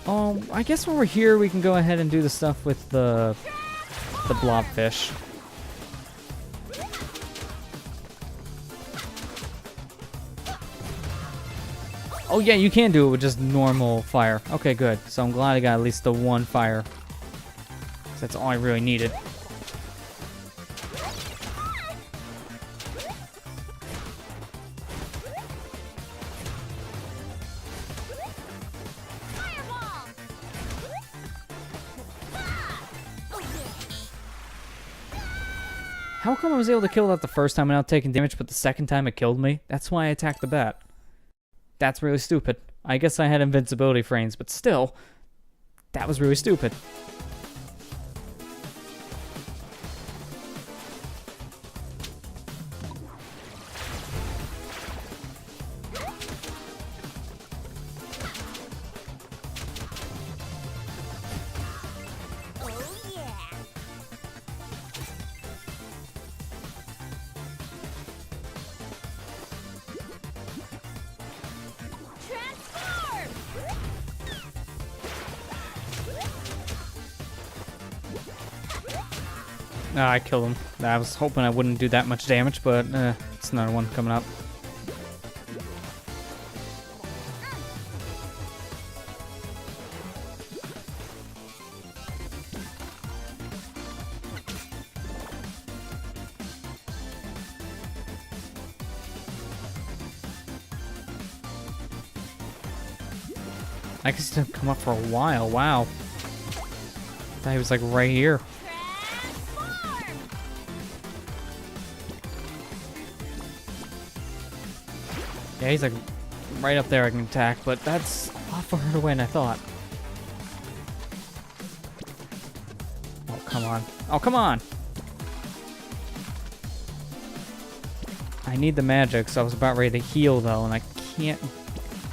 I guess when we're here, we can go ahead and do the stuff with the blobfish. Oh yeah, you can do it with just normal fire. Okay, good. So I'm glad I got at least the one fire. That's all I really needed. How come I was able to kill that the first time without taking damage, but the second time it killed me? That's why I attacked the bat. That's really stupid. I guess I had invincibility frames, but still, that was really stupid. Ah, I killed him. I was hoping I wouldn't do that much damage, but it's another one coming up. I guess he didn't come up for a while. Wow. I thought he was like right here. Transform! Yeah, he's like right up there I can attack, but that's a lot farther away than I thought. Oh, come on. Oh, come on! I need the magic, so I was about ready to heal though, and I can't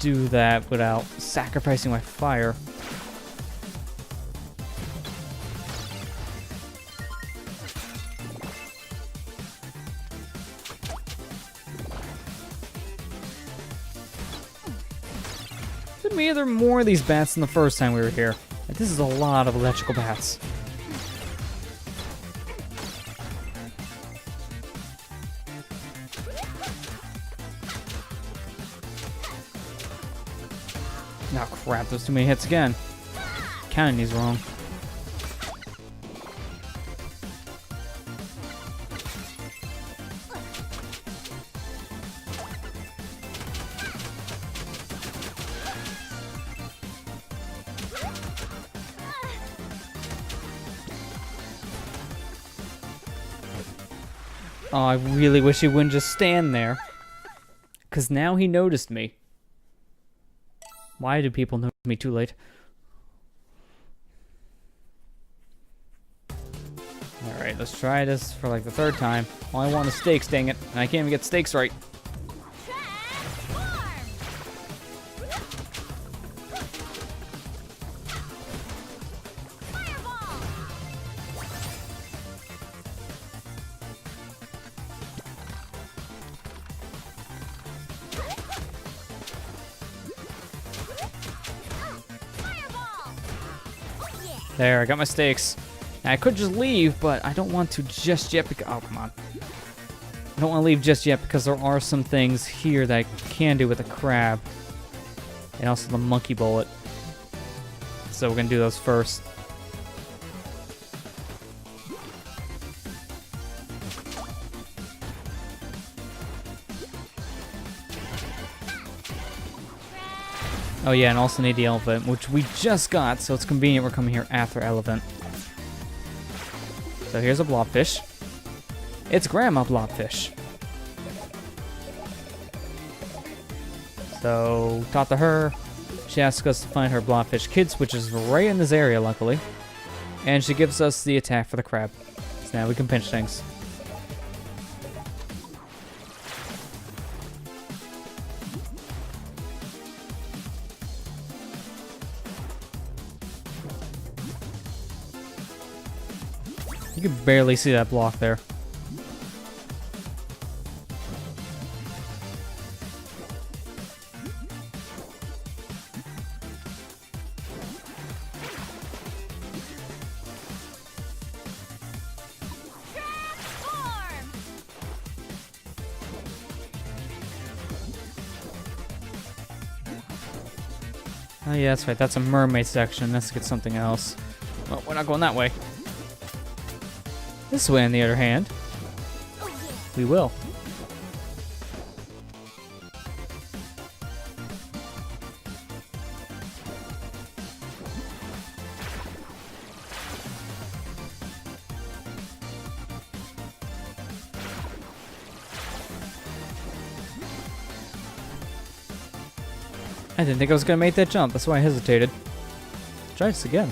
do that without sacrificing my fire. Didn't we either more of these bats than the first time we were here? Like, this is a lot of electrical bats. Oh crap, there's too many hits again. Counting these wrong. Oh, I really wish he wouldn't just stand there. 'Cause now he noticed me. Why do people notice me too late? Alright, let's try this for like the third time. All I want is stakes, dang it. And I can't even get stakes right. Transform! Fireball! Fireball! Yeah! There, I got my stakes. Now, I could just leave, but I don't want to just yet because... Oh, come on. I don't want to leave just yet because there are some things here that I can do with the crab. And also the monkey bullet. So we're going to do those first. Oh yeah, and also need the elephant, which we just got, so it's convenient we're coming here after elephant. So here's a blobfish. It's Grandma Blobfish. So, talk to her. She asks us to find her blobfish kids, which is right in this area, luckily. And she gives us the attack for the crab. So now we can pinch things. You can barely see that block there. Transform! Oh yeah, that's right. That's a mermaid section. Let's get something else. Well, we're not going that way. This way, on the other hand, Oh yeah! we will. I didn't think I was gonna make that jump. That's why I hesitated. Try this again.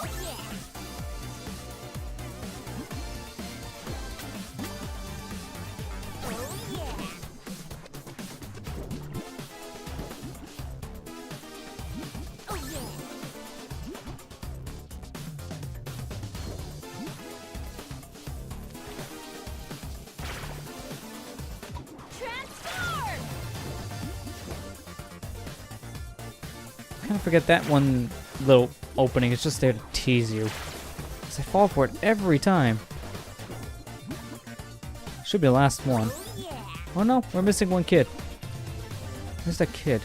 Oh yeah! Oh yeah! Oh yeah! Transform! I kind of forget that one little opening is just there to tease you. 'Cause I fall for it every time. Should be the last one. Yeah. Oh no, we're missing one kid. Where's that kid?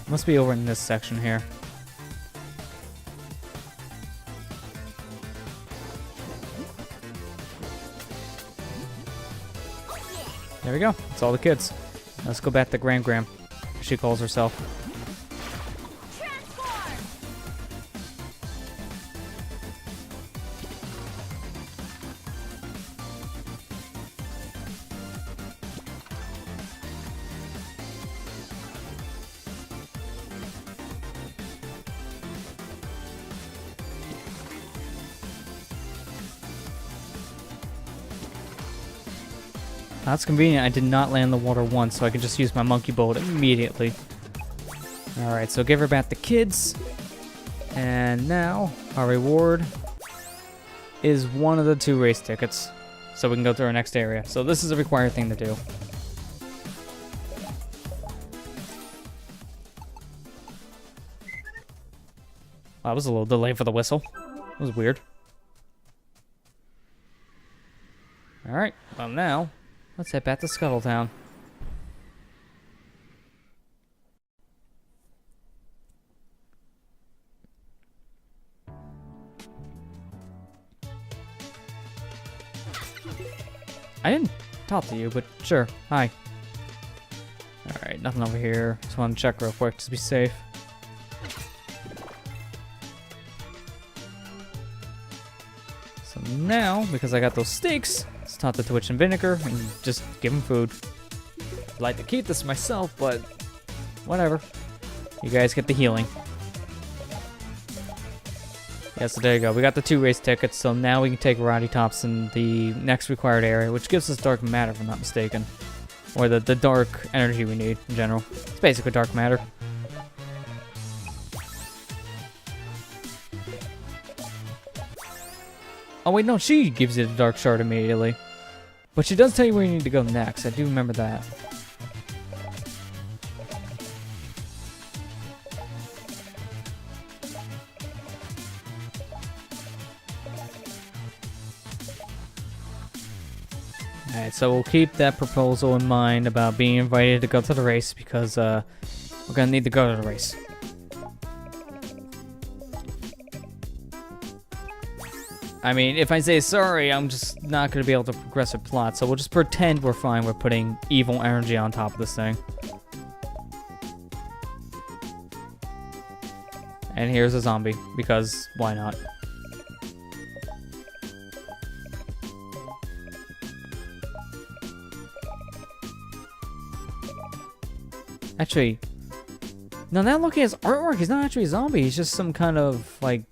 Must be over in this section here. There we go. That's all the kids. Let's go back to Gram, as she calls herself. Transform. That's convenient. I did not land the water once, so I can just use my monkey bolt immediately. Alright, so give her back the kids. And now, our reward is one of the 2 race tickets. So we can go to our next area. So this is a required thing to do. That was a little delay for the whistle. It was weird. Alright, well now, let's head back to Scuttletown. I didn't talk to you, but sure. Hi. Alright, nothing over here. Just want to check real quick, just be safe. So now, because I got those steaks, let's talk to Twitch and Vinegar and just give them food. I'd like to keep this myself, but whatever. You guys get the healing. Yeah, so there you go. We got the 2 race tickets, so now we can take Roddy Tops in the next required area, which gives us dark matter, if I'm not mistaken. Or the dark energy we need, in general. It's basically dark matter. Oh wait, no, she gives you the dark shard immediately. But she does tell you where you need to go next. I do remember that. Alright, so we'll keep that proposal in mind about being invited to go to the race because we're gonna need to go to the race. I mean, if I say sorry, I'm just not gonna be able to progress the plot, so we'll just pretend we're fine with putting evil energy on top of this thing. And here's a zombie, because why not? Actually, no, now looking at his artwork, he's not actually a zombie. He's just some kind of, like,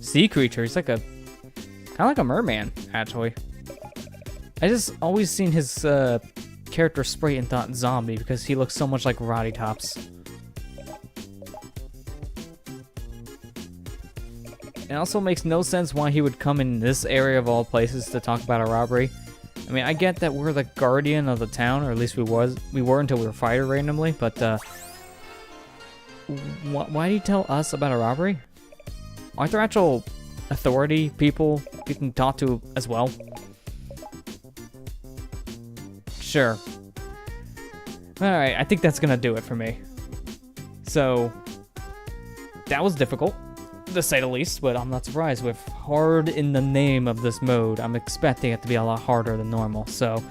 sea creature. He's like a, kind of like a merman, actually. I just always seen his character sprite and thought zombie because he looks so much like Roddy Tops. It also makes no sense why he would come in this area of all places to talk about a robbery. I mean, I get that we're the guardian of the town, or at least we were until we were fired randomly, but why do you tell us about a robbery? Aren't there actual authority people you can talk to as well? Sure. Alright, I think that's gonna do it for me. So, that was difficult, to say the least, but I'm not surprised. With hard in the name of this mode, I'm expecting it to be a lot harder than normal. So,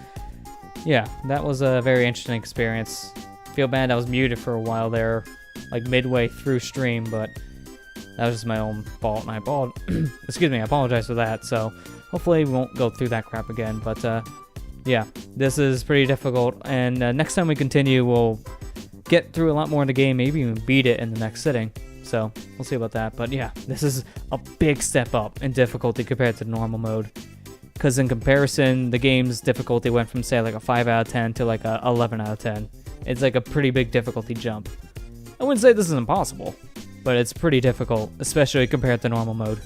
yeah, that was a very interesting experience. Feel bad I was muted for a while there, like midway through stream, but that was just my own fault, and I apologize for that. So, hopefully we won't go through that crap again, but yeah, this is pretty difficult, and next time we continue, we'll get through a lot more in the game, maybe even beat it in the next sitting. So, we'll see about that. But yeah, this is a big step up in difficulty compared to the normal mode. Because in comparison, the game's difficulty went from, say, like a 5 out of 10 to like a 11 out of 10. It's like a pretty big difficulty jump. I wouldn't say this is impossible, but it's pretty difficult, especially compared to normal mode.